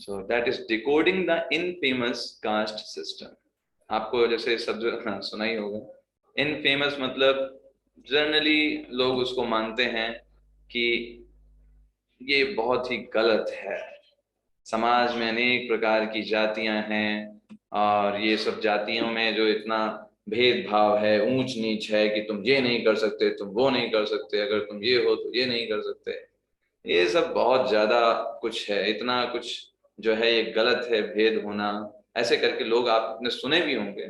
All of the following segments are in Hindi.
So that is decoding the infamous caste system. आपको जैसे शब्द सुना ही होगा, इनफेमस मतलब जनरली लोग उसको मानते हैं कि ये बहुत ही गलत है। समाज में अनेक प्रकार की जातियां हैं और ये सब जातियों में जो इतना भेदभाव है, ऊंच नीच है कि तुम ये नहीं कर सकते, तुम वो नहीं कर सकते, अगर तुम ये हो तो ये नहीं कर सकते, ये सब बहुत ज्यादा कुछ है, इतना कुछ जो है ये गलत है, भेद होना, ऐसे करके लोग आपने सुने भी होंगे,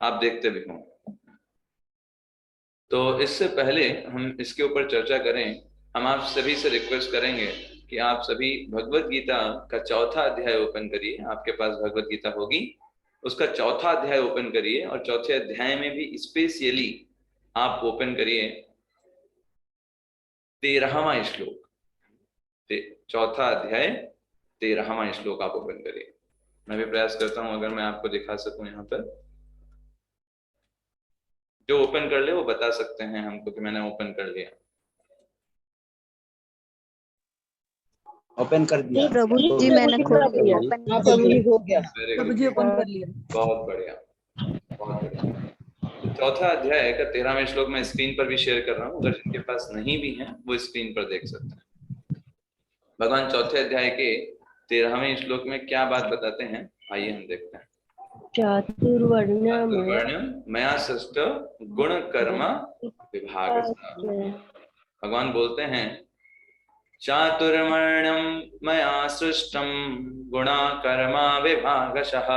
आप देखते भी होंगे। तो इससे पहले हम इसके ऊपर चर्चा करें, हम आप सभी से रिक्वेस्ट करेंगे कि आप सभी भगवत गीता का चौथा अध्याय ओपन करिए। आपके पास भगवत गीता होगी, उसका चौथा अध्याय ओपन करिए और चौथे अध्याय में भी स्पेशली आप ओपन करिए 13वां श्लोक। चौथा अध्याय 13वां श्लोक आप ओपन करिए। मैं भी प्रयास करता हूं अगर मैं आपको दिखा सकूं। यहाँ पर जो ओपन कर ले वो बता सकते हैं हमको कि मैंने ओपन कर लिया। ओपन कर दिया प्रभु जी, मैंने खोल लिया। प्रभु जी हो गया, प्रभु जी ओपन कर लिया। बहुत बढ़िया, बहुत बढ़िया। तो चौथा अध्याय का 13वां श्लोक मैं स्क्रीन पर भी शेयर कर रहा हूँ, अगर जिनके पास नहीं भी है वो स्क्रीन पर देख सकते हैं। भगवान चौथे अध्याय के 13वें श्लोक में क्या बात बताते हैं, आइए हम देखते हैं। चातुर्वर्ण्यम मया सृष्ट गुण कर्म विभाग। भगवान बोलते हैं चातुर्वर्ण्यम मया सृष्टम गुणा कर्मा विभागशः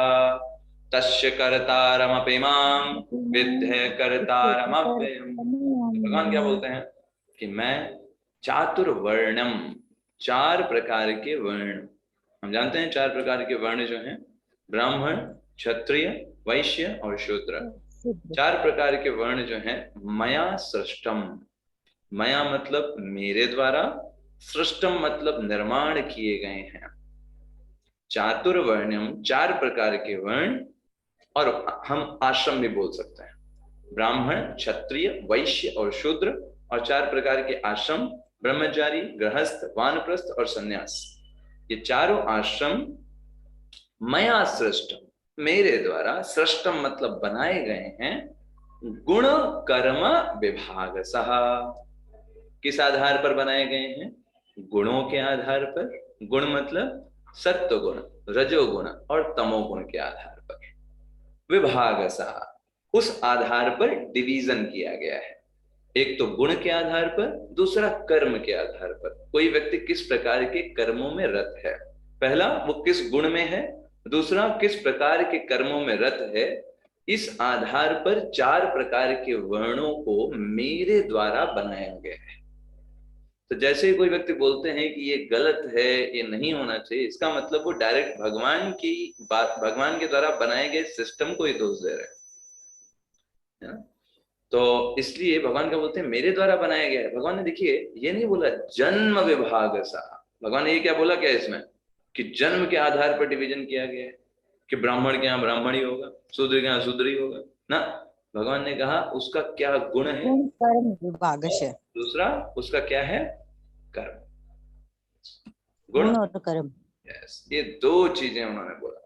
तस्य कर्तारमपि मां विद्धि कर्तारमव्ययम्। भगवान क्या बोलते हैं कि मैं चातुर्वर्ण्यम, चार प्रकार के वर्ण, हम जानते हैं चार प्रकार के वर्ण जो हैं ब्राह्मण, क्षत्रिय, वैश्य और शूद्र। चार प्रकार के वर्ण जो हैं मया सृष्टम, मया मतलब मेरे द्वारा, सृष्टम मतलब निर्माण किए गए हैं। चातुर्वर्ण्यम चार प्रकार के वर्ण, और हम आश्रम भी बोल सकते हैं, ब्राह्मण, क्षत्रिय, वैश्य और शूद्र, और चार प्रकार के आश्रम ब्रह्मचारी, गृहस्थ, वानप्रस्थ और सन्यास। ये चारों आश्रम मया सृष्टम, मेरे द्वारा, सृष्टम मतलब बनाए गए हैं, गुण कर्म विभाग सह, किस आधार पर बनाए गए हैं, गुणों के आधार पर। गुण मतलब सत्व गुण, रजोगुण और तमोगुण के आधार पर। विभाग सह, उस आधार पर डिवीजन किया गया है। एक तो गुण के आधार पर, दूसरा कर्म के आधार पर। कोई व्यक्ति किस प्रकार के कर्मों में रत है, पहला वो किस गुण में है, दूसरा किस प्रकार के कर्मों में रत है। इस आधार पर चार प्रकार के वर्णों को मेरे द्वारा बनाया गया है। तो जैसे ही कोई व्यक्ति बोलते हैं कि ये गलत है, ये नहीं होना चाहिए, इसका मतलब वो डायरेक्ट भगवान की बात, भगवान के द्वारा बनाए गए सिस्टम को ही दोष दे रहे हैं। तो इसलिए भगवान क्या बोलते हैं, मेरे द्वारा बनाया गया है। भगवान ने देखिए ये नहीं बोला जन्म विभाग सा, भगवान ने ये क्या बोला, क्या इसमें कि जन्म के आधार पर डिवीजन किया गया है, कि ब्राह्मण के यहाँ ब्राह्मण ही होगा, शूद्र के यहाँ शूद्र ही होगा ना। भगवान ने कहा उसका क्या गुण है, कर्म विभागश, दूसरा उसका क्या है, कर्म, गुण और कर्म। यस, ये दो चीजें उन्होंने बोला।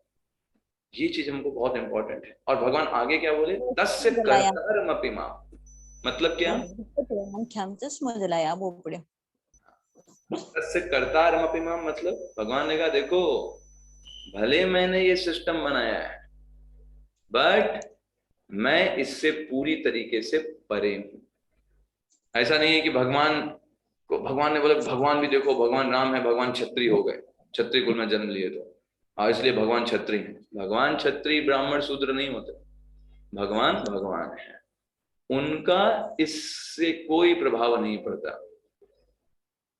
ये चीज हमको बहुत इंपॉर्टेंट है। और भगवान आगे क्या बोले, तस्य कर्तारमपि मां, मतलब क्या, तस्य कर्तारमपि मां मतलब भगवान ने कहा देखो भले मैंने ये सिस्टम बनाया है, बट मैं इससे पूरी तरीके से परे हूं। ऐसा नहीं है कि भगवान को, भगवान ने बोला भगवान भी देखो, भगवान राम है, भगवान क्षत्रिय हो गए, क्षत्रिय कुल में जन्म लिए तो इसलिए भगवान क्षत्रिय है। भगवान क्षत्रिय ब्राह्मण शूद्र नहीं होते, भगवान भगवान है, उनका इससे कोई प्रभाव नहीं पड़ता।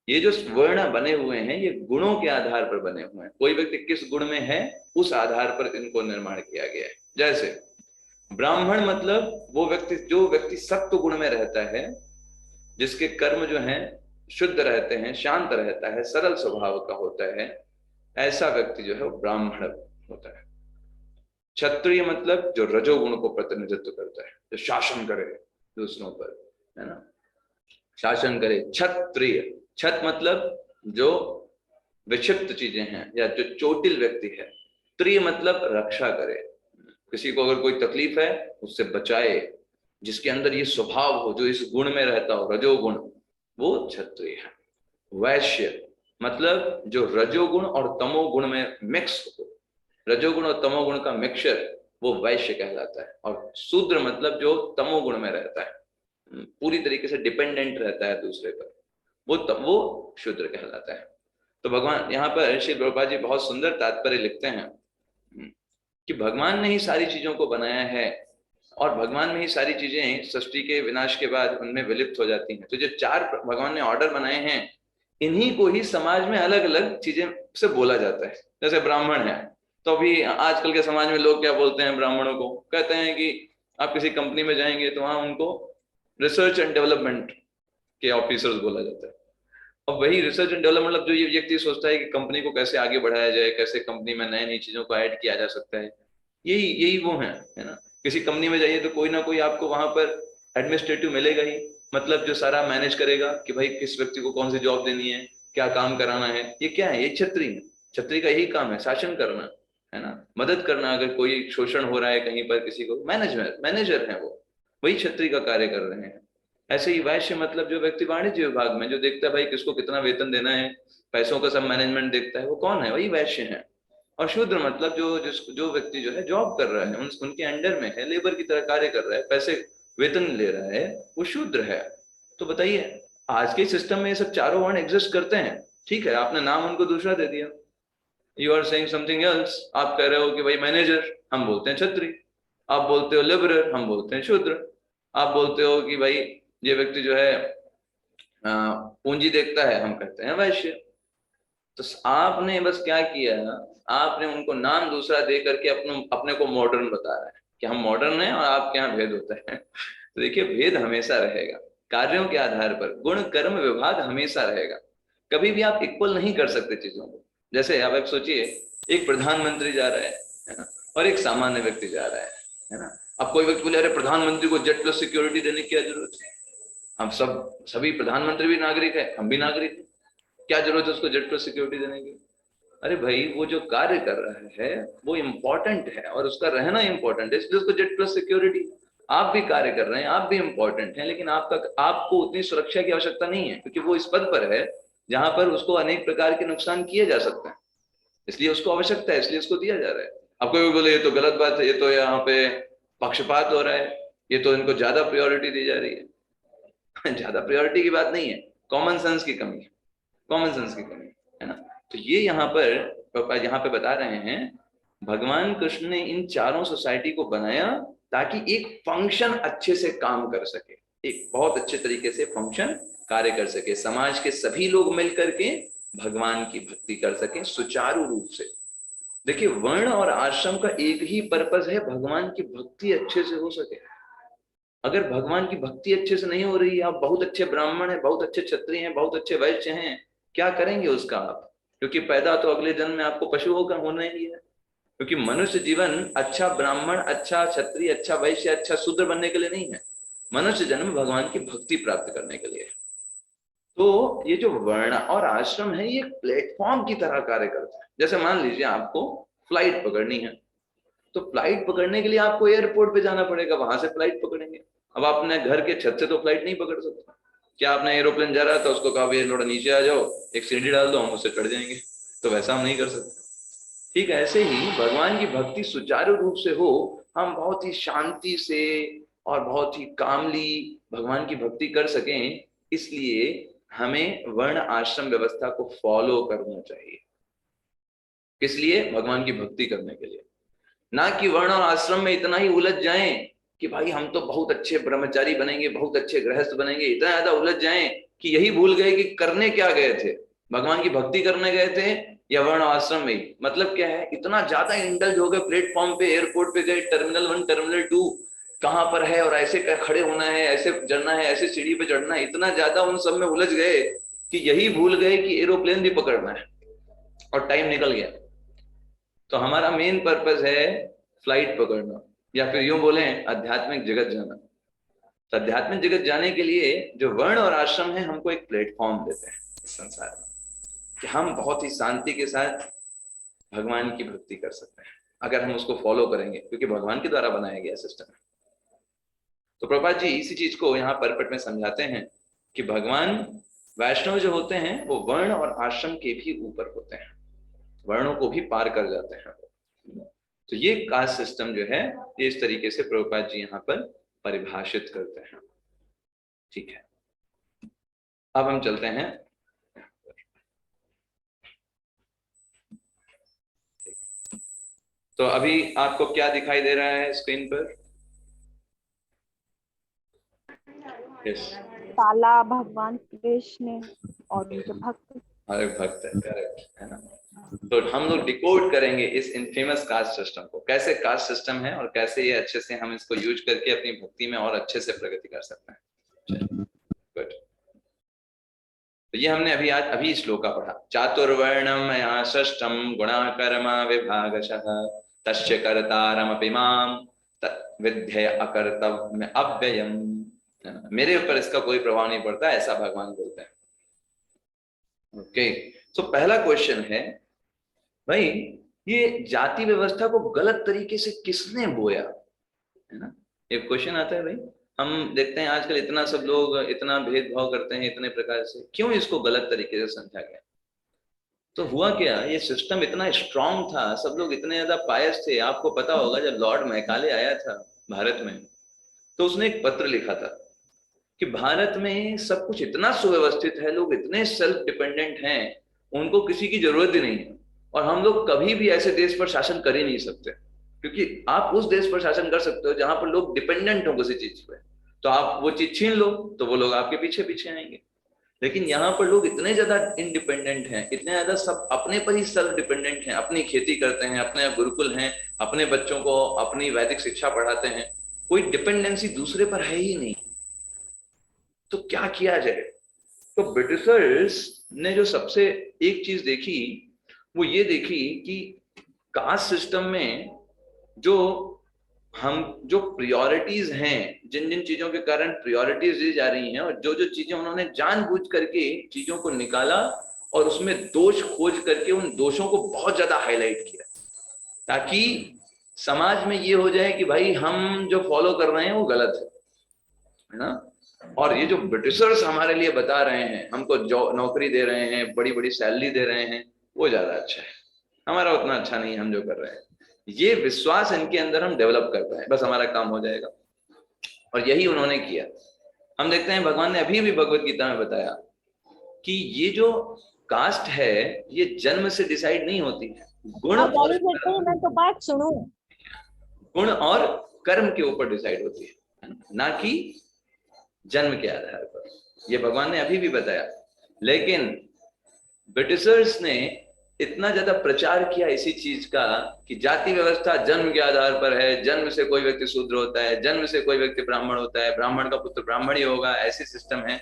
ये जो वर्ण बने हुए हैं ये गुणों के आधार पर बने हुए हैं। कोई व्यक्ति किस गुण में है उस आधार पर इनको निर्माण किया गया है। जैसे ब्राह्मण मतलब वो व्यक्ति, जो व्यक्ति सत्व गुण में रहता है, जिसके कर्म जो हैं शुद्ध रहते हैं, शांत रहता है, सरल स्वभाव का होता है, ऐसा व्यक्ति जो है वो ब्राह्मण होता है। क्षत्रिय मतलब जो रजोगुण को प्रतिनिधित्व करता है, जो शासन करे दूसरों पर, है ना, शासन करे, क्षत्रिय। छत मतलब जो विक्षिप्त चीजें हैं या जो चोटिल व्यक्ति है। त्रिय मतलब रक्षा करे, किसी को अगर कोई तकलीफ है उससे बचाए, जिसके अंदर ये स्वभाव हो, जो इस गुण में रहता हो, रजोगुण, वो क्षत्रिय है। वैश्य मतलब जो रजोगुण और तमोगुण में मिक्स हो, रजोगुण और तमोगुण का मिक्सचर, वो वैश्य कहलाता है। और शूद्र मतलब जो तमोगुण में रहता है, पूरी तरीके से डिपेंडेंट रहता है दूसरे पर, वो शूद्र कहलाता है। तो भगवान यहाँ पर श्री प्रभुपाद जी बहुत सुंदर तात्पर्य लिखते हैं कि भगवान ने ही सारी चीजों को बनाया है, और भगवान में ही सारी चीजें सृष्टि के विनाश के बाद उनमें विलुप्त हो जाती हैं। तो जो चार भगवान ने ऑर्डर बनाए हैं, इन्हीं को ही समाज में अलग अलग चीजें से बोला जाता है। जैसे ब्राह्मण है, तो अभी आजकल के समाज में लोग क्या बोलते हैं ब्राह्मणों को? कहते हैं कि आप किसी कंपनी में जाएंगे तो वहां उनको रिसर्च एंड डेवलपमेंट के ऑफिसर्स बोला जाता है। और वही रिसर्च एंड डेवलपमेंट मतलब जो ये व्यक्ति सोचता है कि कंपनी को कैसे आगे बढ़ाया जाए, कैसे कंपनी में नई नई चीजों को ऐड किया जा सकता है, यही यही वो है ना। किसी कंपनी में जाइए तो कोई ना कोई आपको वहां पर एडमिनिस्ट्रेटिव मिलेगा ही, मतलब जो सारा मैनेज करेगा कि भाई किस व्यक्ति को कौन सी जॉब देनी है, क्या काम कराना है। ये क्या है? ये क्षत्रिय है। क्षत्रिय का यही काम है, शासन करना, है ना, मदद करना। अगर कोई शोषण हो रहा है कहीं पर किसी को, मैनेजर है वो, वही क्षत्रिय का कार्य कर रहे हैं। ऐसे ही वैश्य मतलब जो व्यक्ति वाणिज्य विभाग में जो देखता है भाई किसको कितना वेतन देना है, पैसों का सब मैनेजमेंट देखता है, वो कौन है? वही वैश्य है। और शूद्र मतलब जो व्यक्ति जो है जॉब कर रहा है, उनके अंडर में है, लेबर की तरह कार्य कर रहा है, पैसे वेतन ले रहा है, वो शूद्र है। तो बताइए, आज के सिस्टम में ये सब चारों वर्ण एग्जिस्ट करते हैं, ठीक है, आपने नाम उनको दूसरा दे दिया, you are saying something else. आप कह रहे हो कि भाई मैनेजर, हम बोलते हैं क्षत्रिय। आप बोलते हो लेबरर, हम बोलते हैं शूद्र। आप बोलते हो कि भाई ये व्यक्ति जो है पूंजी देखता है, हम कहते हैं वैश्य। तो आपने बस क्या किया, आपने उनको नाम दूसरा दे करके अपने को मॉडर्न बता रहा है कि हम मॉडर्न हैं और आपके यहाँ भेद होता है। तो देखिए, भेद हमेशा रहेगा कार्यों के आधार पर, गुण कर्म विभाग हमेशा रहेगा। कभी भी आप इक्वल नहीं कर सकते चीजों को। जैसे आप एक सोचिए, एक प्रधानमंत्री जा रहा है ना, और एक सामान्य व्यक्ति जा रहा है ना। अब कोई व्यक्ति बोले अरे प्रधानमंत्री को जेट प्लस सिक्योरिटी देने की क्या जरूरत है? हम सभी प्रधानमंत्री भी नागरिक है, हम भी नागरिक है, क्या जरूरत है उसको जेट प्लस सिक्योरिटी देने की? अरे भाई, वो जो कार्य कर रहा है वो इम्पोर्टेंट है और उसका रहना इम्पोर्टेंट है, इसलिए उसको जेट प्लस सिक्योरिटी। आप भी कार्य कर रहे हैं, आप भी इम्पोर्टेंट हैं, लेकिन आपको उतनी सुरक्षा की आवश्यकता नहीं है, क्योंकि वो इस पद पर है जहां पर उसको अनेक प्रकार के नुकसान किए जा सकते हैं, इसलिए उसको आवश्यकता है, इसलिए उसको दिया जा रहा है। अब कोई बोले ये तो गलत बात है, ये तो यहाँ पे पक्षपात हो रहा है, ये तो इनको ज्यादा प्रायोरिटी दी जा रही है। ज्यादा प्रायोरिटी की बात नहीं है, कॉमन सेंस की कमी है, कॉमन सेंस की कमी है ना। तो ये यहाँ पे बता रहे हैं, भगवान कृष्ण ने इन चारों सोसाइटी को बनाया ताकि एक फंक्शन अच्छे से काम कर सके, एक बहुत अच्छे तरीके से फंक्शन कार्य कर सके, समाज के सभी लोग मिलकर के भगवान की भक्ति कर सके सुचारू रूप से। देखिए, वर्ण और आश्रम का एक ही पर्पस है, भगवान की भक्ति अच्छे से हो सके। अगर भगवान की भक्ति अच्छे से नहीं हो रही है, आप बहुत अच्छे ब्राह्मण हैं, बहुत अच्छे क्षत्रिय हैं, बहुत अच्छे वैश्य हैं, क्या करेंगे उसका आप? क्योंकि पैदा तो अगले जन्म में आपको पशु होकर होना ही है। क्योंकि मनुष्य जीवन अच्छा ब्राह्मण, अच्छा क्षत्रिय, अच्छा वैश्य, अच्छा शूद्र बनने के लिए नहीं है, मनुष्य जन्म भगवान की भक्ति प्राप्त करने के लिए। तो ये जो वर्ण और आश्रम है, ये एक प्लेटफॉर्म की तरह कार्य करता है। जैसे मान लीजिए आपको फ्लाइट पकड़नी है, तो फ्लाइट पकड़ने के लिए आपको एयरपोर्ट पे जाना पड़ेगा, वहां से फ्लाइट पकड़ेंगे। अब आप अपने घर के छत से तो फ्लाइट नहीं पकड़ सकते। क्या आपने एरोप्लेन जा रहा था, उसको कहा भैया थोड़ा नीचे आ जाओ, एक सीढ़ी डाल दो, हम उससे चढ़ जाएंगे? तो वैसा हम नहीं कर सकते। ठीक है, ऐसे ही भगवान की भक्ति सुचारू रूप से हो, हम बहुत ही शांति से और बहुत ही कामली भगवान की भक्ति कर सकें, इसलिए हमें वर्ण आश्रम व्यवस्था को फॉलो करना चाहिए। किस लिए? भगवान की भक्ति करने के लिए। ना कि वर्ण और आश्रम में इतना ही उलझ जाएं कि भाई हम तो बहुत अच्छे ब्रह्मचारी बनेंगे, बहुत अच्छे गृहस्थ बनेंगे, इतना ज्यादा उलझ जाएं कि यही भूल गए कि करने क्या गए थे, भगवान की भक्ति करने गए थे या वर्ण आश्रम में ही। मतलब क्या है, इतना ज्यादा इंडल्ज हो गए, प्लेटफॉर्म पे, एयरपोर्ट पे गए, टर्मिनल 1 टर्मिनल 2 कहाँ पर है और ऐसे खड़े होना है, ऐसे चढ़ना है, ऐसे सीढ़ी पे चढ़ना है, इतना ज्यादा उन सब में उलझ गए कि यही भूल गए कि एरोप्लेन भी पकड़ना है, और टाइम निकल गया। तो हमारा मेन पर्पस है फ्लाइट पकड़ना, या फिर यूं बोले आध्यात्मिक जगत जाना। तो आध्यात्मिक जगत जाने के लिए जो वर्ण और आश्रम है, हमको एक प्लेटफॉर्म देते हैं इस संसार में। कि हम बहुत ही शांति के साथ भगवान की भक्ति कर सकते हैं अगर हम उसको फॉलो करेंगे, क्योंकि भगवान के द्वारा बनाया गया सिस्टम है। तो प्रभुपाद जी इसी चीज को यहाँ परपट में समझाते हैं कि भगवान वैष्णव जो होते हैं वो वर्ण और आश्रम के भी ऊपर होते हैं, वर्णों को भी पार कर जाते हैं। तो ये कास्ट सिस्टम जो है ये इस तरीके से प्रभुपाद जी यहाँ पर परिभाषित करते हैं। ठीक है, अब हम चलते हैं तो अभी आपको क्या दिखाई दे रहा है स्क्रीन पर? यस, ताला भगवान कृष्ण और उनके भक्त, हमारे भक्त है, करेक्ट है ना। तो हम लोग डिकोड करेंगे इस इनफेमस कास्ट सिस्टम को, कैसे कास्ट सिस्टम है और कैसे ये अच्छे से हम इसको यूज करके अपनी भक्ति में और अच्छे से प्रगति कर सकते हैं। गुड। तो ये हमने अभी श्लोक का पढ़ा। चातुर्वर्णम या षष्ठम गुणाकर्मा विभागशः तस्य कर्तारमपि माम विद्ये अकर्तव्य अव्ययम। मेरे ऊपर इसका कोई प्रभाव नहीं पड़ता, ऐसा भगवान बोलते हैं। ओके, तो पहला क्वेश्चन है भाई, ये जाति व्यवस्था को गलत तरीके से किसने बोया, है ना। एक क्वेश्चन आता है भाई, हम देखते हैं आजकल इतना सब लोग इतना भेदभाव करते हैं इतने प्रकार से, क्यों इसको गलत तरीके से समझा गया? तो हुआ क्या, ये सिस्टम इतना स्ट्रांग था, सब लोग इतने ज्यादा पायस थे। आपको पता होगा जब लॉर्ड मैकाले आया था भारत में तो उसने एक पत्र लिखा था कि भारत में सब कुछ इतना सुव्यवस्थित है, लोग इतने सेल्फ डिपेंडेंट हैं, उनको किसी की जरूरत ही नहीं है, और हम लोग कभी भी ऐसे देश पर शासन कर ही नहीं सकते, क्योंकि आप उस देश पर शासन कर सकते हो जहां पर लोग डिपेंडेंट हो किसी चीज पे, तो आप वो चीज छीन लो तो वो लोग आपके पीछे पीछे आएंगे। लेकिन यहाँ पर लोग इतने ज्यादा इंडिपेंडेंट हैं, इतने ज्यादा सब अपने पर ही सेल्फ डिपेंडेंट हैं, अपनी खेती करते हैं, अपने गुरुकुल हैं, अपने बच्चों को अपनी वैदिक शिक्षा पढ़ाते हैं, कोई डिपेंडेंसी दूसरे पर है ही नहीं। तो क्या किया जाए? तो ब्रिटिशर्स ने जो सबसे एक चीज देखी वो ये देखी कि कास्ट सिस्टम में जो प्रायोरिटीज हैं, जिन जिन चीजों के कारण प्रायोरिटीज दी जा रही हैं, और जो जो चीजें उन्होंने जानबूझ करके चीजों को निकाला और उसमें दोष खोज करके उन दोषों को बहुत ज्यादा हाईलाइट किया, ताकि समाज में ये हो जाए कि भाई हम जो फॉलो कर रहे हैं वो गलत है ना। और ये जो ब्रिटिशर्स हमारे लिए बता रहे हैं, हमको जो नौकरी दे रहे हैं, बड़ी बड़ी सैलरी दे रहे हैं, वो ज्यादा अच्छा है, हमारा उतना अच्छा नहीं हम जो कर रहे हैं। ये विश्वास इनके अंदर हम डेवलप कर पाए, बस हमारा काम हो जाएगा। और यही उन्होंने किया। हम देखते हैं भगवान ने अभी भी भगवत गीता में बताया कि ये जो कास्ट है ये जन्म से डिसाइड नहीं होती है, गुण और कर्म के ऊपर डिसाइड होती है, ना कि जन्म के आधार पर। ये भगवान ने अभी भी बताया। लेकिन ब्रिटिशर्स ने इतना ज्यादा प्रचार किया इसी चीज का कि जाति व्यवस्था जन्म के आधार पर है, जन्म से कोई व्यक्ति शूद्र होता है, जन्म से कोई व्यक्ति ब्राह्मण होता है, ब्राह्मण का पुत्र ब्राह्मण ही होगा, ऐसी सिस्टम है।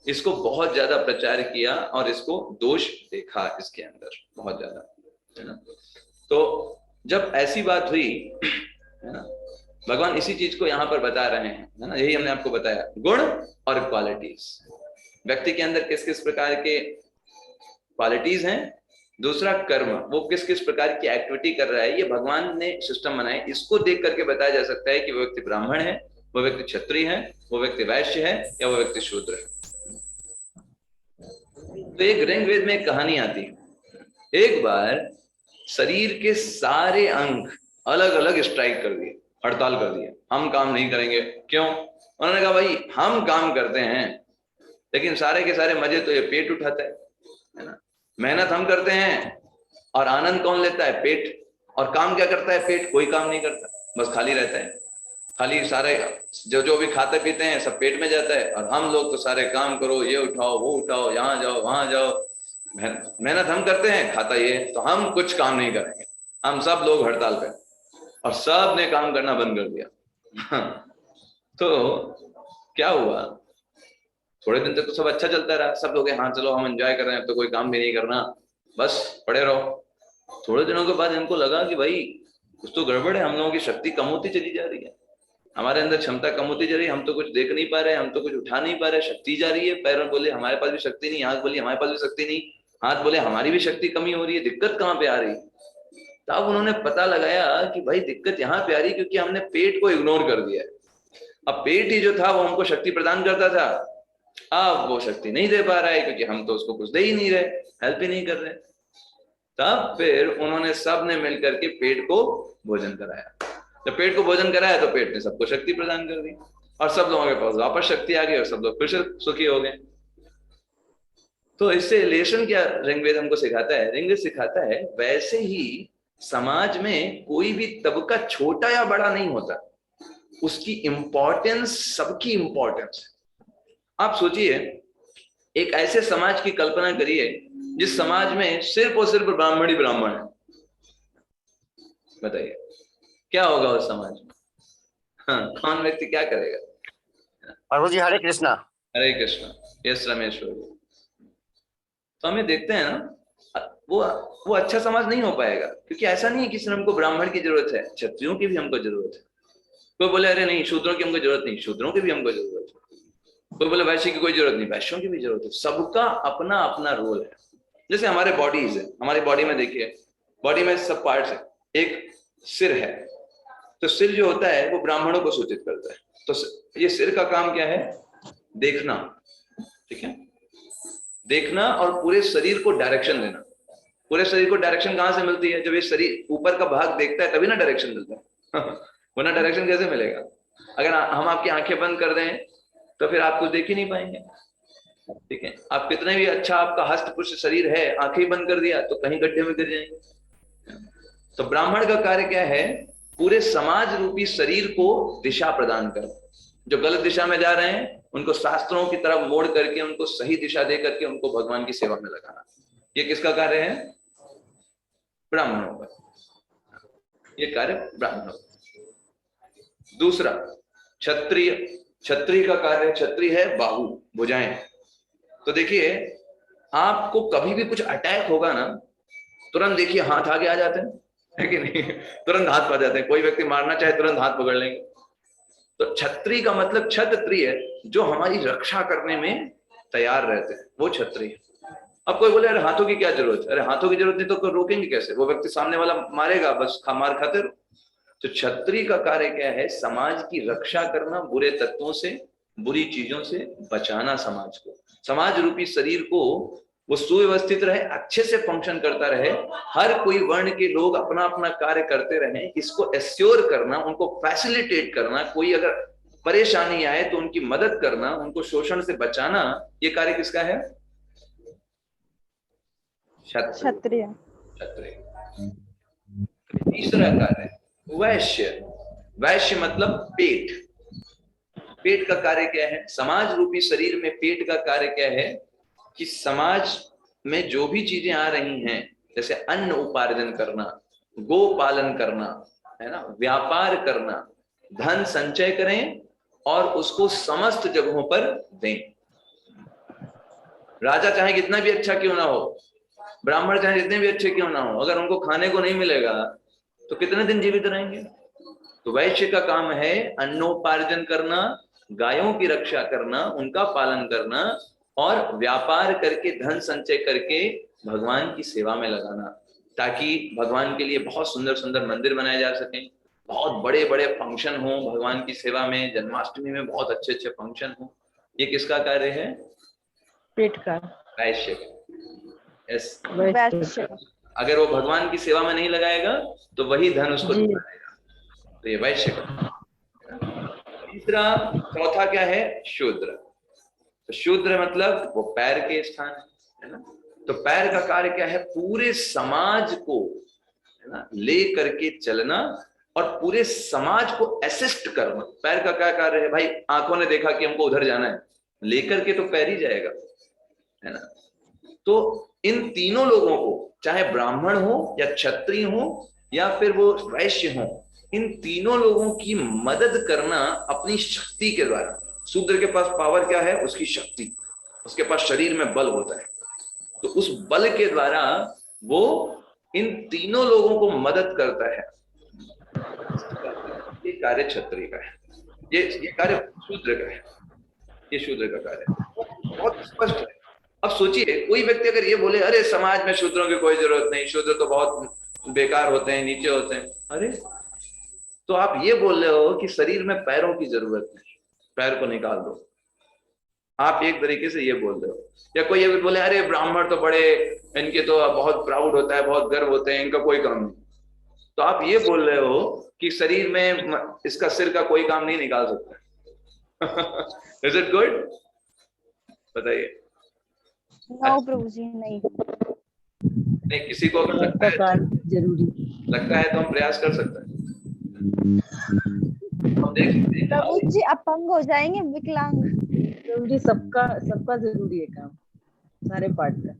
इसको बहुत ज्यादा प्रचार किया और इसको दोष देखा इसके अंदर बहुत ज्यादा, है ना। तो जब ऐसी बात हुई, है ना, भगवान इसी चीज को यहाँ पर बता रहे हैं, है ना। यही हमने आपको बताया, गुण और क्वालिटीज, व्यक्ति के अंदर किस किस प्रकार के क्वालिटीज हैं। दूसरा कर्म, वो किस किस प्रकार की एक्टिविटी कर रहा है, ये भगवान ने सिस्टम बनाए। इसको देख करके बताया जा सकता है कि वो व्यक्ति ब्राह्मण है, वो व्यक्ति क्षत्रिय है, वो व्यक्ति वैश्य है, या वो व्यक्ति शूद्र है। तो एक ऋग्वेद में एक कहानी आती है। एक बार शरीर के सारे अंग अलग अलग स्ट्राइक कर दिए, हड़ताल कर दिए, हम काम नहीं करेंगे। क्यों? उन्होंने कहा भाई हम काम करते हैं लेकिन सारे के सारे मजे तो ये पेट उठाता है ना। मेहनत हम करते हैं और आनंद कौन लेता है? पेट। और काम क्या करता है पेट? कोई काम नहीं करता, बस खाली रहता है। खाली सारे जो भी खाते पीते हैं सब पेट में जाता है, और हम लोग तो सारे काम करो, ये उठाओ वो उठाओ, यहाँ जाओ वहां जाओ। मेहनत हम करते हैं, खाता ये, तो हम कुछ काम नहीं करेंगे। हम सब लोग हड़ताल पे, और सब ने काम करना बंद कर दिया। तो क्या हुआ, थोड़े दिन तक तो सब अच्छा चलता रहा, सब लोग हाँ चलो हम एंजॉय कर रहे हैं, अब तो कोई काम भी नहीं करना, बस पड़े रहो। थोड़े दिनों के बाद इनको लगा कि भाई कुछ तो गड़बड़ है, हम लोगों की शक्ति कम होती चली जा रही है, हमारे अंदर क्षमता कम होती जा रही है, हम तो कुछ देख नहीं पा रहे, हम तो कुछ उठा नहीं पा रहे, शक्ति जा रही है। पैरों बोले हमारे पास भी शक्ति नहीं, आंख बोली हमारे पास भी शक्ति नहीं, हाथ बोले हमारी भी शक्ति कमी हो रही है, दिक्कत कहाँ पे आ रही? तब उन्होंने पता लगाया कि भाई दिक्कत यहाँ पे आ रही क्योंकि हमने पेट को इग्नोर कर दिया है। अब पेट ही जो था वो हमको शक्ति प्रदान करता था, अब वो शक्ति नहीं दे पा रहा है क्योंकि हम तो उसको कुछ दे ही नहीं रहे, हेल्प ही नहीं कर रहे। तब फिर उन्होंने सब ने मिलकर के पेट को भोजन कराया। जब पेट को भोजन कराया तो पेट ने सबको शक्ति प्रदान कर दी और सब लोगों के पास वापस शक्ति आ गई और सब लोग फिर से सुखी हो गए। तो इससे रिलेशन क्या ऋग्वेद हमको सिखाता है? ऋग्वेद सिखाता है वैसे ही समाज में कोई भी तबका छोटा या बड़ा नहीं होता, उसकी इंपॉर्टेंस सबकी इंपॉर्टेंस है। आप सोचिए, एक ऐसे समाज की कल्पना करिए जिस समाज में सिर्फ और सिर्फ ब्राह्मण ही ब्राह्मण है, बताइए क्या होगा उस समाज में? हाँ, कौन व्यक्ति क्या करेगा? प्रभु जी हरे कृष्णा। हरे कृष्णा। यस रमेश्वर। तो हमें देखते हैं ना, वो अच्छा समाज नहीं हो पाएगा क्योंकि ऐसा नहीं है कि सिर्फ हमको ब्राह्मण की जरूरत है, क्षत्रियों की भी हमको जरूरत है। कोई बोले अरे नहीं शूद्रों की हमको जरूरत नहीं, शूद्रों की भी हमको जरूरत है। कोई बोले वैश्य की कोई जरूरत नहीं, वैश्यों की भी जरूरत है। सबका अपना अपना रोल है। जैसे हमारे बॉडीज है, हमारी बॉडी में देखिए, बॉडी में सब पार्ट्स है। एक सिर है, तो सिर जो होता है वो ब्राह्मणों को सूचित करता है। तो ये सिर का काम क्या है? देखना, ठीक है, देखना और पूरे शरीर को डायरेक्शन देना। पूरे शरीर को डायरेक्शन कहाँ से मिलती है? जब ये शरीर ऊपर का भाग देखता है तभी ना डायरेक्शन मिलता है वरना डायरेक्शन कैसे मिलेगा? अगर हम आपकी आंखें बंद कर दें तो फिर आप कुछ देख ही नहीं पाएंगे, ठीक है। आप कितने भी अच्छा आपका हस्त पुष्ट शरीर है, आंखें बंद कर दिया तो कहीं गड्ढे में गिर जाएंगे। तो ब्राह्मण का कार्य क्या है? पूरे समाज रूपी शरीर को दिशा प्रदान कर, जो गलत दिशा में जा रहे हैं उनको शास्त्रों की तरफ मोड़ करके उनको सही दिशा दे करके उनको भगवान की सेवा में लगाना। ये किसका कार्य है? ब्राह्मणों का। ये कार्य ब्राह्मणों का। दूसरा क्षत्रिय। क्षत्रिय का कार्य, क्षत्रिय है बाहु, भुजाएं। तो देखिए, आपको कभी भी कुछ अटैक होगा ना, तुरंत देखिए हाथ आगे आ जाते हैं, है कि नहीं? तुरंत हाथ पा जाते हैं। कोई व्यक्ति मारना चाहे तुरंत हाथ पकड़ लेंगे। तो क्षत्रिय का मतलब क्षत्रिय, जो हमारी रक्षा करने में तैयार रहते हैं, वो क्षत्रिय। अब कोई बोले अरे हाथों की क्या जरूरत है? अरे हाथों की जरूरत नहीं तो रोकेंगे कैसे? वो व्यक्ति सामने वाला मारेगा, बस मार खाते रहो। तो क्षत्रिय का कार्य क्या है? समाज की रक्षा करना, बुरे तत्वों से, बुरी चीजों से बचाना समाज को। समाज रूपी शरीर को वो सुव्यवस्थित रहे, अच्छे से फंक्शन करता रहे, हर कोई वर्ण के लोग अपना अपना कार्य करते रहे, इसको एश्योर करना, उनको फैसिलिटेट करना, कोई अगर परेशानी आए तो उनकी मदद करना, उनको शोषण से बचाना, ये कार्य किसका है? क्षत्रिय। क्षत्रिय। तीसरा कार्य वैश्य। वैश्य मतलब पेट। पेट का कार्य क्या है? समाज रूपी शरीर में पेट का कार्य क्या है? कि समाज में जो भी चीजें आ रही हैं, जैसे अन्न उपार्जन करना, गो पालन करना, है ना, व्यापार करना, धन संचय करें और उसको समस्त जगहों पर दें। राजा चाहे कितना भी अच्छा क्यों ना हो, ब्राह्मण चाहे जितने भी अच्छे क्यों ना हो, अगर उनको खाने को नहीं मिलेगा तो कितने दिन जीवित रहेंगे? तो वैश्य का काम है अन्नोपार्जन करना, गायों की रक्षा करना, उनका पालन करना और व्यापार करके धन संचय करके भगवान की सेवा में लगाना, ताकि भगवान के लिए बहुत सुंदर सुंदर मंदिर बनाए जा सकें, बहुत बड़े बड़े फंक्शन हो भगवान की सेवा में, जन्माष्टमी में बहुत अच्छे अच्छे फंक्शन हो। ये किसका कार्य है? पेट का। वैश्य। यस, वैश्य। अगर वो भगवान की सेवा में नहीं लगाएगा तो वही धन उसको देगा। तो ये वैश्य का। तीसरा, चौथा क्या है? शूद्र। तो शूद्र मतलब वो पैर के स्थान है ना। तो पैर का कार्य क्या है? पूरे समाज को, है ना, ले करके चलना और पूरे समाज को असिस्ट करना। पैर का क्या कार्य है? भाई आंखों ने देखा कि हमको उधर जाना है, लेकर के तो पैर ही जाएगा, है ना। तो इन तीनों लोगों को, चाहे ब्राह्मण हो या क्षत्रिय हो या फिर वो वैश्य हो, इन तीनों लोगों की मदद करना अपनी शक्ति के द्वारा। शूद्र के पास पावर क्या है? उसकी शक्ति, उसके पास शरीर में बल होता है, तो उस बल के द्वारा वो इन तीनों लोगों को मदद करता है। ये कार्य क्षत्रिय का है, ये कार्य शूद्र का है, ये शूद्र का कार्य है। बहुत स्पष्ट है। अब सोचिए कोई व्यक्ति अगर ये बोले अरे समाज में शूद्रों की कोई जरूरत नहीं, शूद्र तो बहुत बेकार होते हैं, नीचे होते हैं, अरे तो आप ये बोल रहे हो कि शरीर में पैरों की जरूरत नहीं, पैर को निकाल दो, आप एक तरीके से ये बोल रहे हो। या कोई ये बोले अरे ब्राह्मण तो बड़े, इनके तो बहुत प्राउड होता है, बहुत गर्व होते हैं, इनका कोई काम नहीं, तो आप ये बोल रहे हो कि शरीर में इसका सिर का कोई काम नहीं निकाल सकता। Is it good? बताइए। नो प्रभु जी, नहीं। नहीं, किसी को अगर लगता है, लगता है तो हम प्रयास कर सकते हैं, हम देख सकते हैं। प्रभु जी अपंग हो जाएंगे, विकलांग। प्रभु जी सबका जरूरी है काम, सारे पार्ट का।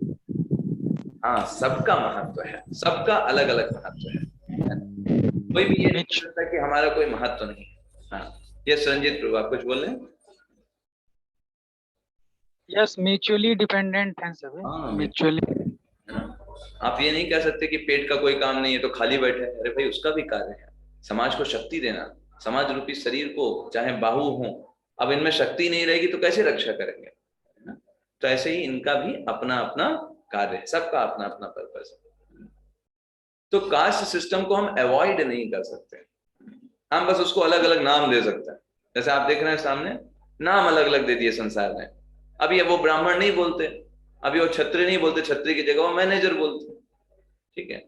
हाँ, सबका महत्व है, सबका अलग अलग महत्व है, कोई भी ये नहीं कह सकता कि हमारा कोई महत्व नहीं है। हाँ, ये संजीत प्रभु आप कुछ बोल रहे हैं? यस, म्यूचुअली डिपेंडेंट हैं सभी। म्यूचुअली, आप ये नहीं कह सकते कि पेट का कोई काम नहीं है तो खाली बैठे, अरे भाई उसका भी कार्य है, समाज को शक्ति देना, समाज रूपी शरीर को, चाहे बाहु हो, अब इनमें शक्ति नहीं रहेगी तो कैसे रक्षा करेंगे, है ना? तो ऐसे ही इनका भी अपना अपना कार्य है, सबका अपना अपना पर्पस है। तो कास्ट सिस्टम को हम अवॉइड नहीं कर सकते, हम बस उसको अलग अलग नाम दे सकते हैं। जैसे आप देख रहे हैं सामने, नाम अलग अलग दे दिए संसार ने। अभी वो ब्राह्मण नहीं बोलते, अभी वो क्षत्रिय नहीं बोलते, क्षत्रिय की जगह वो मैनेजर बोलते, ठीक है?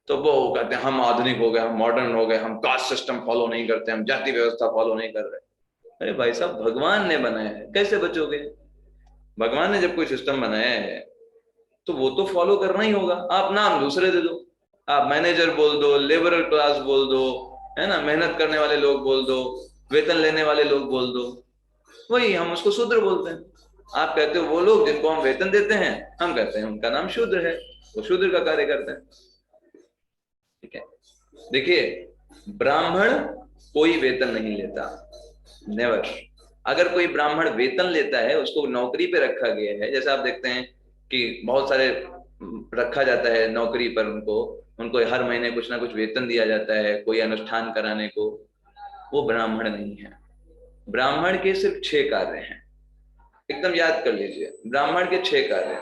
तो वो कहते हैं हम आधुनिक हो गए, हम मॉडर्न हो गए, हम कास्ट सिस्टम फॉलो नहीं करते, हम जाति व्यवस्था फॉलो नहीं कर रहे। अरे भाई साहब, भगवान ने बनाया है, कैसे बचोगे? भगवान ने जब कोई सिस्टम बनाया है तो वो तो फॉलो करना ही होगा। आप नाम दूसरे दे दो, आप मैनेजर बोल दो, लेबरल क्लास बोल दो, है ना, मेहनत करने वाले लोग बोल दो, वेतन लेने वाले लोग बोल दो, वही हम उसको शूद्र बोलते हैं। आप कहते हो वो लोग जिनको हम वेतन देते हैं, हम कहते हैं उनका नाम शूद्र है, वो शूद्र का कार्य करते हैं, ठीक है? देखिए, ब्राह्मण कोई वेतन नहीं लेता, नेवर। अगर कोई ब्राह्मण वेतन लेता है, उसको नौकरी पे रखा गया है, जैसे आप देखते हैं कि बहुत सारे रखा जाता है नौकरी पर, उनको हर महीने कुछ ना कुछ वेतन दिया जाता है कोई अनुष्ठान कराने को, वो ब्राह्मण नहीं है। ब्राह्मण के सिर्फ 6 कार्य हैं, एकदम याद कर लीजिए, ब्राह्मण के 6 कार्य।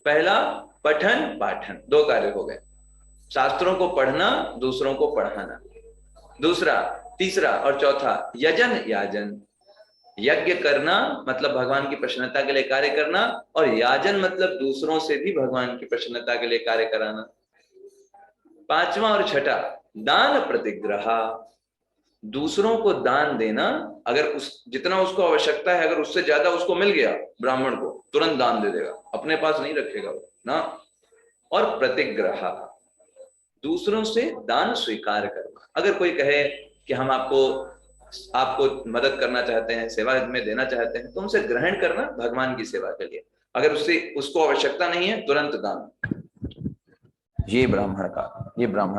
पहला पठन पाठन, 2 कार्य हो गए, शास्त्रों को पढ़ना, दूसरों को पढ़ाना। दूसरा, तीसरा और चौथा यजन याजन, यज्ञ करना मतलब भगवान की प्रसन्नता के लिए कार्य करना, और याजन मतलब दूसरों से भी भगवान की प्रसन्नता के लिए कार्य कराना। 5वां और छठा दान प्रतिग्रह, दूसरों को दान देना, अगर जितना उसको आवश्यकता है, अगर उससे ज्यादा उसको मिल गया ब्राह्मण को, तुरंत दान दे देगा, अपने पास नहीं रखेगा वो ना। और प्रतिग्रह, दूसरों से दान स्वीकार करना। अगर कोई कहे कि हम आपको मदद करना चाहते हैं, सेवा में देना चाहते हैं, तो उनसे ग्रहण करना भगवान की सेवा के लिए। अगर उसको आवश्यकता नहीं है, तुरंत दान। ये ब्राह्मण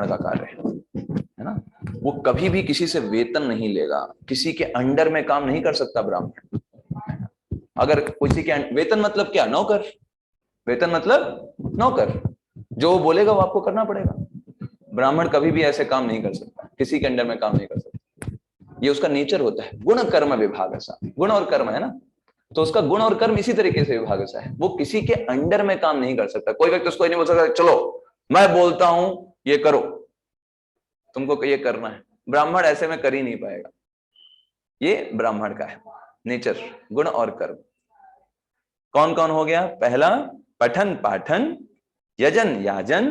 का कार्य है ना। वो कभी भी किसी से वेतन नहीं लेगा, किसी के अंडर में काम नहीं कर सकता ब्राह्मण। अगर किसी के वेतन मतलब क्या? नौकर। वेतन मतलब नौकर, जो वो बोलेगा वो आपको करना पड़ेगा। ब्राह्मण कभी भी ऐसे काम नहीं कर सकता, किसी के अंडर में काम नहीं कर सकता, ये उसका नेचर होता है। गुण कर्म विभाग ऐसा, गुण और कर्म है ना, तो उसका गुण और कर्म इसी तरीके से विभाग ऐसा है, वो किसी के अंडर में काम नहीं कर सकता। कोई व्यक्ति उसको नहीं बोल सकता चलो मैं बोलता हूं ये करो, तुमको ये करना है। ब्राह्मण ऐसे में कर ही नहीं पाएगा। ये ब्राह्मण का है नेचर, गुण और कर्म। कौन कौन हो गया? पहला पठन पाठन, यजन याजन,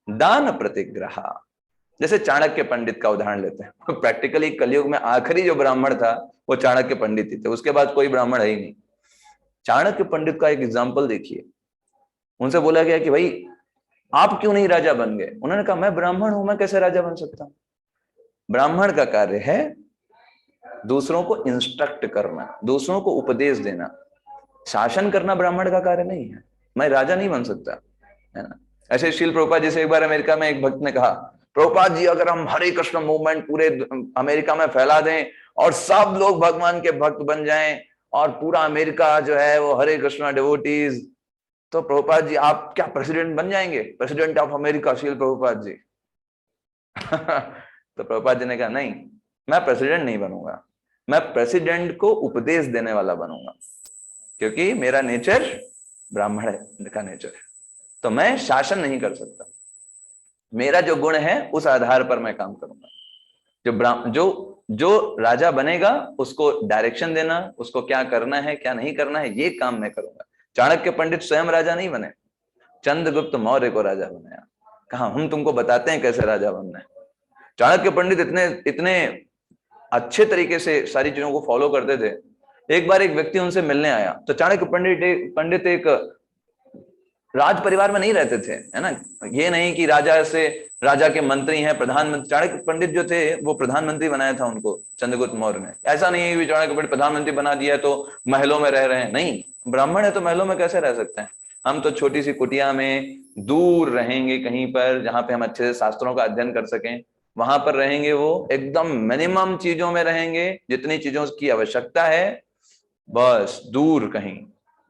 दान प्रतिग्रह। जैसे चाणक्य पंडित का उदाहरण लेते हैं, प्रैक्टिकली कलयुग में आखिरी जो ब्राह्मण था वो चाणक्य पंडित ही थे, उसके बाद कोई ब्राह्मण है ही नहीं। चाणक्य पंडित का एक एग्जाम्पल देखिए। उनसे बोला गया कि भाई आप क्यों नहीं राजा बन गए? उन्होंने कहा मैं ब्राह्मण हूं, मैं कैसे राजा बन सकता हूं? ब्राह्मण का कार्य है दूसरों को इंस्ट्रक्ट करना, दूसरों को उपदेश देना, शासन करना ब्राह्मण का कार्य नहीं है। मैं राजा नहीं बन सकता, है ना। ऐसे शील प्रभुपाद जी से एक बार अमेरिका में एक भक्त ने कहा, प्रभुपाद जी अगर हम हरे कृष्ण मूवमेंट पूरे अमेरिका में फैला दें और सब लोग भगवान के भक्त बन जाएं और पूरा अमेरिका जो है वो हरे कृष्ण डिवोटीज, तो प्रभुपाद जी आप क्या प्रेसिडेंट बन जाएंगे? प्रेसिडेंट ऑफ अमेरिका शील प्रभुपाद जी। तो प्रभुपाद जी ने कहा नहीं, मैं प्रेसिडेंट नहीं बनूंगा, मैं प्रेसिडेंट को उपदेश देने वाला बनूंगा, क्योंकि मेरा नेचर ब्राह्मण का नेचर है, तो मैं शासन नहीं कर सकता। मेरा जो गुण है उस आधार पर मैं काम करूंगा। जो राजा बनेगा उसको डायरेक्शन देना, उसको क्या करना है क्या नहीं करना है, ये काम मैं करूंगा। चाणक्य पंडित स्वयं राजा नहीं बने, चंद्रगुप्त मौर्य को राजा बनाया। कहा हम तुमको बताते हैं कैसे राजा बनना है। चाणक्य पंडित इतने अच्छे तरीके से सारी चीजों को फॉलो करते थे। एक बार एक व्यक्ति उनसे मिलने आया, तो चाणक्य पंडित एक राज परिवार में नहीं रहते थे, है ना। ये नहीं कि राजा के मंत्री हैं, प्रधानमंत्री। चाणक्य पंडित जो थे वो प्रधानमंत्री बनाया था उनको चंद्रगुप्त मौर्य ने। ऐसा नहीं है कि चाणक्य पंडित प्रधानमंत्री बना दिया तो महलों में रह रहे हैं, नहीं। ब्राह्मण है तो महलों में कैसे रह सकते हैं। हम तो छोटी सी कुटिया में दूर रहेंगे, कहीं पर जहां पे हम अच्छे से शास्त्रों का अध्ययन कर सकें, वहां पर रहेंगे। वो एकदम मिनिमम चीजों में रहेंगे, जितनी चीजों की आवश्यकता है, बस दूर कहीं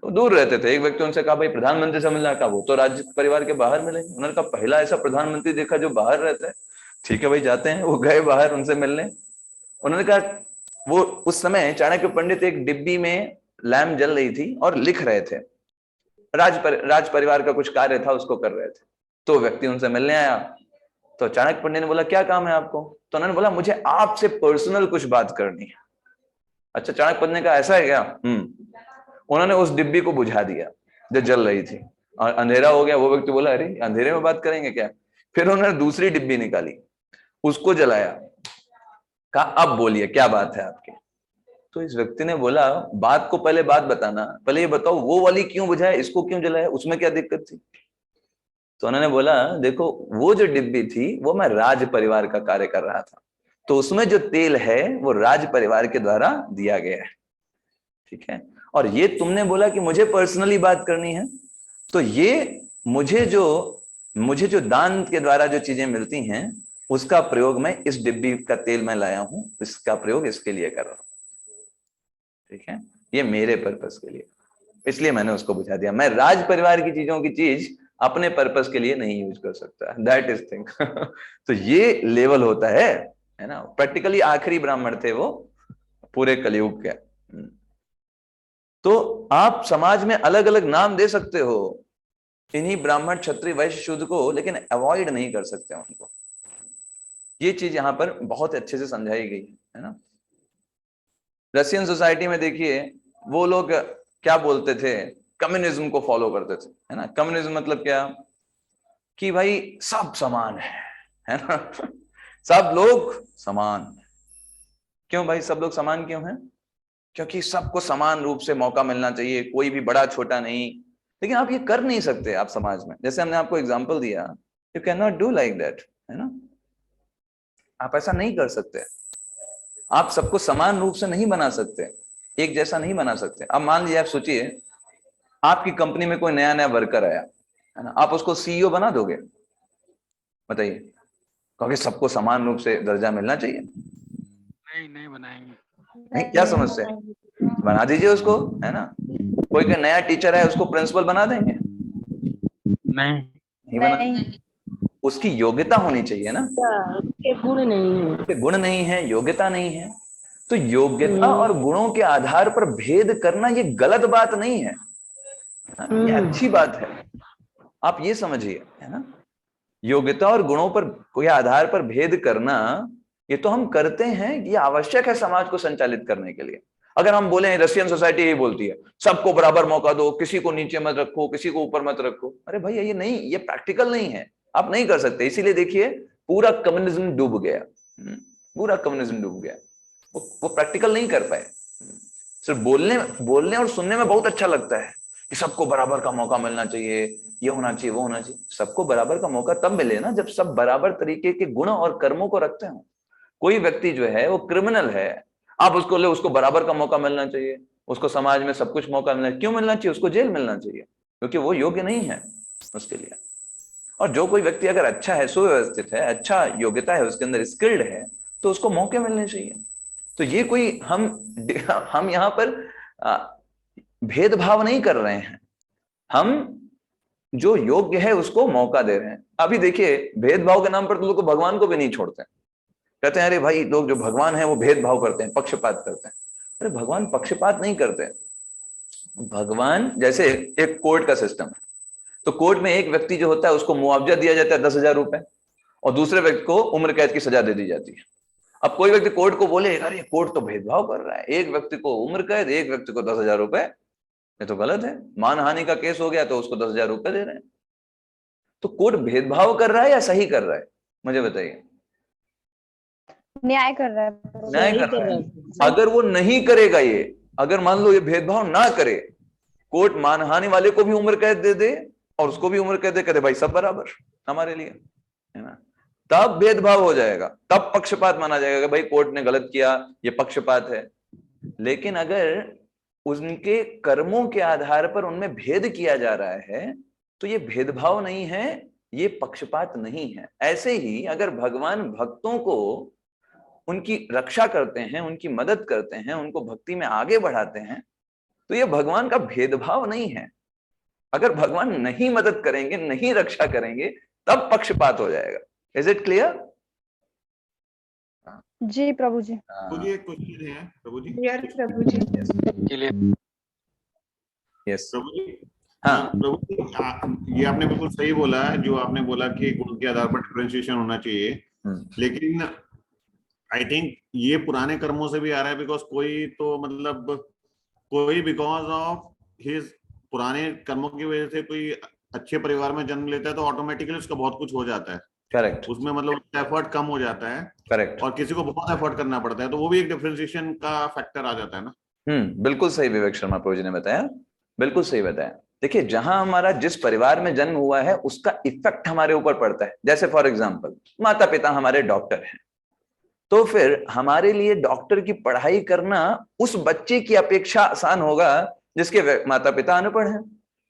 तो दूर रहते थे। एक व्यक्ति उनसे कहा भाई प्रधानमंत्री से मिलना, कहा वो तो राज्य परिवार के बाहर मिलेंगे। उन्होंने कहा पहला ऐसा प्रधानमंत्री देखा जो बाहर रहता है। ठीक है भाई जाते हैं। वो गए बाहर उनसे मिलने। उन्होंने कहा, वो उस समय चाणक्य पंडित एक डिब्बी में लैम्प जल रही थी और लिख रहे थे, राज परिवार का कुछ कार्य था उसको कर रहे थे। तो व्यक्ति उनसे मिलने आया, तो चाणक्य पंडित ने बोला क्या काम है आपको। तो उन्होंने बोला मुझे आपसे पर्सनल कुछ बात करनी है। अच्छा, चाणक्य पंडित ने कहा ऐसा है क्या। उन्होंने उस डिब्बी को बुझा दिया जो जल रही थी और अंधेरा हो गया। वो व्यक्ति बोला अरे अंधेरे में बात करेंगे क्या। फिर उन्होंने दूसरी डिब्बी निकाली, उसको जलाया, कहा अब बोलिए क्या बात है आपकी। तो इस व्यक्ति ने बोला बात को पहले बात बताना, पहले ये बताओ वो वाली क्यों बुझाया, इसको क्यों जलाया, उसमें क्या दिक्कत थी। तो उन्होंने बोला देखो वो जो डिब्बी थी वो मैं राज परिवार का कार्य कर रहा था, तो उसमें जो तेल है वो राज परिवार के द्वारा दिया गया है, ठीक है। और ये तुमने बोला कि मुझे पर्सनली बात करनी है, तो ये मुझे जो दान के द्वारा जो चीजें मिलती हैं उसका प्रयोग मैं इस डिब्बी का तेल मैं लाया हूं, इसका प्रयोग इसके लिए कर रहा हूं, ठीक है। ये मेरे पर्पस के लिए, इसलिए मैंने उसको बुझा दिया। मैं राज परिवार की चीजों की चीज अपने पर्पस के लिए नहीं यूज कर सकता, दैट इज थिंग। तो ये लेवल होता है ना। प्रैक्टिकली आखिरी ब्राह्मण थे वो पूरे कलयुग के। तो आप समाज में अलग अलग नाम दे सकते हो इन्हीं ब्राह्मण क्षत्रिय वैश्य शूद्र को, लेकिन अवॉइड नहीं कर सकते उनको। ये चीज यहां पर बहुत अच्छे से समझाई गई है ना। रशियन सोसाइटी में देखिए वो लोग क्या बोलते थे, कम्युनिज्म को फॉलो करते थे, है ना। कम्युनिज्म मतलब क्या कि भाई सब समान है ना। सब लोग समान। क्यों भाई सब लोग समान क्यों हैं? क्योंकि सबको समान रूप से मौका मिलना चाहिए, कोई भी बड़ा छोटा नहीं। लेकिन आप ये कर नहीं सकते आप समाज में, जैसे हमने आपको एग्जांपल दिया, you can not do like that, है ना। आप ऐसा नहीं कर सकते। आप सबको समान रूप से नहीं बना सकते, एक जैसा नहीं बना सकते। अब मान लीजिए आप सोचिए आपकी कंपनी में कोई नया वर्कर आया, है ना, आप उसको सीईओ बना दोगे? बताइए, क्योंकि सबको समान रूप से दर्जा मिलना चाहिए। नहीं बनाएंगे। नहीं, क्या समझते हैं? बना दीजिए उसको, है ना। कोई का नया टीचर है उसको प्रिंसिपल बना देंगे? नहीं बना। उसकी योग्यता होनी चाहिए ना। उसके गुण नहीं है, उसके गुण नहीं है, योग्यता नहीं है। तो योग्यता और गुणों के आधार पर भेद करना ये गलत बात नहीं है, ये अच्छी बात है। आप ये समझिए, है ना। योग्यता और गुणों पर कोई आधार पर भेद करना ये तो हम करते हैं, ये आवश्यक है समाज को संचालित करने के लिए। अगर हम बोले, रशियन सोसाइटी यही बोलती है सबको बराबर मौका दो, किसी को नीचे मत रखो, किसी को ऊपर मत रखो। अरे भाई ये नहीं, ये प्रैक्टिकल नहीं है, आप नहीं कर सकते। इसीलिए देखिए पूरा कम्युनिज्म डूब गया, पूरा कम्युनिज्म डूब गया। वो प्रैक्टिकल नहीं कर पाए। सिर्फ बोलने और सुनने में बहुत अच्छा लगता है कि सबको बराबर का मौका मिलना चाहिए, ये होना चाहिए, वो होना चाहिए। सबको बराबर का मौका तब मिले ना जब सब बराबर तरीके के गुण और कर्मों को रखते हो। कोई व्यक्ति जो है वो क्रिमिनल है, आप उसको ले, उसको बराबर का मौका मिलना चाहिए, उसको समाज में सब कुछ मौका मिलना, क्यों मिलना चाहिए? उसको जेल मिलना चाहिए क्योंकि वो योग्य नहीं है उसके लिए। और जो कोई व्यक्ति अगर अच्छा है, सुव्यवस्थित है, अच्छा योग्यता है उसके अंदर, स्किल्ड है, तो उसको मौके मिलने चाहिए। तो ये कोई हम यहाँ पर भेदभाव नहीं कर रहे हैं, हम जो योग्य है उसको मौका दे रहे हैं। अभी देखिए भेदभाव के नाम पर तो लोग भगवान को भी नहीं छोड़ते, कहते हैं अरे भाई लोग जो भगवान है वो भेदभाव करते हैं, पक्षपात करते हैं। अरे भगवान पक्षपात नहीं करते, भगवान जैसे एक कोर्ट का सिस्टम है, तो कोर्ट में एक व्यक्ति जो होता है उसको मुआवजा दिया जाता है 10,000 रुपए, और दूसरे व्यक्ति को उम्र कैद की सजा दे दी जाती है। अब कोई व्यक्ति कोर्ट को बोले अरे कोर्ट तो भेदभाव कर रहा है, एक व्यक्ति को उम्र कैद, एक व्यक्ति को 10,000 रुपए, ये तो गलत है, मानहानि का केस हो गया तो उसको 10,000 रुपए दे रहे हैं। तो कोर्ट भेदभाव कर रहा है या सही कर रहा है, मुझे बताइए। न्याय कर रहा है। न्याय सही कर कर रहा रहा है। है। अगर वो नहीं करेगा, ये अगर मान लो ये भेदभाव ना करे, कोर्ट मानहानि वाले को भी उम्र कैद दे दे और उसको भी उम्र कैद दे, कहते भाई सब बराबर हमारे लिए, है ना, तब भेदभाव हो जाएगा, तब पक्षपात माना जाएगा कि भाई कोर्ट ने गलत किया, ये पक्षपात है। लेकिन अगर उनके कर्मों के आधार पर उनमें भेद किया जा रहा है तो ये भेदभाव नहीं है, ये पक्षपात नहीं है। ऐसे ही अगर भगवान भक्तों को उनकी रक्षा करते हैं, उनकी मदद करते हैं, उनको भक्ति में आगे बढ़ाते हैं, तो ये भगवान का भेदभाव नहीं है। अगर भगवान नहीं मदद करेंगे, नहीं रक्षा करेंगे, तब पक्षपात हो जाएगा। Is it clear? जी प्रभु जी। प्रभु जी एक क्वेश्चन है प्रभु जी। प्रभु जी। के लिए यस प्रभु जी हाँ प्रभु जी, ये आपने बिल्कुल सही बोला है, जो आपने बोला कि गुण के आधार पर डिफरेंशिएशन होना चाहिए। लेकिन आई थिंक ये पुराने कर्मों से भी आ रहा है, बिकॉज कोई तो मतलब कोई बिकॉज ऑफ हिज पुराने कर्मों की वजह से कोई अच्छे परिवार में जन्म लेता है तो ऑटोमेटिकली उसका बहुत कुछ हो जाता है। करेक्ट, उसमें मतलब एफर्ट कम हो जाता है। करेक्ट। और किसी को बहुत एफर्ट करना पड़ता है, तो वो भी एक डिफरेंशिएशन का फैक्टर आ जाता है ना। बिल्कुल सही विवेक शर्मा प्रभु जी ने बताया, बिल्कुल सही बताया। देखिए, जहां हमारा जिस परिवार में जन्म हुआ है उसका इफेक्ट हमारे ऊपर पड़ता है। जैसे फॉर एग्जांपल माता पिता हमारे डॉक्टर हैं, तो फिर हमारे लिए डॉक्टर की पढ़ाई करना उस बच्चे की अपेक्षा आसान होगा जिसके माता पिता अनपढ़ हैं।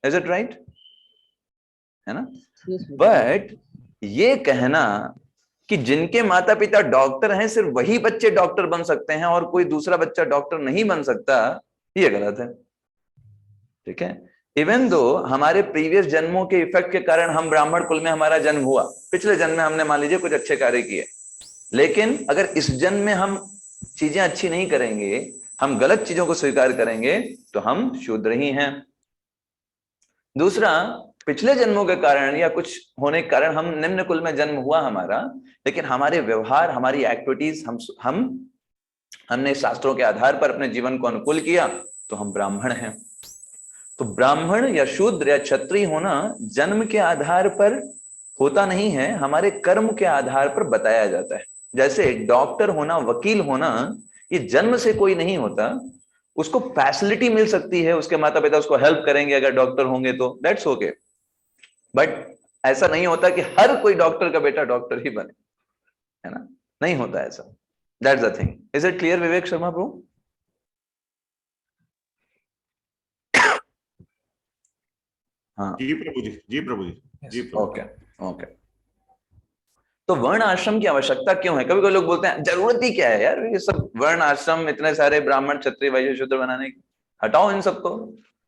Is it right? है ना? बट ये कहना कि जिनके माता पिता डॉक्टर हैं सिर्फ वही बच्चे डॉक्टर बन सकते हैं और कोई दूसरा बच्चा डॉक्टर नहीं बन सकता, ये गलत है। ठीक है? इवन दो हमारे प्रीवियस जन्मों के इफेक्ट के कारण हम ब्राह्मण कुल में हमारा जन्म हुआ, पिछले जन्म में हमने मान लीजिए कुछ अच्छे कार्य किए, लेकिन अगर इस जन्म में हम चीजें अच्छी नहीं करेंगे, हम गलत चीजों को स्वीकार करेंगे, तो हम शूद्र ही हैं। दूसरा, पिछले जन्मों के कारण या कुछ होने के कारण हम निम्न कुल में जन्म हुआ हमारा, लेकिन हमारे व्यवहार, हमारी एक्टिविटीज, हमने शास्त्रों के आधार पर अपने जीवन को अनुकूल किया, तो हम ब्राह्मण हैं। तो ब्राह्मण या शूद्र या क्षत्रिय होना जन्म के आधार पर होता नहीं है, हमारे कर्म के आधार पर बताया जाता है। जैसे डॉक्टर होना, वकील होना, ये जन्म से कोई नहीं होता, उसको फैसिलिटी मिल सकती है, उसके माता पिता उसको हेल्प करेंगे अगर डॉक्टर होंगे तो, दैट्स ओके। बट ऐसा नहीं होता कि हर कोई डॉक्टर का बेटा डॉक्टर ही बने, है ना? नहीं होता ऐसा। That's the thing. Is it clear Vivek Sharma bro? हाँ जी प्रभु जी, जी प्रभु जी, जी प्रभु। Okay okay. तो वर्ण आश्रम की आवश्यकता क्यों है? कभी कभी लोग बोलते हैं जरूरत ही क्या है यार, ये सब वर्ण आश्रम, इतने सारे ब्राह्मण क्षत्रिय वैश्य शूद्र बनाने की, हटाओ इन सबको,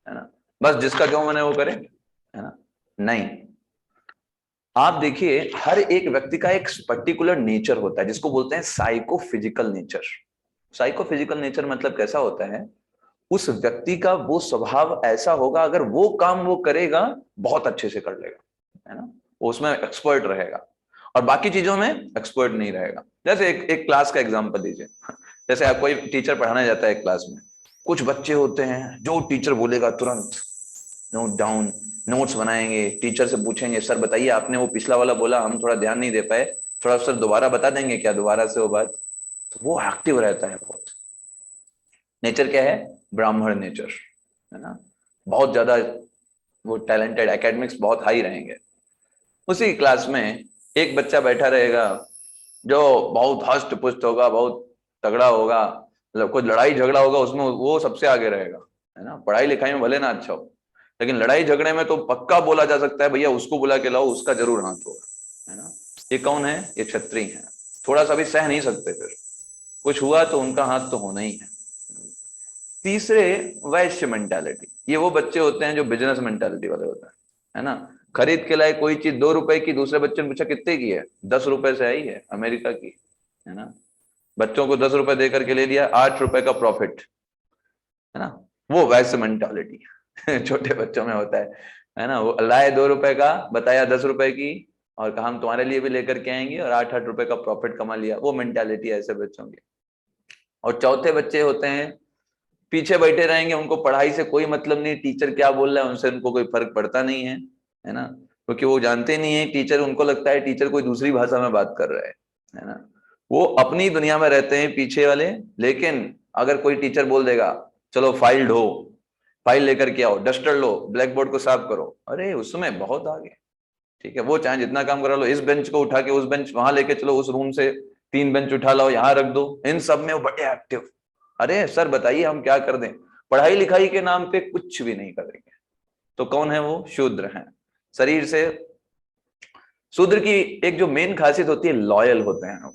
है ना, बस जिसका जो मन है वो करे, है ना? नहीं, आप देखिए हर एक व्यक्ति का एक पर्टिकुलर नेचर होता है जिसको बोलते हैं साइकोफिजिकल नेचर। साइकोफिजिकल नेचर मतलब कैसा होता है? उस व्यक्ति का वो स्वभाव ऐसा होगा, अगर वो काम वो करेगा बहुत अच्छे से कर लेगा, है ना, वो उसमें एक्सपर्ट रहेगा, और बाकी चीजों में एक्सपर्ट नहीं रहेगा। जैसे एक क्लास का एग्जांपल लीजिए। जैसे आप कोई टीचर पढ़ाने जाता है क्लास में, कुछ बच्चे होते हैं जो टीचर बोलेगा तुरंत नोट डाउन, नोट्स बनाएंगे, टीचर से पूछेंगे सर बताइए आपने वो पिछला वाला बोला, हम थोड़ा ध्यान नहीं दे पाए, थोड़ा सर दोबारा बता देंगे क्या, दोबारा से वो बात। तो वो एक्टिव रहता है बहुत। नेचर क्या है? ब्राह्मण नेचर, है ना, बहुत ज्यादा वो टैलेंटेड, एकेडमिक्स बहुत हाई रहेंगे। उसी क्लास में एक बच्चा बैठा रहेगा जो बहुत हष्ट पुष्ट होगा, बहुत तगड़ा होगा, मतलब कुछ लड़ाई झगड़ा होगा उसमें वो सबसे आगे रहेगा, है ना, पढ़ाई लिखाई में भले ना अच्छा हो, लेकिन लड़ाई झगड़े में तो पक्का बोला जा सकता है भैया उसको बुला के लाओ, उसका जरूर हाथ होगा, है ना। ये कौन है? ये क्षत्रिय है। थोड़ा सा भी सह नहीं सकते, फिर कुछ हुआ तो उनका हाथ तो होना ही है। तीसरे, वैश्य मेंटालिटी। ये वो बच्चे होते हैं जो बिजनेस मेंटालिटी वाले होते हैं, है ना, खरीद के लाए कोई चीज 2 रुपए की, दूसरे बच्चे ने पूछा कितने की है, 10 रुपए से आई है अमेरिका की, है ना, बच्चों को 10 रुपए देकर के ले लिया, 8 रुपए का प्रॉफिट, है ना। वो वैसे मेंटालिटी छोटे बच्चों में होता है ना। वो लाए 2 रुपए का, बताया 10 रुपए की, और कहा हम तुम्हारे लिए भी लेकर के आएंगे, और 8-8 रुपए का प्रॉफिट कमा लिया। वो मेंटालिटी है ऐसे बच्चों की। और चौथे बच्चे होते हैं, पीछे बैठे रहेंगे, उनको पढ़ाई से कोई मतलब नहीं, टीचर क्या बोल रहा है उनसे उनको कोई फर्क पड़ता नहीं है ना, क्योंकि वो जानते नहीं है टीचर, उनको लगता है टीचर कोई दूसरी भाषा में बात कर रहा है ना। वो अपनी दुनिया में रहते हैं पीछे वाले। लेकिन अगर कोई टीचर बोल देगा चलो फाइल ढो, फाइल लेकर के आओ, डस्टर लो, ब्लैक बोर्ड को साफ करो, अरे उसमें बहुत आगे, ठीक है। वो चाहे जितना काम करा लो, इस बेंच को उठा के उस बेंच वहां लेके चलो, उस रूम से 3 बेंच उठा लाओ, यहाँ रख दो, इन सब में वो बड़े एक्टिव। अरे सर बताइए हम क्या कर दें, पढ़ाई लिखाई के नाम पे कुछ भी नहीं करेंगे। तो कौन है वो? शूद्र हैं। शरीर से शूद्र की एक जो मेन खासियत होती है, लॉयल होते हैं,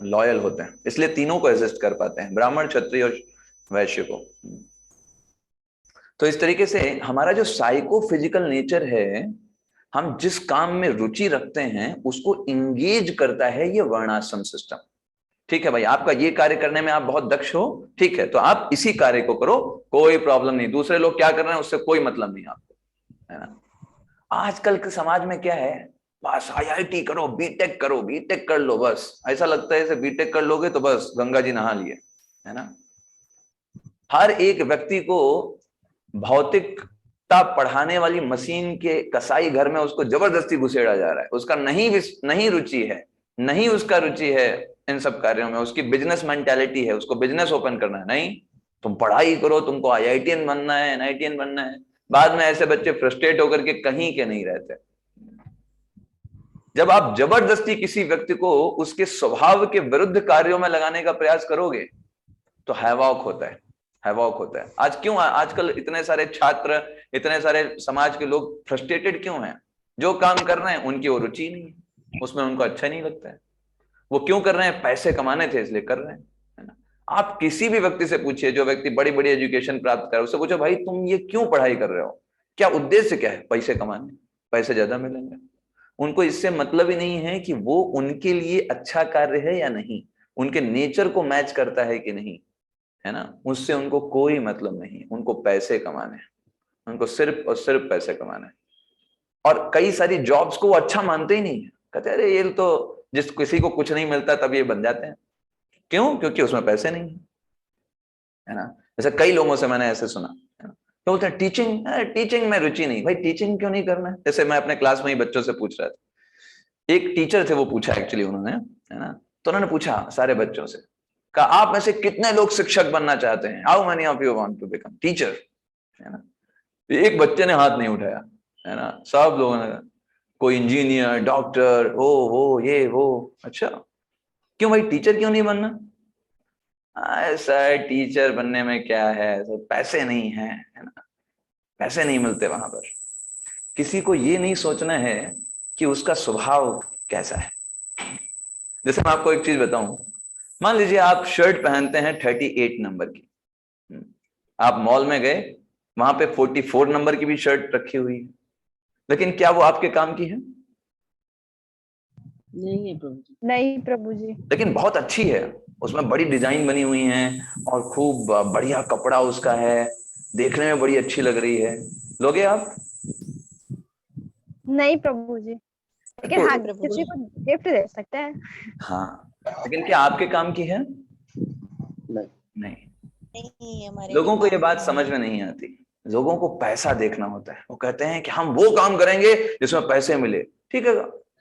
लॉयल होते हैं, इसलिए तीनों को एग्जिस्ट कर पाते हैं, ब्राह्मण, क्षत्रिय और वैश्य को। तो इस तरीके से हमारा जो साइको फिजिकल नेचर है, हम जिस काम में रुचि रखते हैं उसको इंगेज करता है ये वर्णाश्रम सिस्टम। ठीक है भाई, आपका ये कार्य करने में आप बहुत दक्ष हो, ठीक है, तो आप इसी कार्य को करो, कोई प्रॉब्लम नहीं, दूसरे लोग क्या कर रहे हैं उससे कोई मतलब नहीं आपको, है ना। आजकल के समाज में क्या है, बस IIT करो, बीटेक करो, बीटेक कर लो, बस ऐसा लगता है जैसे बीटेक कर लोगे तो बस गंगा जी नहा लिए, है ना। हर एक व्यक्ति को भौतिकता पढ़ाने वाली मशीन के कसाई घर में उसको जबरदस्ती घुसेड़ा जा रहा है। उसका नहीं रुचि है, नहीं उसका रुचि है इन सब कार्यों में, उसकी बिजनेस मेंटालिटी है, उसको बिजनेस ओपन करना है। नहीं, तुम पढ़ाई करो, तुमको IITian बनना है, NITian बनना है। बाद में ऐसे बच्चे फ्रस्ट्रेट होकर के कहीं के नहीं रहते। जब आप जबरदस्ती किसी व्यक्ति को उसके स्वभाव के विरुद्ध कार्यों में लगाने का प्रयास करोगे तो हैवॉक होता है, हैवॉक होता है। आज क्यों आजकल इतने सारे छात्र, इतने सारे समाज के लोग फ्रस्ट्रेटेड क्यों हैं? जो काम कर रहे हैं उनकी वो रुचि नहीं है, उसमें उनको अच्छा नहीं लगता है। वो क्यों कर रहे हैं? पैसे कमाने थे इसलिए कर रहे हैं, है ना। आप किसी भी व्यक्ति से पूछिए, जो व्यक्ति बड़ी बड़ी एजुकेशन प्राप्त कर रहा है, उससे पूछो भाई तुम ये क्यों पढ़ाई कर रहे हो, क्या उद्देश्य क्या है? पैसे कमाने, पैसे ज्यादा मिलेंगे। उनको इससे मतलब ही नहीं है कि वो उनके लिए अच्छा कार्य है या नहीं, उनके नेचर को मैच करता है कि नहीं, है ना। उससे उनको कोई मतलब नहीं, उनको पैसे कमाने, उनको सिर्फ और सिर्फ पैसे कमाने। और कई सारी जॉब्स को वो अच्छा मानते ही नहीं है, कहते अरे ये तो जिस किसी को कुछ नहीं मिलता तब ये बन जाते हैं। क्यों? क्योंकि उसमें पैसे नहीं है ना। जैसे कई लोगों से मैंने ऐसे सुना, है ना, तो बोलते हैं टीचिंग में रुचि नहीं। भाई टीचिंग क्यों नहीं करना है? जैसे मैं अपने क्लास में ही बच्चों से पूछ रहा था, एक टीचर थे, वो पूछा एक्चुअली उन्होंने, है ना, तो उन्होंने पूछा सारे बच्चों से, कहा आप में से कितने लोग शिक्षक बनना चाहते हैं? How many of you want to become teacher, है ना। एक बच्चे ने हाथ नहीं उठाया, है ना, सब लोगों ने कोई इंजीनियर, डॉक्टर, वो ये वो। अच्छा क्यों भाई, टीचर क्यों नहीं बनना? सर टीचर बनने में क्या है, सर पैसे नहीं है ना, पैसे नहीं मिलते वहां पर। किसी को ये नहीं सोचना है कि उसका स्वभाव कैसा है। जैसे मैं आपको एक चीज बताऊं, मान लीजिए आप शर्ट पहनते हैं 38 नंबर की, आप मॉल में गए, वहां पे 44 नंबर की भी शर्ट रखी हुई है, लेकिन क्या वो आपके काम की है? नहीं है प्रभु जी। नहीं प्रभु जी। लेकिन बहुत अच्छी है, उसमें बड़ी डिजाइन बनी हुई है और खूब बढ़िया कपड़ा उसका है, देखने में बड़ी अच्छी लग रही है, लोगे आप? नहीं प्रभु जी, लेकिन हाँ किसी को गिफ्ट दे सकते हैं। हाँ, लेकिन क्या आपके काम की है? नहीं। लोगों को ये बात समझ में नहीं आती। लोगों को पैसा देखना होता है, वो कहते हैं कि हम वो काम करेंगे जिसमें पैसे मिले। ठीक है,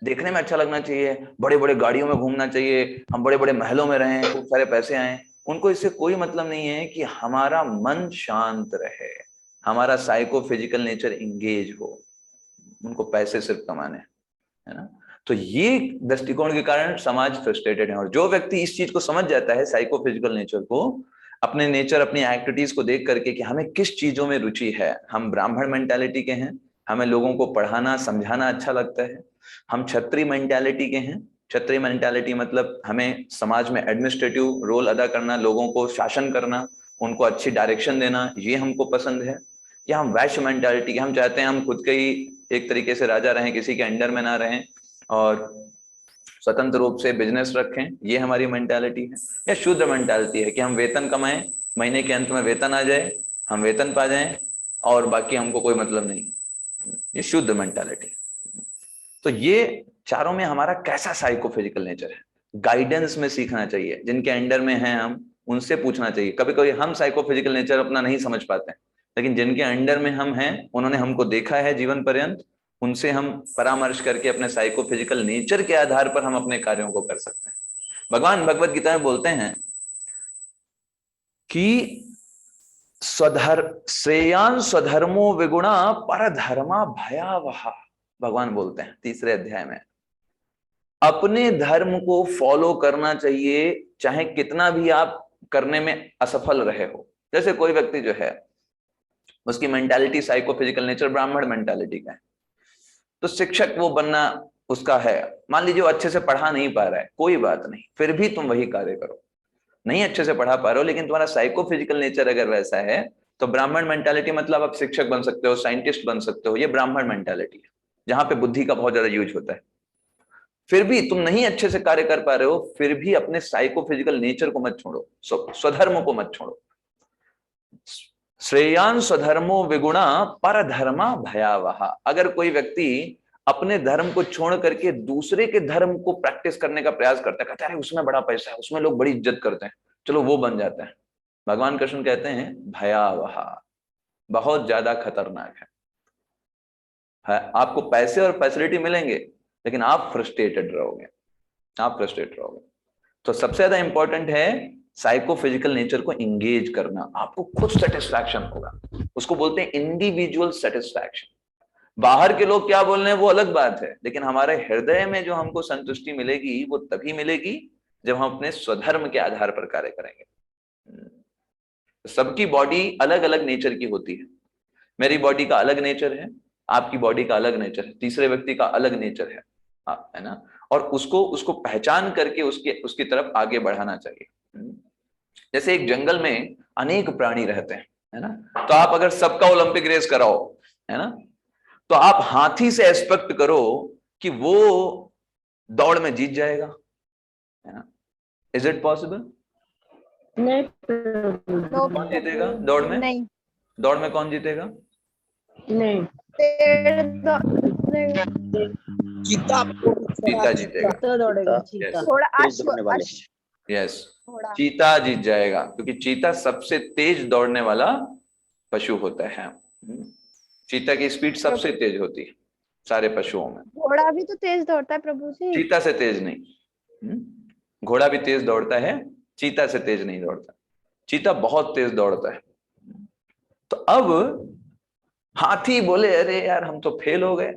देखने में अच्छा लगना चाहिए, बड़े बड़े गाड़ियों में घूमना चाहिए, हम बड़े बड़े महलों में रहें, खूब सारे पैसे आए। उनको इससे कोई मतलब नहीं है कि हमारा मन शांत रहे, हमारा साइको फिजिकल नेचर इंगेज हो। उनको पैसे सिर्फ कमाने, है ना। तो ये दृष्टिकोण के कारण समाज फ्रस्ट्रेटेड है। और जो व्यक्ति इस चीज को समझ जाता है, साइको फिजिकल नेचर को, अपने नेचर, अपनी एक्टिविटीज को देख करके कि हमें किस चीजों में रुचि है। हम ब्राह्मण मेंटालिटी के हैं, हमें लोगों को पढ़ाना समझाना अच्छा लगता है। हम क्षत्रिय मेंटालिटी के हैं, क्षत्रिय मेंटालिटी मतलब हमें समाज में एडमिनिस्ट्रेटिव रोल अदा करना, लोगों को शासन करना, उनको अच्छी डायरेक्शन देना, ये हमको पसंद है। या हम वैश्य मेंटालिटी के, हम चाहते हैं हम खुद के ही एक तरीके से राजा रहें, किसी के अंडर में ना रहें और स्वतंत्र रूप से बिजनेस रखें, ये हमारी मेंटालिटी है। या शूद्र मेंटालिटी है कि हम वेतन कमाएं, महीने के अंत में वेतन आ जाए, हम वेतन पा जाएं और बाकी हमको कोई मतलब नहीं। ये शुद्ध मेंटालिटी। तो ये चारों में हमारा कैसा साइकोफिजिकल नेचर है, गाइडेंस में सीखना चाहिए। जिनके अंडर में हैं हम उनसे पूछना चाहिए। कभी कभी हम साइकोफिजिकल नेचर अपना नहीं समझ पाते हैं, लेकिन जिनके अंडर में हम हैं उन्होंने हमको देखा है जीवन पर्यंत, उनसे हम परामर्श करके अपने साइकोफिजिकल नेचर के आधार पर हम अपने कार्यों को कर सकते हैं। भगवान भगवत गीता में बोलते हैं कि श्रेयान स्वधर्मो विगुणा परधर्मा भयावह। भगवान बोलते हैं 3रे अध्याय में, अपने धर्म को फॉलो करना चाहिए चाहे कितना भी आप करने में असफल रहे हो। जैसे कोई व्यक्ति जो है उसकी मेंटालिटी साइकोफिजिकल नेचर ब्राह्मण मेंटालिटी का है, तो शिक्षक वो बनना उसका है। मान लीजिए वो अच्छे से पढ़ा नहीं पा रहा है, कोई बात नहीं, फिर भी तुम वही कार्य करो। नहीं अच्छे से पढ़ा पा रहे हो लेकिन तुम्हारा साइकोफिजिकल नेचर अगर वैसा है तो ब्राह्मण मेंटालिटी मतलब आप शिक्षक बन सकते हो, साइंटिस्ट बन सकते हो। ये ब्राह्मण मेंटालिटी है जहां पे बुद्धि का बहुत ज्यादा यूज होता है। फिर भी तुम नहीं अच्छे से कार्य कर पा रहे हो, फिर भी अपने साइकोफिजिकल नेचर को मत छोड़ो, स्वधर्म को मत छोड़ो। श्रेयान स्वधर्मो विगुणा परधर्मा भयावह। अगर कोई व्यक्ति अपने धर्म को छोड़ करके दूसरे के धर्म को प्रैक्टिस करने का प्रयास करता है, कहता है उसमें बड़ा पैसा है, उसमें लोग बड़ी इज्जत करते हैं, चलो वो बन जाता है, भगवान कृष्ण कहते हैं भयावह, बहुत ज्यादा खतरनाक है। आपको पैसे और फैसिलिटी मिलेंगे लेकिन आप फ्रस्ट्रेटेड रहोगे, आप फ्रस्ट्रेट रहोगे। तो सबसे ज्यादा इंपॉर्टेंट है साइकोफिजिकल नेचर को इंगेज करना। आपको खुद सेटिस्फैक्शन होगा, उसको बोलते हैं इंडिविजुअल सेटिस्फैक्शन। बाहर के लोग क्या बोल रहे हैं वो अलग बात है, लेकिन हमारे हृदय में जो हमको संतुष्टि मिलेगी वो तभी मिलेगी जब हम अपने स्वधर्म के आधार पर कार्य करेंगे। सबकी बॉडी अलग अलग नेचर की होती है। मेरी बॉडी का अलग नेचर है, आपकी बॉडी का अलग नेचर है, तीसरे व्यक्ति का अलग नेचर है ना। और उसको पहचान करके उसकी तरफ आगे बढ़ाना चाहिए। जैसे एक जंगल में अनेक प्राणी रहते हैं, है ना, तो आप अगर सबका ओलंपिक रेस कराओ, है ना, तो आप हाथी से एक्सपेक्ट करो कि वो दौड़ में जीत जाएगा, है ना। Is it possible? नहीं, कौन जीतेगा दौड़ में? नहीं, दौड़ में कौन जीतेगा? नहीं, चीता जीतेगा। चीता दौड़ेगा, Yes. चीता। थोड़ा तेज दौड़ने वाले। यस, थोड़ा चीता जीत जाएगा क्योंकि चीता सबसे तेज दौड़ने वाला पशु होता है। चीता की स्पीड सबसे तेज होती है सारे पशुओं में। घोड़ा भी तो तेज दौड़ता है प्रभु जी। चीता से तेज नहीं। घोड़ा भी तेज दौड़ता है, चीता से तेज नहीं दौड़ता। चीता बहुत तेज दौड़ता है। तो अब हाथी बोले अरे यार हम तो फेल हो गए,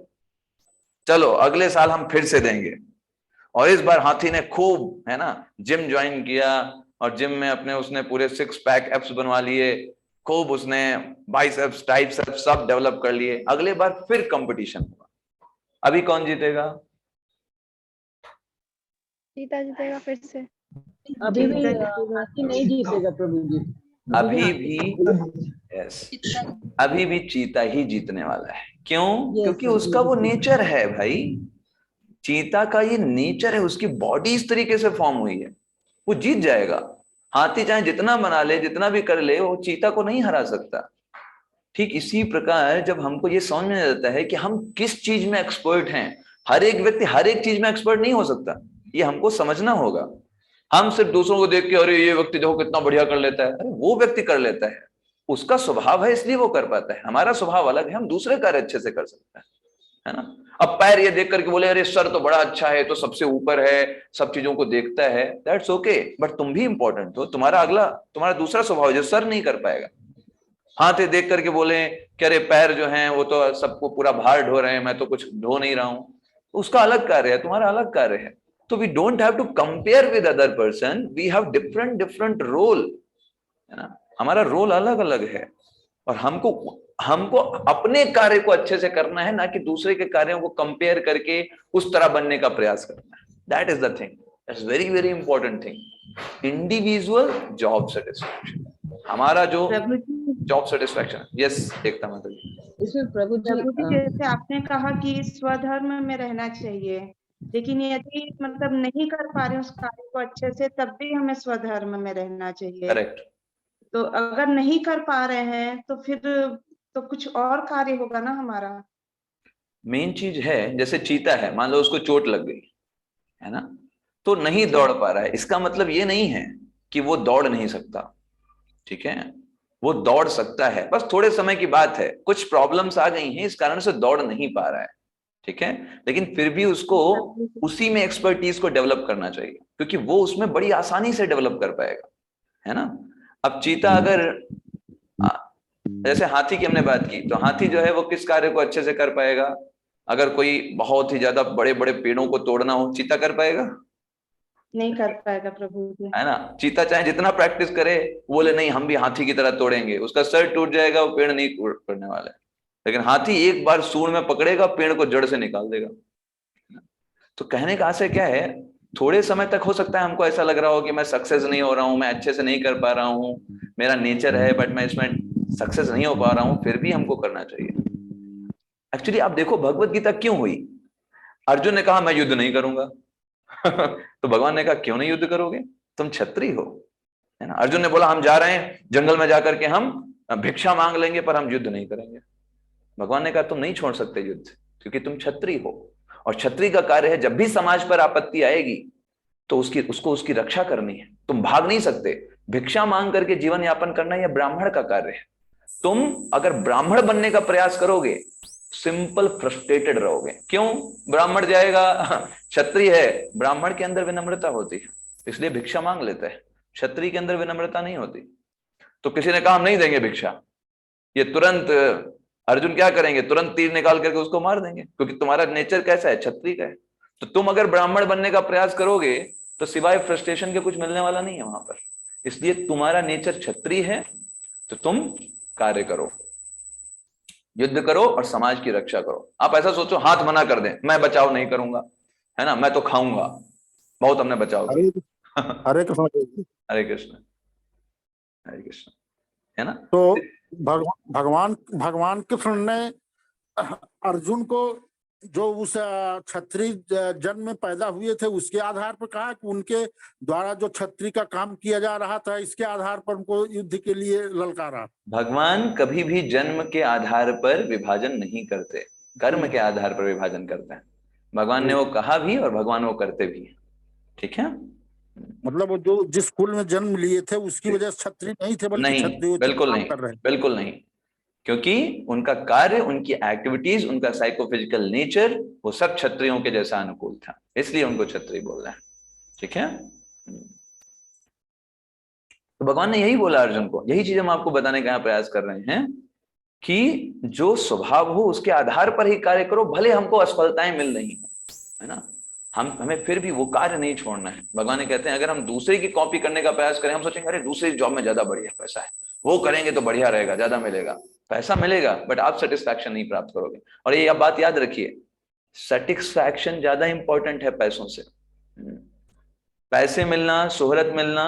चलो अगले साल हम फिर से देंगे। और इस बार हाथी ने खूब, है ना, जिम ज्वाइन किया और जिम में अपने उसने पूरे 6 पैक एप्स बनवा लिए, खूब उसने बाइसेप्स ट्राइसेप्स सब डेवलप कर लिए। अगले बार फिर कंपटीशन हुआ। अभी कौन जीतेगा? चीता जीतेगा फिर से। अभी भी हाथी नहीं जीतेगा प्रभु जी। अभी भी यस, अभी भी चीता ही जीतने वाला है। क्यों? क्योंकि उसका वो नेचर है भाई। चीता का ये नेचर है, उसकी बॉडी इस तरीके से फॉर्म हुई है, वो जीत जाएगा। हाथी चाहे जितना बना ले, जितना भी कर ले, वो चीता को नहीं हरा सकता। ठीक इसी प्रकार जब हमको ये समझ में आता है कि हम किस चीज में एक्सपर्ट हैं, हर एक व्यक्ति हर एक चीज में एक्सपर्ट नहीं हो सकता, ये हमको समझना होगा। हम सिर्फ दूसरों को देख के अरे ये व्यक्ति देखो कितना बढ़िया कर लेता है, अरे वो व्यक्ति कर लेता है, उसका स्वभाव है इसलिए वो कर पाता है। हमारा स्वभाव अलग है, हम दूसरे कार्य अच्छे से कर सकते हैं, है ना। अब पैर ये देख करके बोले अरे सर तो बड़ा अच्छा है, तो सबसे ऊपर है, सब चीजों को देखता है, दैट्स ओके, बट तुम भी इंपॉर्टेंट हो। तुम्हारा दूसरा स्वभाव है जो सर नहीं कर पाएगा। हाथ ये देख करके बोले कि अरे पैर जो हैं वो तो सबको पूरा भार ढो रहे हैं, मैं तो कुछ ढो नहीं रहा हूं, उसका अलग कार्य है, तुम्हारा अलग कार्य है। तो we don't have to compare with other person, we have different role, है ना। हमारा रोल अलग अलग है और हमको अपने कार्य को अच्छे से करना है, ना कि दूसरे के कार्यों को कंपेयर करके उस तरह बनने का प्रयास करना है। That is the thing, that's very very important thing. Individual job satisfaction, हमारा जो जॉब सेटिस्फैक्शन। यस, एकता माता जी। इसमें प्रभु जी जैसे आपने कहा कि स्वधर्म में रहना चाहिए, लेकिन यदि मतलब नहीं कर पा रहे उस कार्य को अच्छे से, तब भी हमें स्वधर्म में रहना चाहिए। करेक्ट। तो अगर नहीं कर पा रहे हैं तो फिर तो कुछ और कार्य होगा ना हमारा। मेन चीज है, जैसे चीता है, मान लो उसको चोट लग गई है ना, तो नहीं दौड़ पा रहा है, इसका मतलब ये नहीं है कि वो दौड़ नहीं सकता, ठीक है, वो दौड़ सकता है, बस थोड़े समय की बात है, कुछ प्रॉब्लम्स आ गई हैं इस कारण से दौड़ नहीं पा रहा है, ठीक है, लेकिन फिर भी उसको उसी में एक्सपर्टीज को डेवलप करना चाहिए, क्योंकि वो उसमें बड़ी आसानी से डेवलप कर पाएगा, है ना। अब चीता अगर जैसे हाथी की हमने बात की, तो हाथी जो है वो किस कार्य को अच्छे से कर पाएगा, अगर कोई बहुत ही ज्यादा बड़े बड़े पेड़ों को तोड़ना हो, चीता कर पाएगा? नहीं कर पाएगा प्रभु जी। है ना, चीता चाहे जितना प्रैक्टिस करे, बोले नहीं हम भी हाथी की तरह तोड़ेंगे, उसका सर टूट जाएगा, वो पेड़ नहीं तोड़ने वाला है, लेकिन हाथी एक बार सूंड में पकड़ेगा, पेड़ को जड़ से निकाल देगा। तो कहने का आशय क्या है, थोड़े समय तक हो सकता है हमको ऐसा लग रहा हो कि मैं सक्सेस नहीं हो रहा हूं, मैं अच्छे से नहीं कर पा रहा हूं, मेरा नेचर है बट मैं इसमें सक्सेस नहीं हो पा रहा हूं, फिर भी हमको करना चाहिए। एक्चुअली आप देखो भगवत गीता क्यों हुई, अर्जुन ने कहा मैं युद्ध नहीं करूंगा तो भगवान ने कहा क्यों नहीं युद्ध करोगे, तुम क्षत्रिय हो, है ना। अर्जुन ने बोला हम जा रहे हैं जंगल में जाकर के हम भिक्षा मांग लेंगे पर हम युद्ध नहीं करेंगे। भगवान ने कहा तुम नहीं छोड़ सकते युद्ध, क्योंकि तुम क्षत्रिय हो, और क्षत्रिय का कार्य है जब भी समाज पर आपत्ति आएगी तो उसकी रक्षा करनी है, तुम भाग नहीं सकते। भिक्षा मांग करके जीवन यापन करना यह ब्राह्मण का कार्य है। तुम अगर ब्राह्मण बनने का प्रयास करोगे, सिंपल फ्रस्ट्रेटेड रहोगे। क्यों? ब्राह्मण जाएगा, क्षत्रिय है, ब्राह्मण के अंदर विनम्रता होती है इसलिए भिक्षा मांग लेता है, क्षत्रिय के अंदर विनम्रता नहीं होती। तो किसी ने कहा हम नहीं देंगे भिक्षा, ये तुरंत अर्जुन क्या करेंगे, तुरंत तीर निकाल करके उसको मार देंगे, क्योंकि तुम्हारा नेचर कैसा है, क्षत्रिय का है। तो तुम अगर ब्राह्मण बनने का प्रयास करोगे तो सिवाय फ्रस्ट्रेशन के कुछ मिलने वाला नहीं है वहां पर, इसलिए तुम्हारा नेचर क्षत्रिय है तो तुम कार्य करो, युद्ध करो और समाज की रक्षा करो। आप ऐसा सोचो हाथ मना कर दें, मैं बचाव नहीं करूंगा, है ना, मैं तो खाऊंगा, बहुत हमने बचाव किया। हरे कृष्ण हरे कृष्ण, हरे कृष्ण, है ना। तो भगवान कृष्ण ने अर्जुन को जो उस क्षत्रिय जन्म में पैदा हुए थे उसके आधार पर कहा कि उनके द्वारा जो क्षत्रिय का काम किया जा रहा था इसके आधार पर उनको युद्ध के लिए ललकारा। भगवान कभी भी जन्म के आधार पर विभाजन नहीं करते, कर्म के आधार पर विभाजन करते हैं। भगवान ने वो कहा भी और भगवान वो करते भी हैं, ठीक है। मतलब वो जो जिस कुल में जन्म लिए थे उसकी वजह से क्षत्रिय नहीं थे, बल्कि नहीं, क्षत्रिय बिल्कुल नहीं, कर रहे हैं। बिल्कुल नहीं, क्योंकि उनका कार्य, उनकी एक्टिविटीज, उनका साइकोफिजिकल नेचर वो सब क्षत्रियों के जैसा अनुकूल था, इसलिए उनको क्षत्रिय बोल रहे हैं, ठीक है। तो भगवान ने यही बोला अर्जुन को, यही चीज हम आपको बताने का प्रयास कर रहे हैं कि जो स्वभाव हो उसके आधार पर ही कार्य करो, भले हमको असफलताएं मिल रही है ना, हमें फिर भी वो कार्य नहीं छोड़ना है। भगवान ने कहते हैं अगर हम दूसरे की कॉपी करने का प्रयास करें, हम सोचेंगे अरे दूसरी जॉब में ज्यादा बढ़िया पैसा है, वो करेंगे तो बढ़िया रहेगा, ज्यादा मिलेगा, पैसा मिलेगा, बट आप सेटिस्फैक्शन नहीं प्राप्त करोगे। और ये बात याद रखिए, सेटिस्फैक्शन ज्यादा इंपॉर्टेंट है पैसों से। पैसे मिलना, शोहरत मिलना,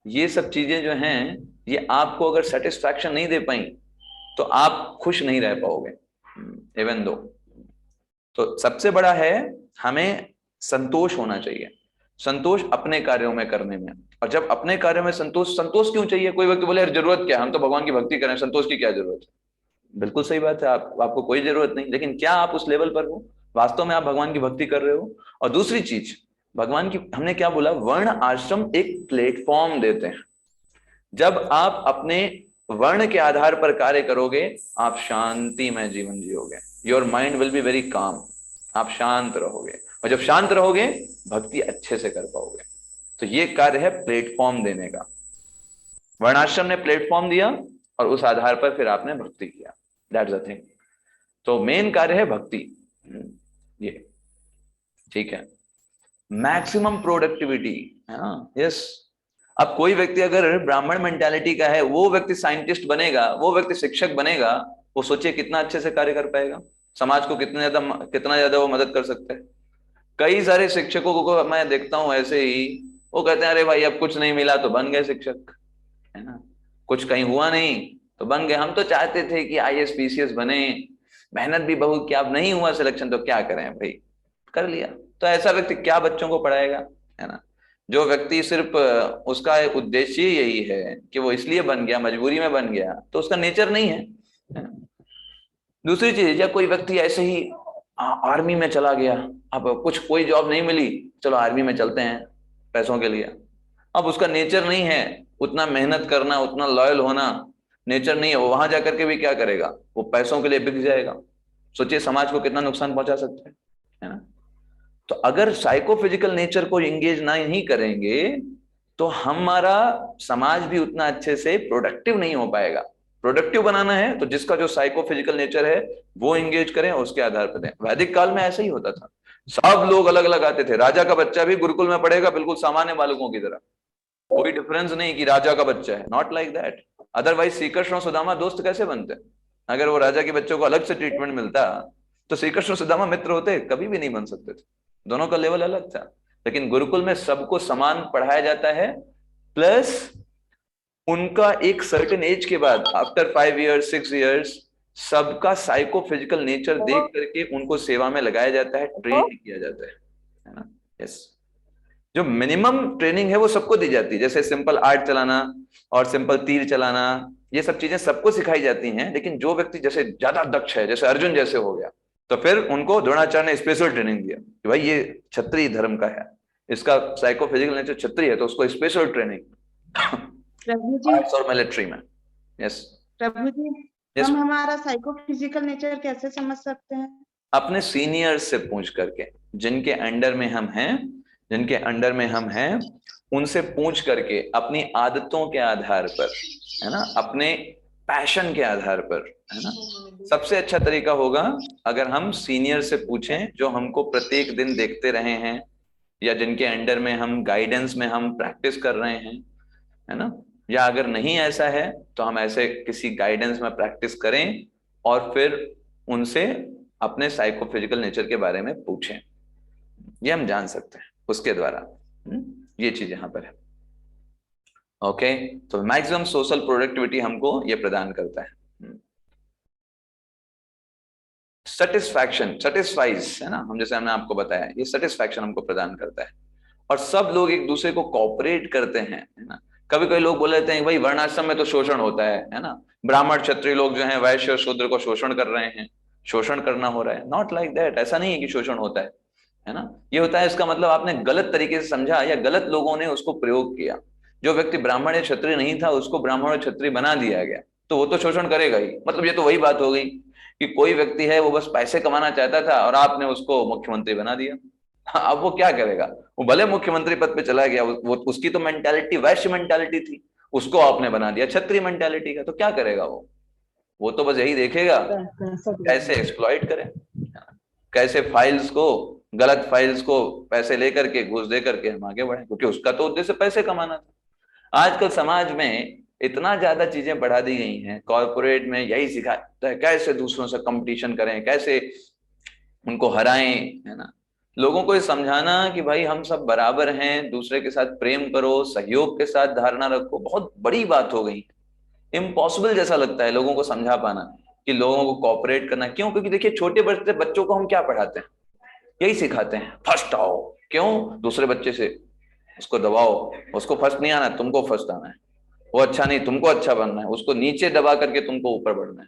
ये सब चीजें जो हैं, ये आपको अगर सेटिस्फैक्शन नहीं दे पाई तो आप खुश नहीं रह पाओगे, इवन दो। तो सबसे बड़ा है हमें संतोष होना चाहिए, संतोष अपने कार्यों में करने में। और जब अपने कार्यों में संतोष क्यों चाहिए? कोई व्यक्ति बोले यार जरूरत क्या, हम तो भगवान की भक्ति करें, संतोष की क्या जरूरत है? बिल्कुल सही बात है, आपको कोई जरूरत नहीं, लेकिन क्या आप उस लेवल पर हो, वास्तव में आप भगवान की भक्ति कर रहे हो? और दूसरी चीज, भगवान की हमने क्या बोला, वर्ण आश्रम एक प्लेटफॉर्म देते हैं। जब आप अपने वर्ण के आधार पर कार्य करोगे, आप शांति में जीवन जियोगे, your mind will be very calm, आप शांत रहोगे, और जब शांत रहोगे भक्ति अच्छे से कर पाओगे। तो ये कार्य है प्लेटफॉर्म देने का। वर्णाश्रम ने प्लेटफॉर्म दिया और उस आधार पर फिर आपने भक्ति किया, दैट्स द थिंग। तो मेन कार्य है भक्ति, ये ठीक है। Maximum productivity, yes. अब कोई व्यक्ति अगर ब्राह्मण मेंटालिटी का है, वो व्यक्ति साइंटिस्ट बनेगा, वो व्यक्ति शिक्षक बनेगा, वो सोचिए कितना अच्छे से कार्य कर पाएगा, समाज को कितना ज्यादा वो मदद कर सकता है। कई सारे शिक्षकों को मैं देखता हूं ऐसे ही, वो कहते हैं अरे भाई अब कुछ नहीं मिला तो बन गए शिक्षक, है ना, कुछ कहीं हुआ नहीं तो बन गए। हम तो चाहते थे कि IAS PCS बने, मेहनत भी बहुत किया, अब नहीं हुआ सिलेक्शन तो क्या करें भाई, कर लिया। तो ऐसा व्यक्ति क्या बच्चों को पढ़ाएगा, है ना। जो व्यक्ति सिर्फ उसका उद्देश्य यही है कि वो इसलिए बन गया, मजबूरी में बन गया, तो उसका नेचर नहीं है। दूसरी चीज, या कोई व्यक्ति ऐसे ही आर्मी में चला गया, अब कोई जॉब नहीं मिली, चलो आर्मी में चलते हैं पैसों के लिए। अब उसका नेचर नहीं है उतना मेहनत करना, उतना लॉयल होना, नेचर नहीं है। वो वहां जाकर के भी क्या करेगा, वो पैसों के लिए बिक जाएगा। सोचिए समाज को कितना नुकसान पहुंचा सकते हैं, है ना। तो अगर साइकोफिजिकल नेचर को एंगेज ना ही करेंगे तो हमारा समाज भी उतना अच्छे से प्रोडक्टिव नहीं हो पाएगा। प्रोडक्टिव बनाना है तो जिसका जो साइकोफिजिकल नेचर है वो एंगेज करें, उसके आधार पर दें। वैदिक काल में ऐसा ही होता था, सब लोग अलग अलग आते थे। राजा का बच्चा भी गुरुकुल में पढ़ेगा बिल्कुल सामान्य बालकों की तरह, कोई डिफरेंस नहीं कि राजा का बच्चा है, not like that. Otherwise Shri Krishna और सुदामा दोस्त कैसे बनते? अगर वो राजा के बच्चों को अलग से ट्रीटमेंट मिलता तो श्री कृष्ण और सुदामा मित्र होते? कभी भी नहीं बन सकते थे, दोनों का लेवल अलग था। लेकिन गुरुकुल में सबको समान पढ़ाया जाता है, प्लस उनका एक सर्टेन एज के बाद, आफ्टर 5 years 6 years, सबका साइकोफिजिकल नेचर देख करके उनको सेवा में लगाया जाता है, ट्रेन किया जाता है ना। यस, जो मिनिमम ट्रेनिंग है वो सबको दी जाती है, जैसे सिंपल आर्ट चलाना और सिंपल तीर चलाना, ये सब चीजें सबको सिखाई जाती हैं। लेकिन जो व्यक्ति जैसे ज्यादा दक्ष है, जैसे अर्जुन जैसे हो गया, तो फिर उनको द्रोणाचार्य ने स्पेशल ट्रेनिंग दिया कि भाई ये क्षत्रिय धर्म का है, इसका साइकोफिजिकल नेचर क्षत्रिय है, तो उसको स्पेशल ट्रेनिंग प्रभु जी, और मिलिट्री में। यस प्रभु जी, हम हमारा साइकोफिजिकल नेचर कैसे समझ सकते हैं? अपने सीनियर्स से पूछ करके, जिनके अंडर में हम हैं, उनसे पूछ करके, अपनी आदतों के आधार पर, है ना, अपने पैशन के आधार पर, है ना। सबसे अच्छा तरीका होगा अगर हम सीनियर से पूछें जो हमको प्रत्येक दिन देखते रहे हैं, या जिनके अंडर में हम गाइडेंस में हम प्रैक्टिस कर रहे हैं, है ना। या अगर नहीं ऐसा है तो हम ऐसे किसी गाइडेंस में प्रैक्टिस करें और फिर उनसे अपने साइकोफिजिकल नेचर के बारे में पूछें। ये हम जान सकते हैं उसके द्वारा। ये चीज यहाँ पर है। ओके, तो मैक्सिमम सोशल प्रोडक्टिविटी हमको ये प्रदान करता है। सेटिस्फैक्शन, सेटिस्फाइज, है ना, हम जैसे हमने आपको बताया, ये सेटिस्फैक्शन हमको प्रदान करता है। और सब लोग एक दूसरे को कोऑपरेट करते हैं, है ना। कभी कभी लोग बोल देते हैं भाई वर्णाश्रम में तो शोषण होता है ना, ब्राह्मण क्षत्रिय लोग जो हैं वैश्य और शूद्र को शोषण कर रहे हैं, शोषण करना हो रहा है। नॉट लाइक दैट, ऐसा नहीं है कि शोषण होता है ना। ये होता है, इसका मतलब आपने गलत तरीके से समझा या गलत लोगों ने उसको प्रयोग किया। जो व्यक्ति ब्राह्मण या क्षत्रिय नहीं था उसको ब्राह्मण और क्षत्रिय बना दिया गया, तो वो तो शोषण करेगा ही। मतलब ये तो वही बात हो गई कि कोई व्यक्ति है वो बस पैसे कमाना चाहता था और आपने उसको मुख्यमंत्री बना दिया। अब वो क्या करेगा, वो भले मुख्यमंत्री पद पे चला गया, वो उसकी तो मेंटालिटी वैश्य मेंटालिटी थी, उसको आपने बना दिया क्षत्रिय मेंटालिटी का, तो क्या करेगा वो तो बस यही देखेगा कैसे एक्सप्लॉइट करें, कैसे फाइल्स को, गलत फाइल्स को पैसे लेकर के, घूस दे करके हम आगे बढ़े, क्योंकि उसका तो उद्देश्य पैसे कमाना था। आजकल समाज में इतना ज्यादा चीजें बढ़ा दी गई हैं, कॉर्पोरेट में यही सिखाता है कैसे दूसरों से कंपटीशन करें, कैसे उनको हराएं, है ना। लोगों को ये समझाना कि भाई हम सब बराबर हैं, दूसरे के साथ प्रेम करो, सहयोग के साथ धारणा रखो, बहुत बड़ी बात हो गई। इम्पॉसिबल जैसा लगता है लोगों को समझा पाना कि लोगों को कोऑपरेट करना। क्यों? क्योंकि देखिए छोटे बच्चों को हम क्या पढ़ाते हैं, यही सिखाते हैं, फर्स्ट आओ। क्यों? दूसरे बच्चे से उसको दबाओ, उसको फर्स्ट नहीं आना, तुमको फर्स्ट आना है, वो अच्छा नहीं, तुमको अच्छा बनना है, उसको नीचे दबा करके तुमको ऊपर बढ़ना है।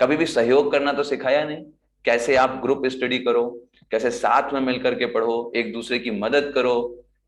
कभी भी सहयोग करना तो सिखाया नहीं, कैसे आप ग्रुप स्टडी करो, कैसे साथ में मिलकर के पढ़ो, एक दूसरे की मदद करो,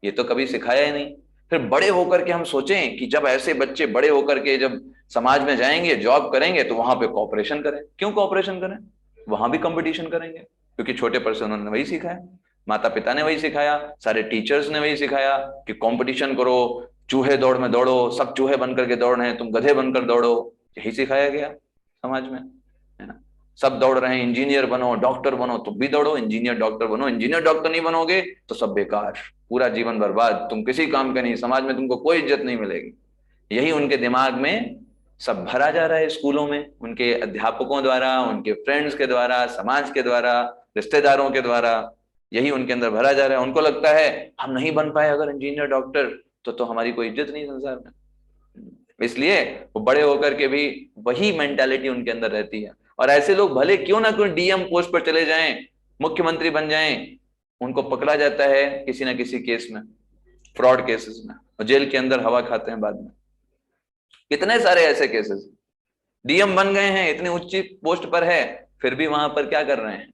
ये तो कभी सिखाया ही नहीं। फिर बड़े होकर के हम सोचें कि जब ऐसे बच्चे बड़े होकर के जब समाज में जाएंगे, जॉब करेंगे, तो वहां पे कॉपरेशन करें। क्यों कॉपरेशन करें? वहां भी कंपटीशन करेंगे, क्योंकि छोटे पर्सन ने वही सिखाया, माता पिता ने वही सिखाया, सारे टीचर्स ने वही सिखाया कि कंपटीशन करो, चूहे दौड़ में दौड़ो, सब चूहे बनकर के दौड़ रहे हैं, तुम गधे बनकर दौड़ो, यही सिखाया गया समाज में, है ना। सब दौड़ रहे हैं, इंजीनियर बनो, डॉक्टर बनो, तुम भी दौड़ो, इंजीनियर डॉक्टर बनो। इंजीनियर डॉक्टर नहीं बनोगे तो सब बेकार, पूरा जीवन बर्बाद, तुम किसी काम के नहीं, समाज में तुमको कोई इज्जत नहीं मिलेगी। यही उनके दिमाग में सब भरा जा रहा है, स्कूलों में, उनके अध्यापकों द्वारा, उनके फ्रेंड्स के द्वारा, समाज के द्वारा, रिश्तेदारों के द्वारा, यही उनके अंदर भरा जा रहा है। उनको लगता है हम नहीं बन पाए अगर इंजीनियर डॉक्टर, तो हमारी कोई इज्जत नहीं संसार में। इसलिए वो बड़े होकर के भी वही मेंटालिटी उनके अंदर रहती है। और ऐसे लोग भले क्यों ना क्यों डीएम पोस्ट पर चले जाएं, मुख्यमंत्री बन जाएं, उनको पकड़ा जाता है किसी ना किसी केस में, फ्रॉड केसेस में, और जेल के अंदर हवा खाते हैं बाद में। कितने सारे ऐसे केसेस, डीएम बन गए हैं, इतनी ऊंची पोस्ट पर है, फिर भी वहां पर क्या कर रहे हैं,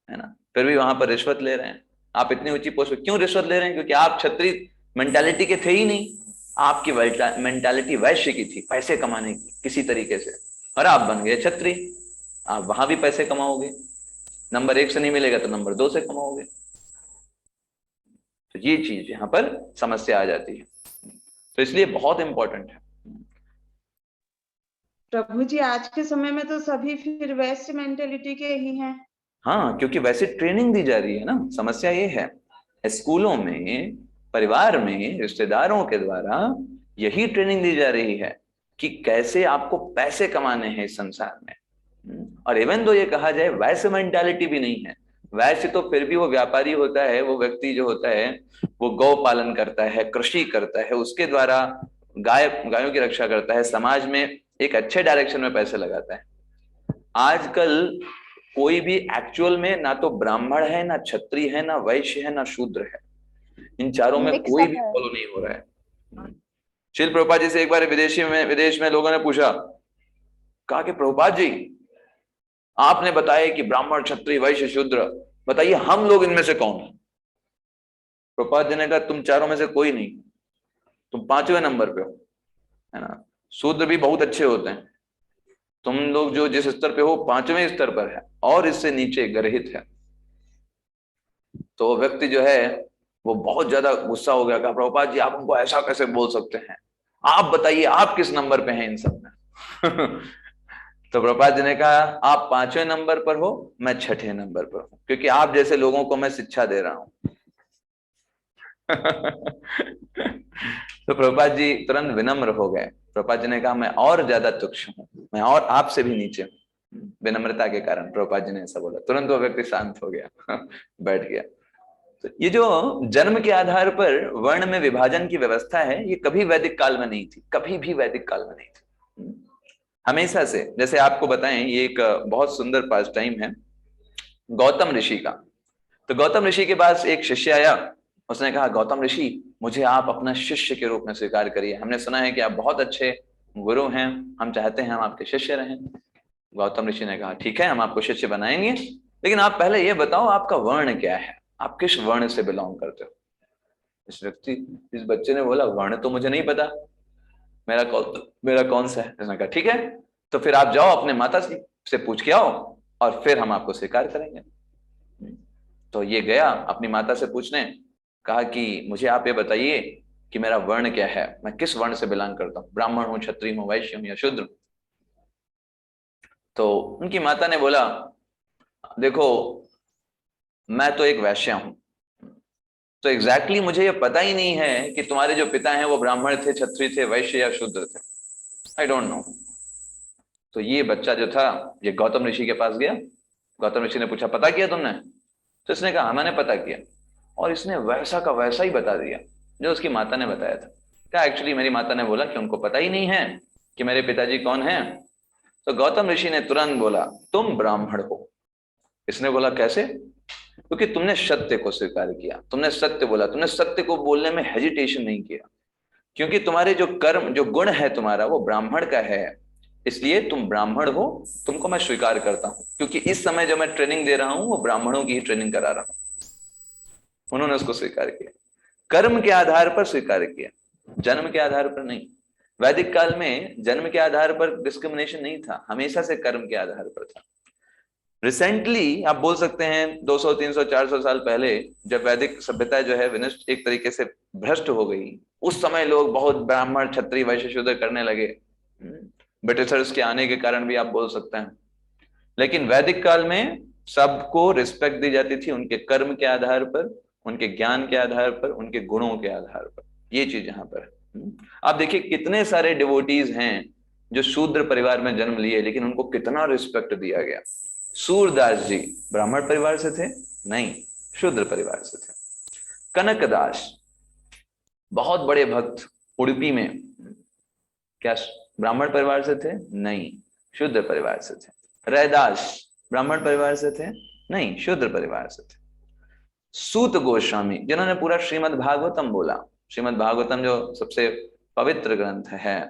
है ना, फिर भी वहां पर रिश्वत ले रहे हैं। आप इतनी ऊंची पोस्ट पर क्यों रिश्वत ले रहे हैं? क्योंकि आप क्षत्रिय मेंटालिटी के थे ही नहीं, आपकी मेंटालिटी वैश्य की थी, पैसे कमाने की किसी तरीके से, और आप बन गए क्षत्रिय। आप वहां भी पैसे कमाओगे, नंबर 1 से नहीं मिलेगा तो नंबर 2 से कमाओगे। तो ये चीज यहाँ पर समस्या आ जाती है, तो इसलिए बहुत इंपॉर्टेंट है। प्रभु जी आज के समय में तो सभी फिर वैश्य मेंटेलिटी के ही हैं। हाँ, क्योंकि वैसे ट्रेनिंग दी जा रही है ना। समस्या ये है, स्कूलों में, परिवार में, रिश्तेदारों के द्वारा यही ट्रेनिंग दी जा रही है कि कैसे आपको पैसे कमाने हैं इस संसार में। और इवन तो ये कहा जाए वैसे मेंटालिटी भी नहीं है। वैसे तो फिर भी वो व्यापारी होता है, वो व्यक्ति जो होता है वो गौ पालन करता है, कृषि करता है, उसके द्वारा गायों की रक्षा करता है, समाज में एक अच्छे डायरेक्शन में पैसे लगाता है। आजकल कोई भी एक्चुअल में ना तो ब्राह्मण है, ना क्षत्रिय है, ना वैश्य है, ना शूद्र है, इन चारों में कोई भी फॉलो नहीं हो रहा है। शिल प्रभुपाद जी से एक बार विदेश में लोगों ने पूछा, कहा कि प्रभुपाद जी आपने बताया कि ब्राह्मण, क्षत्रिय, वैश्य, शूद्र, बताइए हम लोग इनमें से कौन है? प्रभुपाद जी ने कहा तुम चारों में से कोई नहीं, तुम 5वें नंबर पे हो, है ना। शूद्र भी बहुत अच्छे होते हैं, तुम लोग जो जिस स्तर पे हो 5वें स्तर पर है, और इससे नीचे गर्हित है। तो वो व्यक्ति जो है वो बहुत ज्यादा गुस्सा हो गया, कहा प्रभुपाद जी आप हमको ऐसा कैसे बोल सकते हैं, आप बताइए आप किस नंबर पे हैं इन सब में। तो प्रभुपाद जी ने कहा आप 5वें नंबर पर हो, मैं 6ठे नंबर पर हूं, क्योंकि आप जैसे लोगों को मैं शिक्षा दे रहा हूं। तो प्रभुपाद जी तुरंत विनम्र हो गए। प्रभुपाद जी ने कहा मैं और ज्यादा तुच्छ हूं, मैं और आपसे भी नीचे हूं। विनम्रता के कारण प्रभुपाद जी ने ऐसा बोला, तुरंत वो व्यक्ति शांत हो गया, बैठ गया। तो ये जो जन्म के आधार पर वर्ण में विभाजन की व्यवस्था है, ये कभी वैदिक काल में नहीं थी, कभी भी वैदिक काल में नहीं थी। हमेशा से, जैसे आपको बताएं, ये एक बहुत सुंदर पास टाइम है गौतम ऋषि का। तो गौतम ऋषि के पास एक शिष्य आया, उसने कहा गौतम ऋषि मुझे आप अपना शिष्य के रूप में स्वीकार करिए, हमने सुना है कि आप बहुत अच्छे गुरु हैं, हम चाहते हैं हम आपके शिष्य रहें। गौतम ऋषि ने कहा ठीक है हम आपको शिष्य बनाएंगे, लेकिन आप पहले ये बताओ आपका वर्ण क्या है, आप किस वर्ण से बिलोंग करते हो। इस बच्चे ने बोला वर्ण तो मुझे नहीं पता, मेरा कौन सा है। उसने कहा ठीक है तो फिर आप जाओ अपने माता से पूछ के आओ और फिर हम आपको स्वीकार करेंगे। तो ये गया अपनी माता से पूछने, कहा कि मुझे आप ये बताइए कि मेरा वर्ण क्या है, मैं किस वर्ण से बिलोंग करता हूँ, ब्राह्मण हूँ, क्षत्रिय हूँ, वैश्य हूँ या शूद्र। तो उनकी माता ने बोला देखो मैं तो एक वैश्य हूं, तो एग्जैक्टली मुझे ये पता ही नहीं है कि तुम्हारे जो पिता हैं वो ब्राह्मण थे, क्षत्रिय थे, वैश्य या शूद्र थे, आई डोंट नो। तो ये बच्चा जो था ये गौतम ऋषि के पास गया। गौतम ऋषि ने पूछा पता किया तुमने? तो इसने कहा मैंने पता किया, और इसने वैसा का वैसा ही बता दिया जो उसकी माता ने बताया था। क्या एक्चुअली मेरी माता ने बोला कि उनको पता ही नहीं है कि मेरे पिताजी कौन हैं। तो गौतम ऋषि ने तुरंत बोला तुम ब्राह्मण हो। इसने बोला कैसे? क्योंकि तुमने सत्य को स्वीकार किया, तुमने सत्य बोला, तुमने सत्य को बोलने में हेजिटेशन नहीं किया, क्योंकि तुम्हारे जो कर्म, जो गुण है तुम्हारा वो ब्राह्मण का है, इसलिए तुम ब्राह्मण हो, तुमको मैं स्वीकार करता हूं। क्योंकि इस समय जो मैं ट्रेनिंग दे रहा हूं वो ब्राह्मणों की ही ट्रेनिंग करा रहा हूं। उन्होंने उसको स्वीकार किया, कर्म के आधार पर स्वीकार किया, जन्म के आधार पर नहीं। वैदिक काल में जन्म के आधार पर डिस्क्रिमिनेशन नहीं था, हमेशा से कर्म के आधार पर था। रिसेंटली आप बोल सकते हैं 200, 300, 400 साल पहले जब वैदिक सभ्यता जो है विनष्ट एक तरीके से भ्रष्ट हो गई, उस समय लोग बहुत ब्राह्मण, क्षत्रिय, वैश्य, शूद्र करने लगे, ब्रिटिशर्स के आने के कारण भी आप बोल सकते हैं। लेकिन वैदिक काल में सबको रिस्पेक्ट दी जाती थी उनके कर्म के आधार पर, उनके ज्ञान के आधार पर, उनके गुणों के आधार पर। ये चीज यहाँ पर है। आप देखिए कितने सारे डिवोटीज हैं जो शूद्र परिवार में जन्म लिए, लेकिन उनको कितना रिस्पेक्ट दिया गया। सूरदास जी ब्राह्मण परिवार से थे? नहीं, शूद्र परिवार से थे। कनकदास बहुत बड़े भक्त उडुपी में, क्या ब्राह्मण परिवार से थे? नहीं, शूद्र परिवार से थे। रैदास ब्राह्मण परिवार से थे? नहीं, शूद्र परिवार से थे। सूत गोस्वामी जिन्होंने पूरा श्रीमद् भागवतम बोला, श्रीमद् भागवतम जो सबसे पवित्र ग्रंथ है,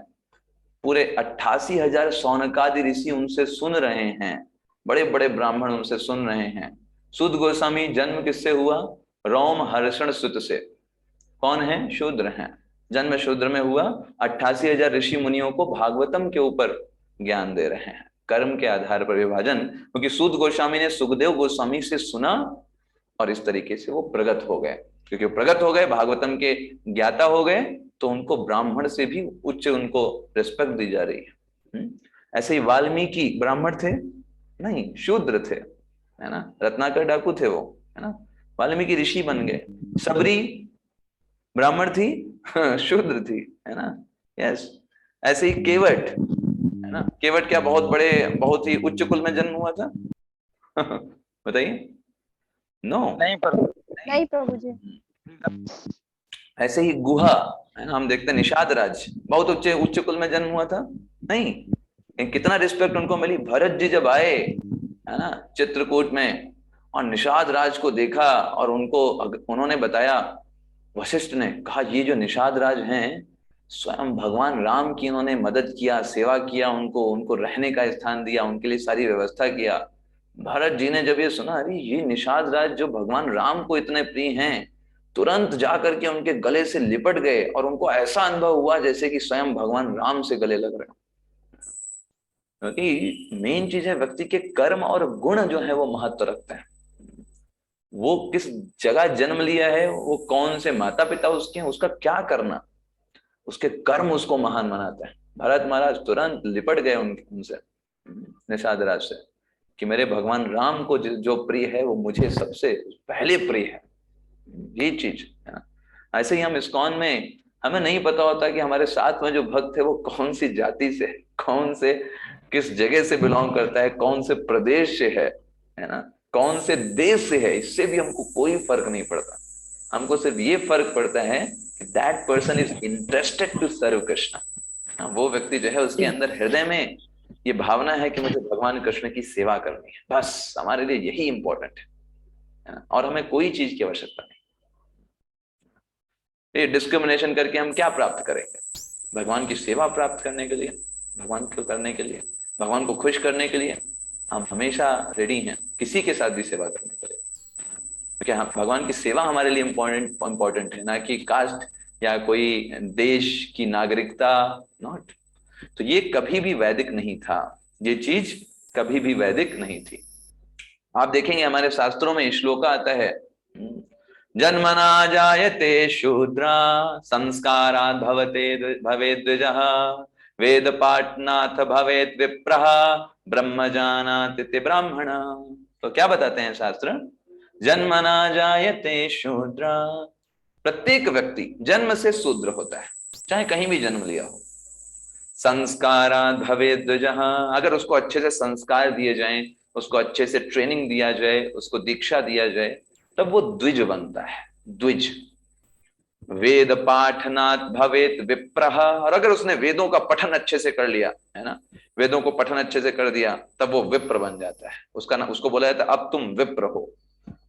पूरे 88,000 सौनकादि ऋषि उनसे सुन रहे हैं, बड़े बड़े ब्राह्मण उनसे सुन रहे हैं। सूत गोस्वामी जन्म किससे हुआ? रोम हर्षण सुत से। कौन है? शूद्र हैं, जन्म शूद्र में हुआ। 88,000 ऋषि मुनियों को भागवतम के ऊपर ज्ञान दे रहे हैं, कर्म के आधार पर विभाजन। क्योंकि सूत गोस्वामी ने सुखदेव गोस्वामी से सुना और इस तरीके से वो प्रगत हो गए। क्योंकि प्रगत हो गए, भागवतम के ज्ञाता हो गए, तो उनको ब्राह्मण से भी उच्च उनको रिस्पेक्ट दी जा रही है। ऐसे ही वाल्मीकि ब्राह्मण थे नहीं, शूद्र थे, है ना, रत्नाकर डाकू थे वो, है ना, वाल्मीकि ऋषि बन गए। सबरी ब्राह्मण थी, शूद्र थी, है ना, यस। ऐसे ही केवट, है ना, केवट क्या बहुत बड़े, बहुत ही उच्च कुल में जन्म हुआ था? बताइए। नो, नहीं प्रभु, नहीं प्रभु जी। ऐसे ही गुहा, है ना, हम देखते हैं निषाद राज बहुत उच्च कुल में जन्म हुआ था नहीं, कितना रिस्पेक्ट उनको मिली। भरत जी जब आए, है ना, चित्रकूट में, और निषाद राज को देखा और उन्होंने बताया, वशिष्ठ ने कहा ये जो निषाद राज हैं स्वयं भगवान राम की इन्होंने मदद किया, सेवा किया, उनको रहने का स्थान दिया, उनके लिए सारी व्यवस्था किया। भरत जी ने जब ये सुना, अरे ये निषाद राज जो भगवान राम को इतने प्रिय हैं, तुरंत जाकर के उनके गले से लिपट गए और उनको ऐसा अनुभव हुआ जैसे कि स्वयं भगवान राम से गले लग रहे हो। क्योंकि मेन चीज है व्यक्ति के कर्म और गुण जो है वो महत्व रखते हैं। वो किस जगह जन्म लिया है, वो कौन से माता पिता उसके हैं, उसका क्या करना, उसके कर्म उसको महान बनाते हैं। भरत महाराज तुरंत लिपट गए उनसे, निषाद राज से, कि मेरे भगवान राम को जो प्रिय है वो मुझे सबसे पहले प्रिय है, ये चीज है ना। ऐसे ही हम इस्कॉन में, हमें नहीं पता होता कि हमारे साथ में जो भक्त है वो कौन सी जाति से, कौन से किस जगह से बिलोंग करता है, कौन से प्रदेश से है ना, कौन से देश से है, इससे भी हमको कोई फर्क नहीं पड़ता। हमको सिर्फ ये फर्क पड़ता है कि that person is interested to serve Krishna. वो व्यक्ति जो है उसके अंदर हृदय में ये भावना है कि मुझे भगवान कृष्ण की सेवा करनी है, बस हमारे लिए यही इंपॉर्टेंट है ना, और हमें कोई चीज की आवश्यकता नहीं। ये डिस्क्रिमिनेशन करके हम क्या प्राप्त करेंगे? भगवान की सेवा प्राप्त करने के लिए, भगवान को करने के लिए, भगवान को खुश करने के लिए हम हमेशा रेडी हैं किसी के साथ भी सेवा करने के लिए। क्योंकि हम भगवान की सेवा हमारे लिए इंपॉर्टेंट है, ना कि कास्ट या कोई देश की नागरिकता, नॉट। तो ये कभी भी वैदिक नहीं था, ये चीज कभी भी वैदिक नहीं थी। आप देखेंगे हमारे शास्त्रों में श्लोक आता है, जन्मना जायते शूद्रा संस्कारात् भवेत् द्विजः वेद पाठनाथ भवेत् विप्रः ब्रह्मजानात् इति ब्राह्मण। तो क्या बताते हैं शास्त्र? जन्मना जायते शूद्रा, प्रत्येक व्यक्ति जन्म से शूद्र होता है, चाहे कहीं भी जन्म लिया हो। संस्कारात् भवेत् द्विजः, अगर उसको अच्छे से संस्कार दिए जाएं, उसको अच्छे से ट्रेनिंग दिया जाए, उसको दीक्षा दिया जाए, तब वो द्विज बनता है, द्विज। वेद पाठनात् भवेत् विप्रः, और अगर उसने वेदों का पठन अच्छे से कर लिया, है ना, वेदों को पठन अच्छे से कर दिया, तब वो विप्र बन जाता है। उसको बोला जाता है अब तुम विप्र हो।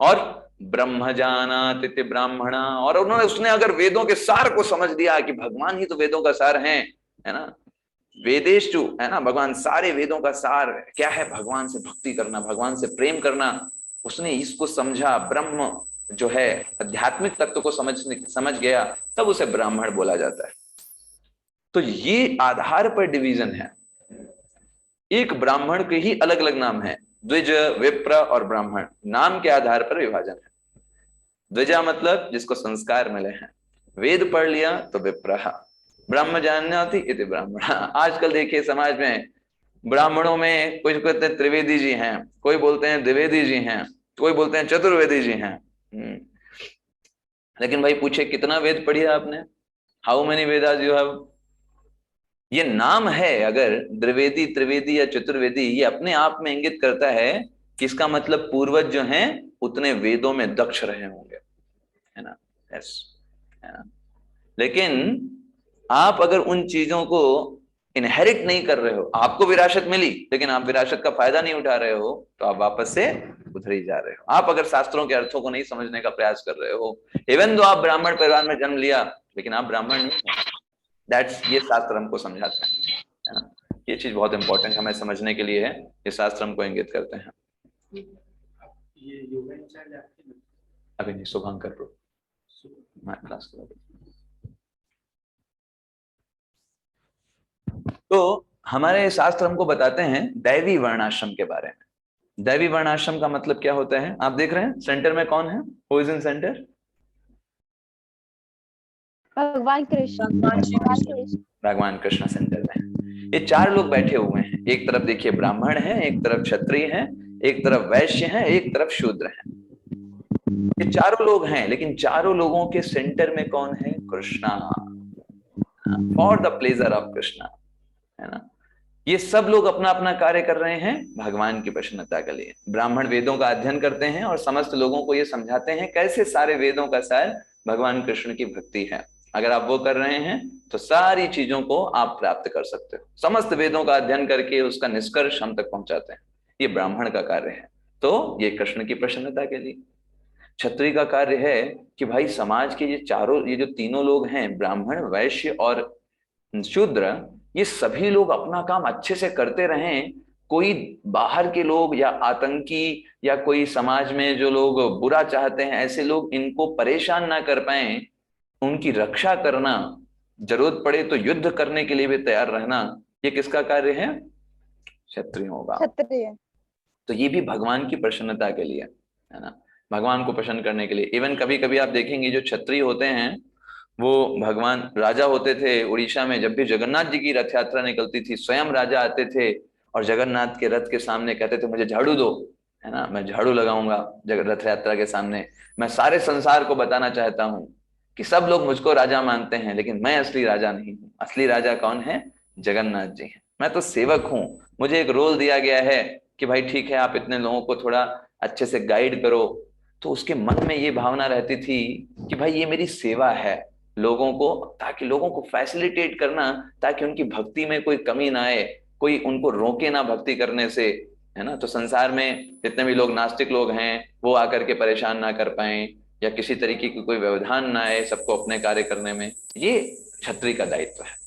और ब्रह्मजानात् इति ब्राह्मण, और उसने अगर वेदों के सार को समझ दिया कि भगवान ही तो वेदों का सार है ना, वेदेषु, है ना, भगवान सारे वेदों का सार क्या है? भगवान से भक्ति करना, भगवान से प्रेम करना। उसने इसको समझा, ब्रह्म जो है आध्यात्मिक तत्व को समझ गया, तब उसे ब्राह्मण बोला जाता है। तो ये आधार पर डिवीजन है। एक ब्राह्मण के ही अलग अलग नाम है, द्विज, विप्र और ब्राह्मण, नाम के आधार पर विभाजन है। द्विजा मतलब जिसको संस्कार मिले हैं, वेद पढ़ लिया तो विप्रः, ब्रह्म जानाति इति ब्राह्मण। आजकल देखिए समाज में ब्राह्मणों में कुछ कहते हैं त्रिवेदी जी हैं, कोई बोलते हैं द्विवेदी जी हैं, कोई बोलते हैं चतुर्वेदी जी हैं। लेकिन भाई पूछे कितना वेद पढ़िया आपने? How many Vedas you have? ये नाम है, अगर द्विवेदी, त्रिवेदी या चतुर्वेदी, ये अपने आप में इंगित करता है कि इसका मतलब पूर्वज जो हैं उतने वेदों में दक्ष रहे होंगे, है ना, यस, है ना। लेकिन आप अगर उन चीजों को इनहेरिट नहीं कर रहे हो, आपको विरासत मिली लेकिन आप विरासत का फायदा नहीं उठा रहे हो, तो आप वापस से उधर ही जा रहे हो। आप अगर शास्त्रों के अर्थों को नहीं समझने का प्रयास कर रहे हो, इवन दो आप ब्राह्मण परिवार में जन्म लिया लेकिन आप ब्राह्मण नहीं, दैट्स, ये शास्त्र हमको समझाते हैं, है ना। ये चीज बहुत इंपॉर्टेंट हमें समझने के लिए है, ये शास्त्र हमको इंगित करते हैं। अभी नहीं, शुभंकर क्लास करो। तो हमारे शास्त्र हमको बताते हैं दैवी वर्णाश्रम के बारे में। दैवी वर्णाश्रम का मतलब क्या होता है? आप देख रहे हैं सेंटर में कौन है? Who is in centre? भगवान कृष्ण। भगवान कृष्ण सेंटर में। ये चार लोग बैठे हुए हैं, एक तरफ देखिए ब्राह्मण है, एक तरफ क्षत्रिय है, एक तरफ वैश्य है, एक तरफ शूद्र है। ये चारों लोग हैं, लेकिन चारों लोगों के सेंटर में कौन है? Krishna, for the pleasure of Krishna, है ना। ये सब लोग अपना अपना कार्य कर रहे हैं भगवान की प्रसन्नता के लिए। ब्राह्मण वेदों का अध्ययन करते हैं और समस्त लोगों को ये समझाते हैं कैसे सारे वेदों का सार भगवान कृष्ण की भक्ति है। अगर आप वो कर रहे हैं तो सारी चीजों को आप प्राप्त कर सकते हो। समस्त वेदों का अध्ययन करके उसका निष्कर्ष हम तक पहुंचाते हैं, ये ब्राह्मण का कार्य है। तो ये कृष्ण की प्रसन्नता के लिए। क्षत्रिय का कार्य है कि भाई समाज के ये जो तीनों लोग हैं, ब्राह्मण, वैश्य और शूद्र, ये सभी लोग अपना काम अच्छे से करते रहें। कोई बाहर के लोग या आतंकी या कोई समाज में जो लोग बुरा चाहते हैं, ऐसे लोग इनको परेशान ना कर पाए, उनकी रक्षा करना, जरूरत पड़े तो युद्ध करने के लिए भी तैयार रहना, ये किसका कार्य है? क्षत्रियों का। क्षत्रिय। तो ये भी भगवान की प्रसन्नता के लिए, है ना, भगवान को प्रसन्न करने के लिए। इवन कभी कभी आप देखेंगे जो क्षत्रिय होते हैं वो भगवान राजा होते थे उड़ीसा में, जब भी जगन्नाथ जी की रथ यात्रा निकलती थी, स्वयं राजा आते थे और जगन्नाथ के रथ के सामने कहते थे मुझे झाड़ू दो, है ना, मैं झाड़ू लगाऊंगा रथ यात्रा के सामने। मैं सारे संसार को बताना चाहता हूँ कि सब लोग मुझको राजा मानते हैं, लेकिन मैं असली राजा नहीं हूँ। असली राजा कौन है? जगन्नाथ जी हैं। मैं तो सेवक हूँ। मुझे एक रोल दिया गया है कि भाई ठीक है, आप इतने लोगों को थोड़ा अच्छे से गाइड करो। तो उसके मन में ये भावना रहती थी कि भाई ये मेरी सेवा है लोगों को, ताकि लोगों को फैसिलिटेट करना, ताकि उनकी भक्ति में कोई कमी ना आए, कोई उनको रोके ना भक्ति करने से, है ना। तो संसार में जितने भी लोग नास्तिक लोग हैं वो आकर के परेशान ना कर पाए, या किसी तरीके की कोई व्यवधान ना आए सबको अपने कार्य करने में। ये क्षत्रिय का दायित्व है।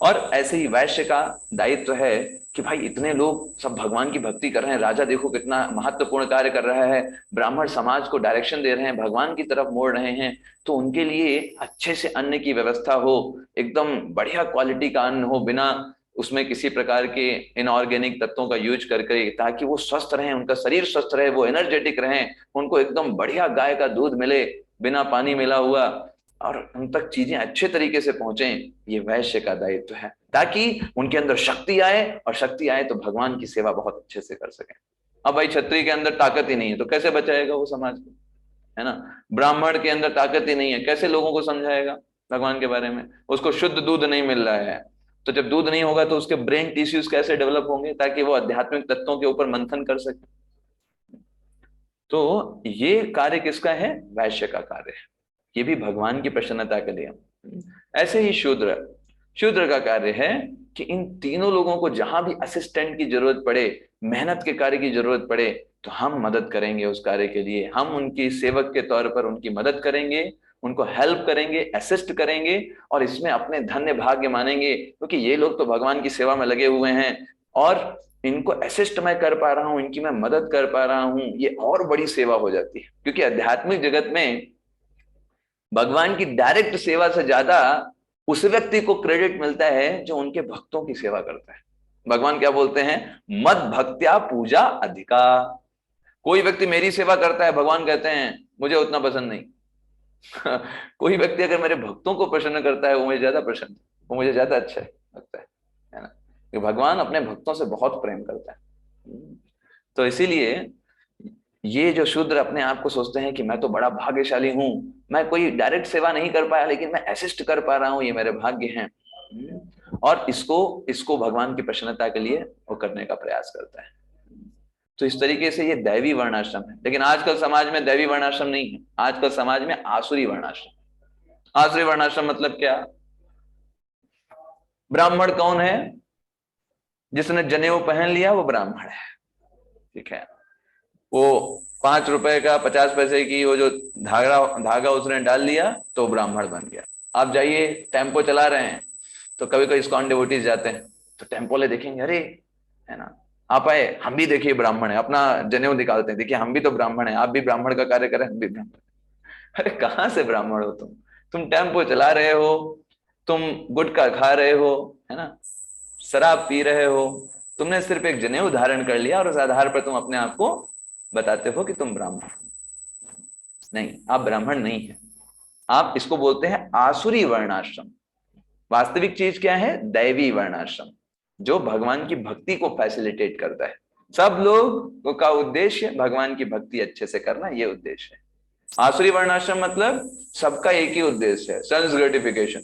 और ऐसे ही वैश्य का दायित्व है कि भाई इतने लोग सब भगवान की भक्ति कर रहे हैं, राजा देखो कितना महत्वपूर्ण कार्य कर रहा है, ब्राह्मण समाज को डायरेक्शन दे रहे हैं, भगवान की तरफ मोड़ रहे हैं, तो उनके लिए अच्छे से अन्न की व्यवस्था हो, एकदम बढ़िया क्वालिटी का अन्न हो, बिना उसमें किसी प्रकार के इनऑर्गेनिक तत्वों का यूज करके, ताकि वो स्वस्थ रहें, उनका शरीर स्वस्थ रहे, वो एनर्जेटिक रहें, उनको एकदम बढ़िया गाय का दूध मिले बिना पानी मिला हुआ, और उन तक चीजें अच्छे तरीके से पहुंचे। ये वैश्य का दायित्व है, ताकि उनके अंदर शक्ति आए, और शक्ति आए तो भगवान की सेवा बहुत अच्छे से कर सके। अब भाई क्षत्रिय के अंदर ताकत ही नहीं है तो कैसे बचाएगा वो समाज को, है ना। ब्राह्मण के अंदर ताकत ही नहीं है, कैसे लोगों को समझाएगा भगवान के बारे में। उसको शुद्ध दूध नहीं मिल रहा है, तो जब दूध नहीं होगा तो उसके ब्रेन टिश्यूज कैसे डेवलप होंगे ताकि वो आध्यात्मिक तत्वों के ऊपर मंथन कर सके। तो ये कार्य किसका है? वैश्य का कार्य है। ये भी भगवान की प्रसन्नता के लिए। ऐसे ही शूद्र का कार्य है कि इन तीनों लोगों को जहां भी असिस्टेंट की जरूरत पड़े, मेहनत के कार्य की जरूरत पड़े, तो हम मदद करेंगे उस कार्य के लिए। हम उनकी सेवक के तौर पर उनकी मदद करेंगे, उनको हेल्प करेंगे, असिस्ट करेंगे, और इसमें अपने धन्य भाग्य मानेंगे, क्योंकि ये लोग तो भगवान की सेवा में लगे हुए हैं और इनको असिस्ट मैं कर पा रहा हूं, इनकी मैं मदद कर पा रहा हूं, ये और बड़ी सेवा हो जाती है। क्योंकि आध्यात्मिक जगत में भगवान की डायरेक्ट सेवा से ज्यादा उस व्यक्ति को क्रेडिट मिलता है जो उनके भक्तों की सेवा करता है। भगवान क्या बोलते हैं? मद भक्त्या पूजा अधिका। कोई व्यक्ति मेरी सेवा करता है, भगवान कहते हैं मुझे उतना पसंद नहीं। कोई व्यक्ति अगर मेरे भक्तों को प्रसन्न करता है वो मुझे ज्यादा प्रसन्न, वो मुझे ज्यादा अच्छा लगता है ना। कि भगवान अपने भक्तों से बहुत प्रेम करता है। तो इसीलिए ये जो शूद्र अपने आप को सोचते हैं कि मैं तो बड़ा भाग्यशाली हूं, मैं कोई डायरेक्ट सेवा नहीं कर पाया लेकिन मैं असिस्ट कर पा रहा हूं, ये मेरे भाग्य हैं, और इसको भगवान की प्रसन्नता के लिए वो करने का प्रयास करता है। तो इस तरीके से ये दैवी वर्णाश्रम है। लेकिन आजकल समाज में दैवी वर्णाश्रम नहीं है, आजकल समाज में आसुरी वर्णाश्रम। आसुरी वर्णाश्रम मतलब क्या? ब्राह्मण कौन है? जिसने जनेऊ पहन लिया वो ब्राह्मण है, ठीक है। वो 5 रुपए का 50 पैसे की वो जो धागा उसने डाल लिया तो ब्राह्मण बन गया। आप जाइए, टेम्पो चला रहे हैं तो कभी कभी इस्कॉन डिवोटीज जाते हैं तो टेम्पो ले देखेंगे, अरे है ना, आप आए, हम भी देखिए ब्राह्मण है, अपना जनेऊ निकालते हैं, देखिए हम भी तो ब्राह्मण है, आप भी ब्राह्मण का कार्य करें, हम भी ब्राह्मण। अरे कहाँ से ब्राह्मण हो तुम टेम्पो चला रहे हो, तुम गुटखा खा रहे हो, है ना, शराब पी रहे हो, तुमने सिर्फ एक जनेऊ धारण कर लिया और उस आधार पर तुम अपने आप को बताते हो कि तुम ब्राह्मण। नहीं, आप ब्राह्मण नहीं है, आप इसको बोलते हैं आसुरी वर्णाश्रम। वास्तविक चीज क्या है? दैवी वर्णाश्रम, जो भगवान की भक्ति को फैसिलिटेट करता है। सब लोग का उद्देश्य भगवान की भक्ति अच्छे से करना, ये उद्देश्य है। आसुरी वर्णाश्रम मतलब सबका एक ही उद्देश्य है, सेल्फ ग्रेटिफिकेशन,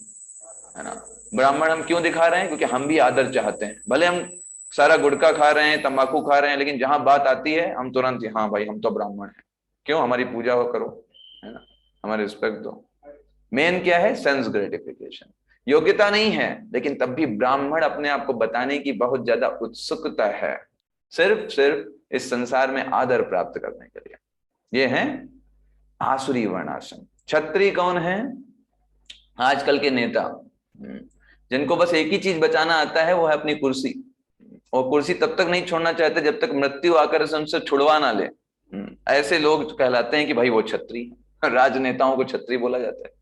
है ना। ब्राह्मण हम क्यों दिखा रहे हैं? क्योंकि हम भी आदर चाहते हैं। भले हम सारा गुटखा खा रहे हैं, तंबाकू खा रहे हैं, लेकिन जहां बात आती है हम तुरंत ही, हाँ भाई हम तो ब्राह्मण हैं, क्यों, हमारी पूजा हो करो, है ना, हमारी रिस्पेक्ट दो। मेन क्या है? Sense gratification. योग्यता नहीं है, लेकिन तब भी ब्राह्मण अपने आप को बताने की बहुत ज्यादा उत्सुकता है, सिर्फ इस संसार में आदर प्राप्त करने के लिए। ये है आसुरी वर्णाश्रम। क्षत्रिय कौन है? आजकल के नेता, जिनको बस एक ही चीज बचाना आता है, वो है अपनी कुर्सी, और कुर्सी तब तक नहीं छोड़ना चाहते जब तक मृत्यु आकर से उनसे छुड़वा ना ले। ऐसे लोग कहलाते हैं कि भाई वो क्षत्रिय। राजनेताओं को क्षत्रिय बोला जाता है।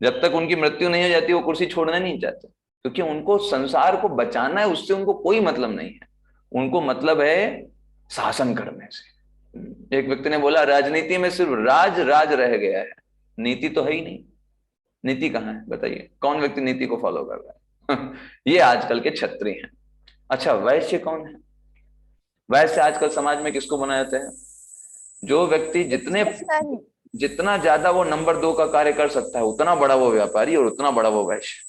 जब तक उनकी मृत्यु नहीं हो जाती वो कुर्सी छोड़ना नहीं चाहते, क्योंकि उनको संसार को बचाना है, उससे उनको कोई मतलब नहीं है। उनको मतलब है शासन करने से। एक व्यक्ति ने बोला, राजनीति में सिर्फ राज रह गया है, नीति तो है ही नहीं। नीति कहाँ है बताइए? कौन व्यक्ति नीति को फॉलो कर रहा है? ये आजकल के क्षत्रिय हैं। अच्छा, वैश्य कौन है? वैश्य आजकल समाज में किसको बनाया जाता है? जो व्यक्ति जितना ज्यादा वो नंबर 2 का कार्य कर सकता है, उतना बड़ा वो व्यापारी और उतना बड़ा वो वैश्य,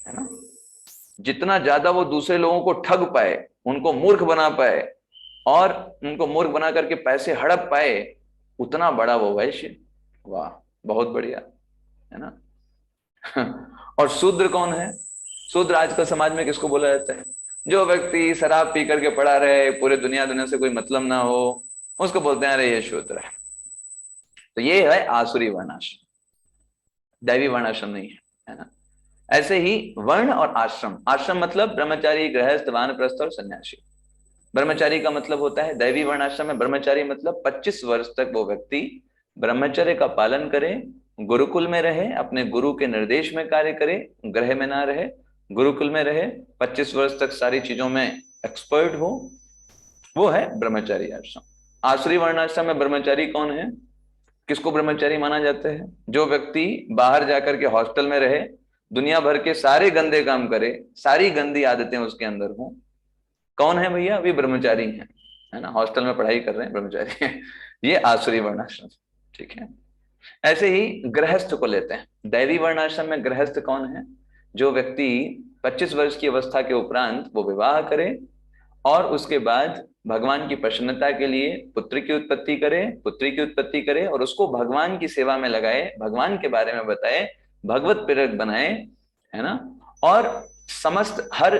है ना। जितना ज्यादा वो दूसरे लोगों को ठग पाए, उनको मूर्ख बना पाए और उनको मूर्ख बना करके पैसे हड़प पाए, उतना बड़ा वो वैश्य। वाह, बहुत बढ़िया, है ना। और शूद्र कौन है? शूद्र आजकल समाज में किसको बोला जाता है? जो व्यक्ति शराब पी करके पड़ा रहे, पूरे दुनिया से कोई मतलब ना हो, उसको बोलते हैं अरे ये शूद्र है। तो ये है आसुरी वर्णाश्रम, दैवी वर्णाश्रम नहीं है ना। ऐसे ही वर्ण और आश्रम। आश्रम मतलब ब्रह्मचारी, गृहस्थ, वानप्रस्थ और सन्यासी। ब्रह्मचारी का मतलब होता है, दैवी वर्णाश्रम में ब्रह्मचारी मतलब 25 वर्ष तक वो व्यक्ति ब्रह्मचर्य का पालन करे, गुरुकुल में रहे, अपने गुरु के निर्देश में कार्य करे, ग्रह में ना रहे, गुरुकुल में रहे, 25 वर्ष तक सारी चीजों में एक्सपर्ट हो, वो है ब्रह्मचारी आश्रम। आसुरी वर्णाश्रम में ब्रह्मचारी कौन है? किसको ब्रह्मचारी माना जाता है? जो व्यक्ति बाहर जाकर के हॉस्टल में रहे, दुनिया भर के सारे गंदे काम करे, सारी गंदी आदतें उसके अंदर हो। कौन है भैया? अभी ब्रह्मचारी है ना, हॉस्टल में पढ़ाई कर रहे हैं, ब्रह्मचारी है। ये आसुरी वर्णाश्रम, ठीक है। ऐसे ही गृहस्थ को लेते हैं। दैवी वर्णाश्रम में गृहस्थ कौन है? जो व्यक्ति 25 वर्ष की अवस्था के उपरांत वो विवाह करे और उसके बाद भगवान की प्रसन्नता के लिए पुत्री की उत्पत्ति करे और उसको भगवान की सेवा में लगाए, भगवान के बारे में बताए, भगवत प्रेरक बनाए, है ना। और समस्त हर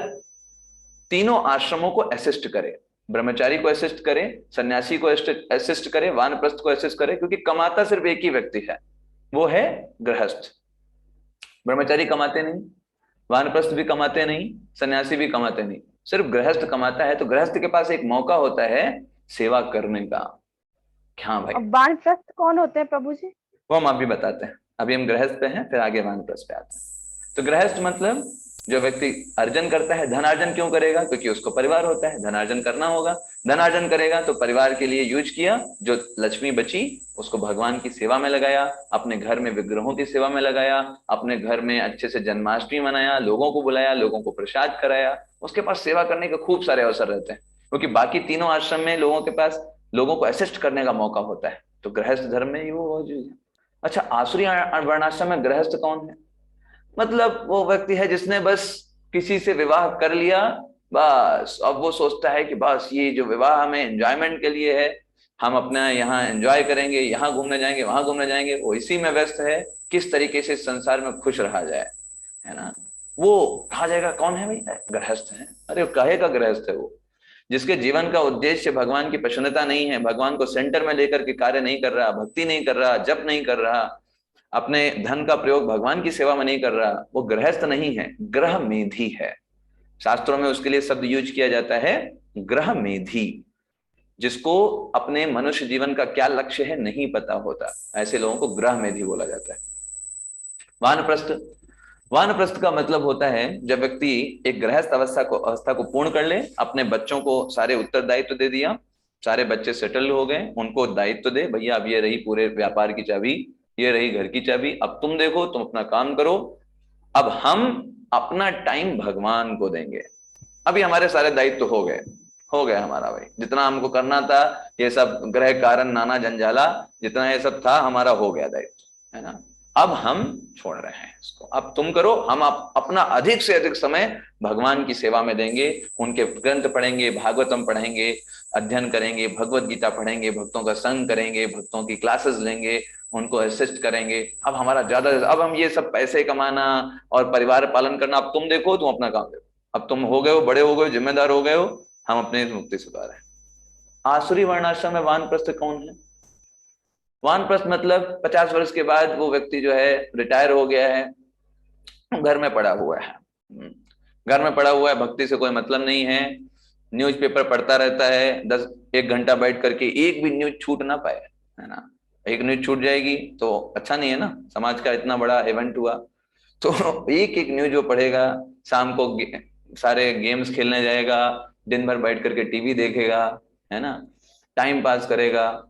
तीनों आश्रमों को असिस्ट करे, ब्रह्मचारी को असिस्ट करे, सन्यासी को असिस्ट करे, वानप्रस्थ को असिस्ट करे, क्योंकि कमाता सिर्फ एक ही व्यक्ति है, वो है गृहस्थ। ब्रह्मचारी कमाते नहीं, वानप्रस्थ भी कमाते नहीं, सन्यासी भी कमाते नहीं, सिर्फ गृहस्थ कमाता है। तो गृहस्थ के पास एक मौका होता है सेवा करने का। हाँ भाई, वानप्रस्थ कौन होते हैं प्रभु जी? वो हम अभी बताते हैं। अभी हम गृहस्थ पे हैं, फिर आगे वानप्रस्थ पे आते हैं। तो गृहस्थ मतलब जो व्यक्ति अर्जन करता है। धनार्जन क्यों करेगा? क्योंकि उसको परिवार होता है, धनार्जन करना होगा। धनार्जन करेगा तो परिवार के लिए यूज किया, जो लक्ष्मी बची उसको भगवान की सेवा में लगाया, अपने घर में विग्रहों की सेवा में लगाया, अपने घर में अच्छे से जन्माष्टमी मनाया, लोगों को बुलाया, लोगों को प्रसाद कराया। उसके पास सेवा करने के खूब सारे अवसर रहते हैं, क्योंकि बाकी तीनों आश्रम में लोगों के पास लोगों को असिस्ट करने का मौका होता है। तो गृहस्थ धर्म में ही वो मौजूद है। अच्छा, आसुरी वर्णाश्रम में गृहस्थ कौन है? मतलब वो व्यक्ति है जिसने बस किसी से विवाह कर लिया, बस अब वो सोचता है कि बस ये जो विवाह हमें एंजॉयमेंट के लिए है, हम अपना यहाँ एंजॉय करेंगे, यहाँ घूमने जाएंगे, वहां घूमने जाएंगे, वो इसी में व्यस्त है किस तरीके से संसार में खुश रहा जाए, है ना। वो कहा जाएगा कौन है भाई, गृहस्थ है। अरे काहे का गृहस्थ है वो? जिसके जीवन का उद्देश्य भगवान की प्रसन्नता नहीं है, भगवान को सेंटर में लेकर के कार्य नहीं कर रहा, भक्ति नहीं कर रहा, जप नहीं कर रहा, अपने धन का प्रयोग भगवान की सेवा में नहीं कर रहा, वो गृहस्थ नहीं है, ग्रह मेधी है। शास्त्रों में उसके लिए शब्द यूज किया जाता है ग्रह मेधी, जिसको अपने मनुष्य जीवन का क्या लक्ष्य है नहीं पता होता, ऐसे लोगों को ग्रह मेधी बोला जाता है। वानप्रस्थ, वानप्रस्थ का मतलब होता है जब व्यक्ति एक गृहस्थ अवस्था को पूर्ण कर ले, अपने बच्चों को सारे उत्तरदायित्व दे दिया, सारे बच्चे सेटल हो गए, उनको दायित्व दे, भैया अब ये रही पूरे व्यापार की चाबी, ये रही घर की चाबी, अब तुम देखो, तुम अपना काम करो, अब हम अपना टाइम भगवान को देंगे। अभी हमारे सारे दायित्व हो गए हमारा भाई, जितना हमको करना था, ये सब ग्रह कारण नाना जंजाला जितना ये सब था हमारा हो गया दायित्व, है ना। अब हम छोड़ रहे हैं इसको, अब तुम करो, हम अपना अधिक से अधिक समय भगवान की सेवा में देंगे, उनके ग्रंथ पढ़ेंगे, भागवतम पढ़ेंगे, अध्ययन करेंगे, भगवत गीता पढ़ेंगे, भक्तों का संग करेंगे, भक्तों की क्लासेस लेंगे, उनको असिस्ट करेंगे। अब हमारा ज्यादा, अब हम ये सब पैसे कमाना और परिवार पालन करना, अब तुम देखो, तुम अपना काम देखो, अब तुम हो गए हो, बड़े हो गए हो, जिम्मेदार हो गए हो, हम अपने मुक्ति सुधा रहे हैं। आसुरी वर्णाश्रम में वानप्रस्थ कौन है? वानप्रस्थ मतलब 50 वर्ष के बाद वो व्यक्ति जो है रिटायर हो गया है, घर में पड़ा हुआ है, घर में पड़ा हुआ है, भक्ति से कोई मतलब नहीं है, न्यूज़पेपर पढ़ता रहता है, 1 घंटा बैठ करके, एक भी न्यूज छूट ना पाए, है ना। एक न्यूज छूट जाएगी तो अच्छा नहीं है ना, समाज का इतना बड़ा इवेंट हुआ, तो एक न्यूज वो पढ़ेगा, शाम को सारे गेम्स खेलने जाएगा, दिन भर बैठ करके टीवी देखेगा, है ना, टाइम पास करेगा,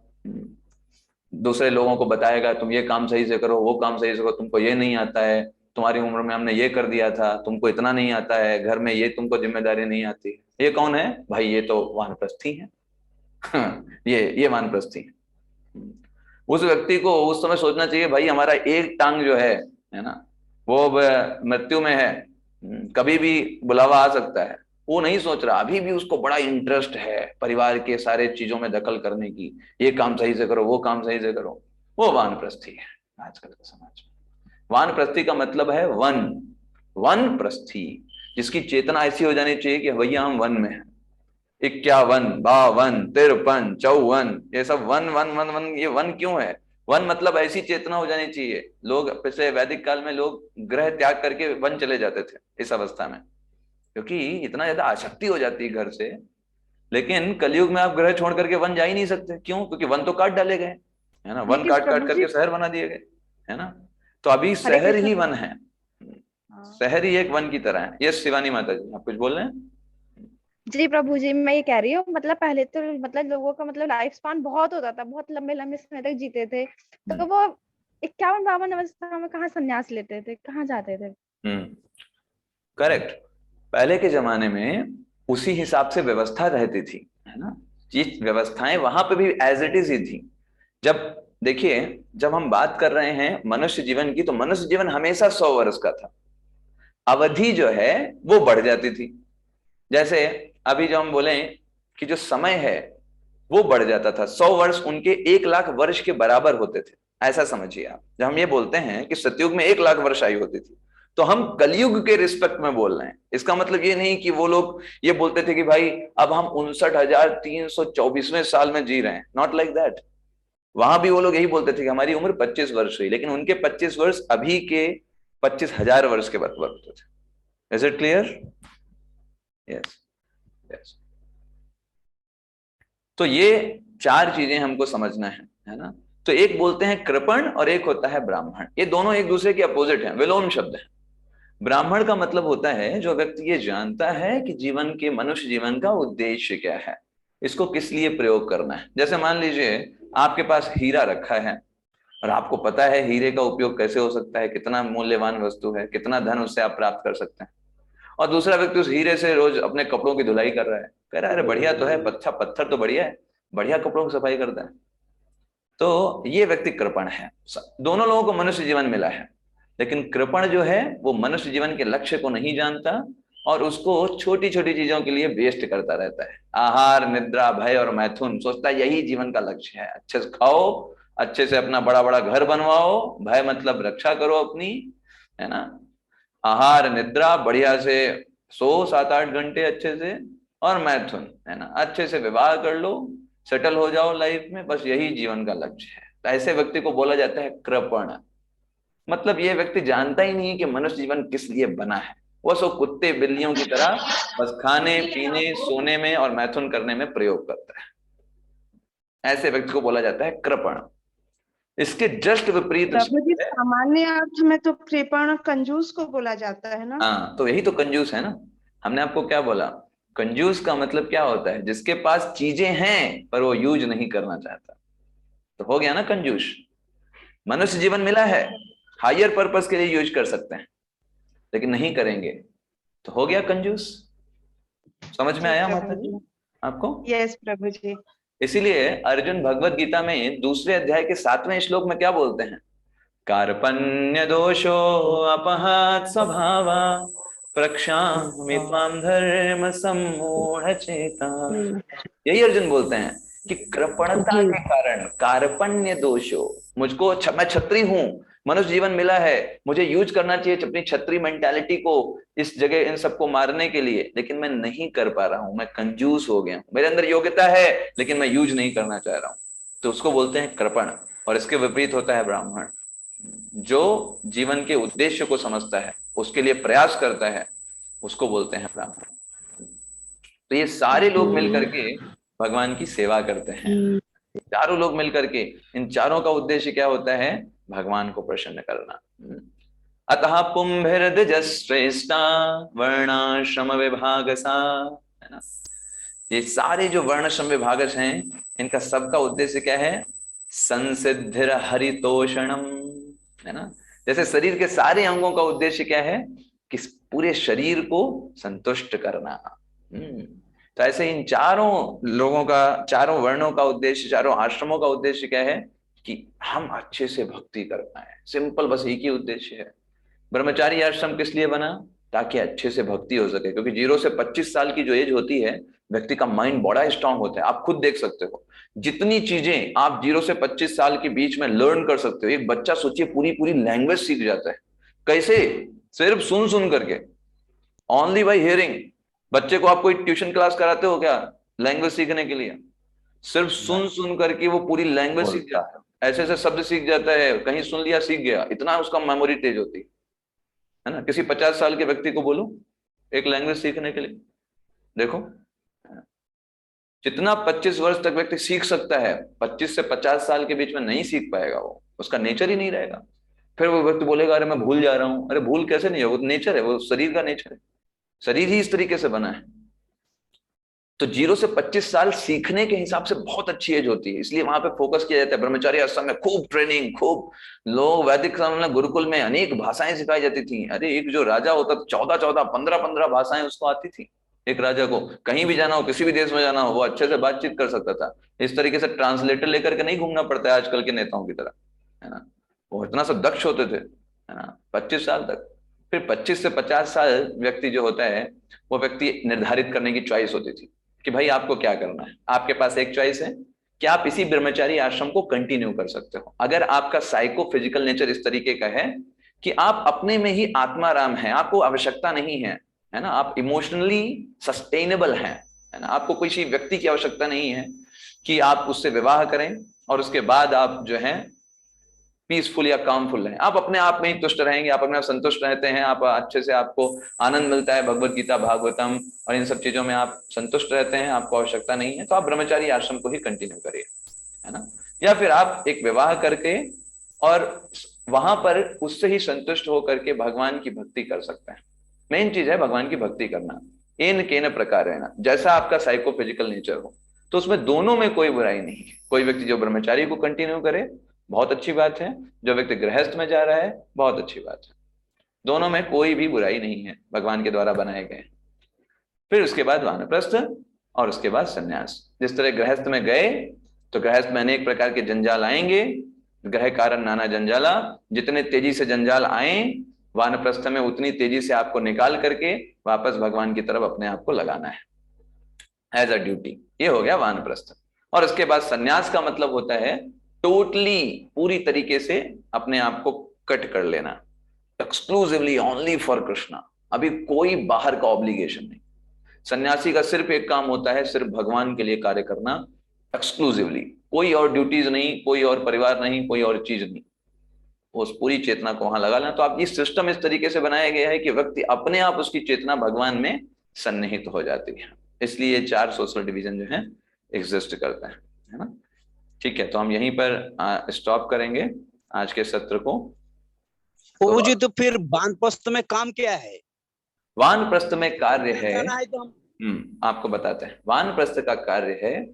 दूसरे लोगों को बताएगा तुम ये काम सही से करो, वो काम सही से करो, तुमको ये नहीं आता है, तुम्हारी उम्र में हमने ये कर दिया था, तुमको इतना नहीं आता है, घर में ये तुमको जिम्मेदारी नहीं आती। ये कौन है भाई? ये तो वानप्रस्थी है। ये वानप्रस्थी है। उस व्यक्ति को उस समय सोचना चाहिए भाई हमारा एक टांग जो है ना, वो मृत्यु में है, कभी भी बुलावा आ सकता है, वो नहीं सोच रहा, अभी भी उसको बड़ा इंटरेस्ट है परिवार के सारे चीजों में दखल करने की, ये काम सही से करो, वो काम सही से करो, वो वानप्रस्थी है आजकल के समाज में। वानप्रस्थी का मतलब है वनप्रस्थी, जिसकी चेतना ऐसी हो जानी चाहिए कि भैया हम वन में हैं। 51, 52, 53, 54, ये सब वन वन वन वन, ये वन क्यों है? वन मतलब ऐसी चेतना हो जानी चाहिए। लोग पिछले वैदिक काल में लोग ग्रह त्याग करके वन चले जाते थे इस अवस्था में, क्योंकि इतना ज्यादा आसक्ति हो जाती है घर से। लेकिन कलयुग में आप ग्रह छोड़ करके वन जा ही नहीं सकते, क्यों? क्योंकि वन तो काट डाले गए, है ना, वन काट करके शहर बना दिए गए, है ना। तो अभी शहर ही वन है, शहर ही एक वन की तरह है। यस शिवानी माता जी, आप कुछ बोल रहे हैं? जी प्रभु जी, मैं ये कह रही हूँ, मतलब पहले तो मतलब लोगों का मतलब लाइफ स्पान बहुत होता था, बहुत लंबे लंबे समय तक जीते थे, तो वो 51-52 अवस्था में कहाँ संन्यास लेते थे, कहाँ जाते थे? करेक्ट। पहले के जमाने में उसी हिसाब से व्यवस्था रहती थी, है ना, ये व्यवस्थाएं वहां पे भी एज इट इज ही थी। जब देखिए, जब हम बात कर रहे हैं मनुष्य जीवन की, तो मनुष्य जीवन हमेशा 100 वर्ष का था, अवधि जो है वो बढ़ जाती थी। जैसे अभी जो हम बोले कि जो समय है वो बढ़ जाता था, 100 वर्ष उनके 1 लाख वर्ष के बराबर होते थे, ऐसा समझिए आप। जब हम ये बोलते हैं कि सतयुग में 1 लाख वर्ष आयु होती थी, तो हम कलयुग के रिस्पेक्ट में बोल रहे हैं। इसका मतलब ये नहीं कि वो लोग ये बोलते थे कि भाई अब हम 59,324वें साल में जी रहे हैं, नॉट लाइक दैट। वहां भी वो लोग यही बोलते थे कि हमारी उम्र 25 वर्ष हुई, लेकिन उनके 25 वर्ष अभी के 25,000 वर्ष के बराबर होते थे। Is it clear? Yes yes. तो ये 4 चीजें हमको समझना है ना। तो एक बोलते हैं कृपण और एक होता है ब्राह्मण, ये दोनों एक दूसरे के अपोजिट हैं, विलोम शब्द है। ब्राह्मण का मतलब होता है जो व्यक्ति ये जानता है कि जीवन के, मनुष्य जीवन का उद्देश्य क्या है, इसको किस लिए प्रयोग करना है। जैसे मान लीजिए आपके पास हीरा रखा है और आपको पता है हीरे का उपयोग कैसे हो सकता है, कितना मूल्यवान वस्तु है, कितना धन उससे आप प्राप्त कर सकते हैं, और दूसरा व्यक्ति उस हीरे से रोज अपने कपड़ों की धुलाई कर रहा है, कह रहा है अरे बढ़िया तो है, पत्थर तो बढ़िया है, बढ़िया कपड़ों की सफाई करता है। तो ये व्यक्ति कृपण है। दोनों लोगों को मनुष्य जीवन मिला है, लेकिन कृपण जो है वो मनुष्य जीवन के लक्ष्य को नहीं जानता और उसको छोटी छोटी चीजों के लिए वेस्ट करता रहता है। आहार, निद्रा, भय और मैथुन, सोचता है यही जीवन का लक्ष्य है। अच्छे से खाओ, अच्छे से अपना बड़ा बड़ा घर बनवाओ, भय मतलब रक्षा करो अपनी, है ना, आहार निद्रा बढ़िया से सो 7-8 घंटे अच्छे से, और मैथुन, है ना, अच्छे से विवाह कर लो, सेटल हो जाओ लाइफ में, बस यही जीवन का लक्ष्य है। तो ऐसे व्यक्ति को बोला जाता है कृपण। मतलब ये व्यक्ति जानता ही नहीं कि मनुष्य जीवन किस लिए बना है, वो सब कुत्ते बिल्लियों की तरह बस खाने पीने सोने में और मैथुन करने में प्रयोग करता है। ऐसे व्यक्ति को बोला जाता है कृपण। इसके जस्ट विपरीत प्रभु जी, सामान्य अर्थ में तो कृपण कंजूस को बोला जाता है ना। हाँ, तो यही तो कंजूस है ना। हमने आपको क्या बोला, कंजूस का मतलब क्या होता है, जिसके पास चीजें हैं पर वो यूज नहीं करना चाहता, तो हो गया ना कंजूस। मनुष्य जीवन मिला है, हायर पर्पस के लिए यूज कर सकते हैं, लेकिन नहीं करेंगे तो हो गया कंजूस। समझ में आया माता जी आपको? यस प्रभु जी। इसीलिए अर्जुन भगवत गीता में दूसरे अध्याय के 7वें श्लोक में क्या बोलते हैं, कार्पण्य दोषो अपहात स्वभावा प्रक्षामि त्वां धर्म सम्मूढ़ चेता। यही अर्जुन बोलते हैं कि कृपणता के कारण, कार्पण्य दोषो, मुझको मैं क्षत्रिय हूं, मनुष्य जीवन मिला है, मुझे यूज करना चाहिए अपनी क्षत्रिय मेंटालिटी को इस जगह इन सबको मारने के लिए, लेकिन मैं नहीं कर पा रहा हूं, मैं कंजूस हो गया हूं, मेरे अंदर योग्यता है लेकिन मैं यूज नहीं करना चाह रहा हूं, तो उसको बोलते हैं कृपण। और इसके विपरीत होता है ब्राह्मण, जो जीवन के उद्देश्य को समझता है, उसके लिए प्रयास करता है, उसको बोलते हैं ब्राह्मण। तो ये सारे लोग मिलकर के भगवान की सेवा करते हैं, चारों लोग मिलकर के। इन चारों का उद्देश्य क्या होता है, भगवान को प्रसन्न करना। अतः पुंभिर्द्विजश्रेष्ठा वर्णाश्रम विभागसा, है ना। ये सारे जो वर्णाश्रम विभागस हैं, इनका सबका उद्देश्य क्या है, संसिद्धिर हरितोषणम, है ना। जैसे शरीर के सारे अंगों का उद्देश्य क्या है, कि पूरे शरीर को संतुष्ट करना। तो ऐसे इन चारों लोगों का, चारों वर्णों का उद्देश्य, चारों आश्रमों का उद्देश्य क्या है, कि हम अच्छे से भक्ति कर पाए। सिंपल, बस एक ही उद्देश्य है। ब्रह्मचारी आश्रम किस लिए बना, ताकि अच्छे से भक्ति हो सके, क्योंकि 0 से 25 साल की जो एज होती है, व्यक्ति का माइंड बड़ा स्ट्रांग होता है। आप खुद देख सकते हो, जितनी चीजें आप 0 से 25 साल के बीच में लर्न कर सकते हो। एक बच्चा सोचिए पूरी लैंग्वेज सीख जाता है। कैसे? सिर्फ सुन करके, ओनली बाय हियरिंग। बच्चे को आप कोई ट्यूशन क्लास कराते हो क्या लैंग्वेज सीखने के लिए? सिर्फ सुन करके वो पूरी लैंग्वेज सीख जाता है, ऐसे ऐसे शब्द सीख जाता है, कहीं सुन लिया सीख गया, इतना उसका मेमोरी तेज होती है ना। किसी 50 साल के व्यक्ति को बोलो एक लैंग्वेज सीखने के लिए, देखो जितना 25 वर्ष तक व्यक्ति सीख सकता है, 25 से 50 साल के बीच में नहीं सीख पाएगा, वो उसका नेचर ही नहीं रहेगा। फिर वो व्यक्ति बोलेगा अरे मैं भूल जा रहा हूं। अरे भूल कैसे नहीं है, वो नेचर है, वो शरीर का नेचर है, शरीर ही इस तरीके से बना है। तो 0 से 25 साल सीखने के हिसाब से बहुत अच्छी एज होती है, इसलिए वहां पे फोकस किया जाता है। ब्रह्मचारी आश्रम में खूब ट्रेनिंग, खूब लोग वैदिक समय में गुरुकुल में अनेक भाषाएं सिखाई जाती थी। अरे एक जो राजा होता था 14-14, 15-15 भाषाएं उसको आती थी। एक राजा को कहीं भी जाना हो, किसी भी देश में जाना हो, वो अच्छे से बातचीत कर सकता था। इस तरीके से ट्रांसलेटर लेकर के नहीं घूमना पड़ता है आजकल के नेताओं की तरह, है ना। वो इतना सब दक्ष होते थे, है ना, 25 साल तक। फिर 25 से 50 साल व्यक्ति जो होता है, वो व्यक्ति निर्धारित करने की चॉइस होती थी कि भाई आपको क्या करना है। आपके पास एक चॉइस है कि आप इसी ब्रह्मचारी आश्रम को कंटिन्यू कर सकते हो, अगर आपका साइको फिजिकल नेचर इस तरीके का है कि आप अपने में ही आत्माराम है, आपको आवश्यकता नहीं है, है ना, आप इमोशनली सस्टेनेबल हैं, है ना, आपको किसी व्यक्ति की आवश्यकता नहीं है कि आप उससे विवाह करें और उसके बाद आप जो है पीसफुल या कामफुल हैं। आप अपने आप में ही तुष्ट रहेंगे, आप अपने आप संतुष्ट रहते हैं, आप अच्छे से, आपको आनंद मिलता है भगवत गीता, भागवतम और इन सब चीजों में आप संतुष्ट रहते हैं, आपको आवश्यकता नहीं है, तो आप ब्रह्मचारी आश्रम को ही कंटिन्यू करिए, है ना। या फिर आप एक विवाह करके और वहां पर उससे ही संतुष्ट होकर के भगवान की भक्ति कर सकते हैं। मेन चीज है भगवान की भक्ति करना, इन केन प्रकार रहना, जैसा आपका साइको फिजिकल नेचर हो। तो उसमें दोनों में कोई बुराई नहीं है। कोई व्यक्ति जो ब्रह्मचारी को कंटिन्यू करे बहुत अच्छी बात है, जो व्यक्ति गृहस्थ में जा रहा है बहुत अच्छी बात है। दोनों में कोई भी बुराई नहीं है, भगवान के द्वारा बनाए गए। फिर उसके बाद वानप्रस्थ और उसके बाद संन्यास। जिस तरह गृहस्थ में गए तो गृहस्थ में अनेक प्रकार के जंजाल आएंगे, ग्रह कारण नाना जंजाला, जितने तेजी से जंजाल आए वानप्रस्थ में उतनी तेजी से आपको निकाल करके वापस भगवान की तरफ अपने आप को लगाना है एज अ ड्यूटी। ये हो गया वानप्रस्थ। और उसके बाद संन्यास का मतलब होता है टोटली, पूरी तरीके से अपने आप को कट कर लेना। Exclusively only for Krishna. अभी कोई बाहर का ऑब्लिगेशन नहीं। सन्यासी का सिर्फ एक काम होता है, सिर्फ भगवान के लिए कार्य करना एक्सक्लूसिवली, कोई और ड्यूटीज नहीं, कोई और परिवार नहीं, कोई और चीज नहीं, उस पूरी चेतना को वहां लगा लेना। तो आप ये सिस्टम इस तरीके से बनाया गया है कि व्यक्ति अपने आप उसकी चेतना भगवान में सन्निहित हो जाती है। इसलिए 4 सोशल डिवीजन जो है एग्जिस्ट करते हैं, है ना। ठीक है, तो हम यहीं पर स्टॉप करेंगे आज के सत्र को। प्रभुजी तो फिर वानप्रस्थ में काम क्या है? वानप्रस्थ में कार्य है, तो आपको बताते हैं। वानप्रस्थ का कार्य है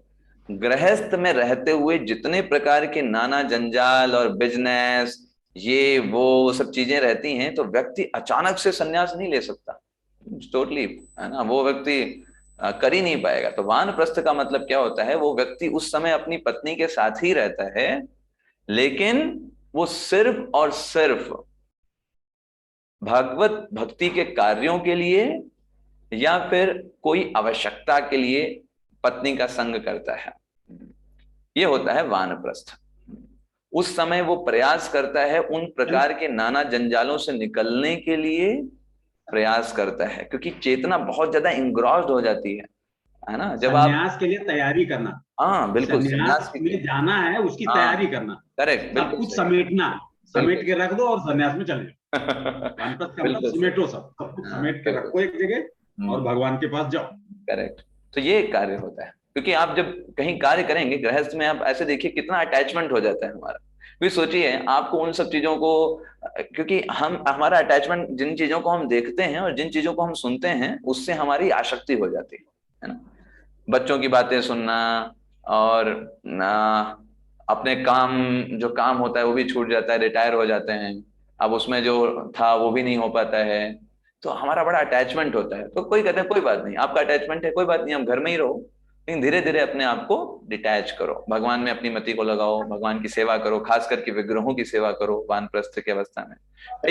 गृहस्थ में रहते हुए जितने प्रकार के नाना जंजाल और बिजनेस ये वो सब चीजें रहती हैं, तो व्यक्ति अचानक से सन्यास नहीं ले सकता, टोटली, है ना, वो व्यक्ति कर ही नहीं पाएगा। तो वानप्रस्थ का मतलब क्या होता है, वो व्यक्ति उस समय अपनी पत्नी के साथ ही रहता है, लेकिन वो सिर्फ और सिर्फ भगवत भक्ति के कार्यों के लिए या फिर कोई आवश्यकता के लिए पत्नी का संग करता है। ये होता है वानप्रस्थ। उस समय वो प्रयास करता है, उन प्रकार के नाना जंजालों से निकलने के लिए प्रयास करता है, क्योंकि चेतना बहुत ज्यादा इंग्रॉस्ड हो जाती है ना। जब आप सन्यास के लिए तैयारी करना, हाँ बिल्कुल, सन्यास में जाना है उसकी तैयारी करना, करेक्ट, बिल्कुल कुछ समेटना, समेट के रख दो और सन्यास में चले जाओ। वानप्रस्थ का मतलब समेटो, सब कुछ समेट के रखो एक जगह और भगवान के पास जाओ। करेक्ट, तो ये कार्य होता है। क्योंकि आप जब कहीं कार्य करेंगे गृहस्थ में, आप ऐसे देखिए कितना अटैचमेंट हो जाता है हमारा। भी सोचिए आपको उन सब चीजों को, क्योंकि हमारा अटैचमेंट जिन चीजों को हम देखते हैं और जिन चीजों को हम सुनते हैं उससे हमारी आसक्ति हो जाती है ना। बच्चों की बातें सुनना और अपने जो काम होता है वो भी छूट जाता है, रिटायर हो जाते हैं, अब उसमें जो था वो भी नहीं हो पाता है, तो हमारा बड़ा अटैचमेंट होता है। तो कोई कहते हैं कोई बात नहीं, आपका अटैचमेंट है, कोई बात नहीं, हम घर में ही रहो, लेकिन धीरे धीरे अपने आप को डिटैच करो, भगवान में अपनी मति को लगाओ, भगवान की सेवा करो, खास करके विग्रहों की सेवा करो वानप्रस्थ की अवस्था में।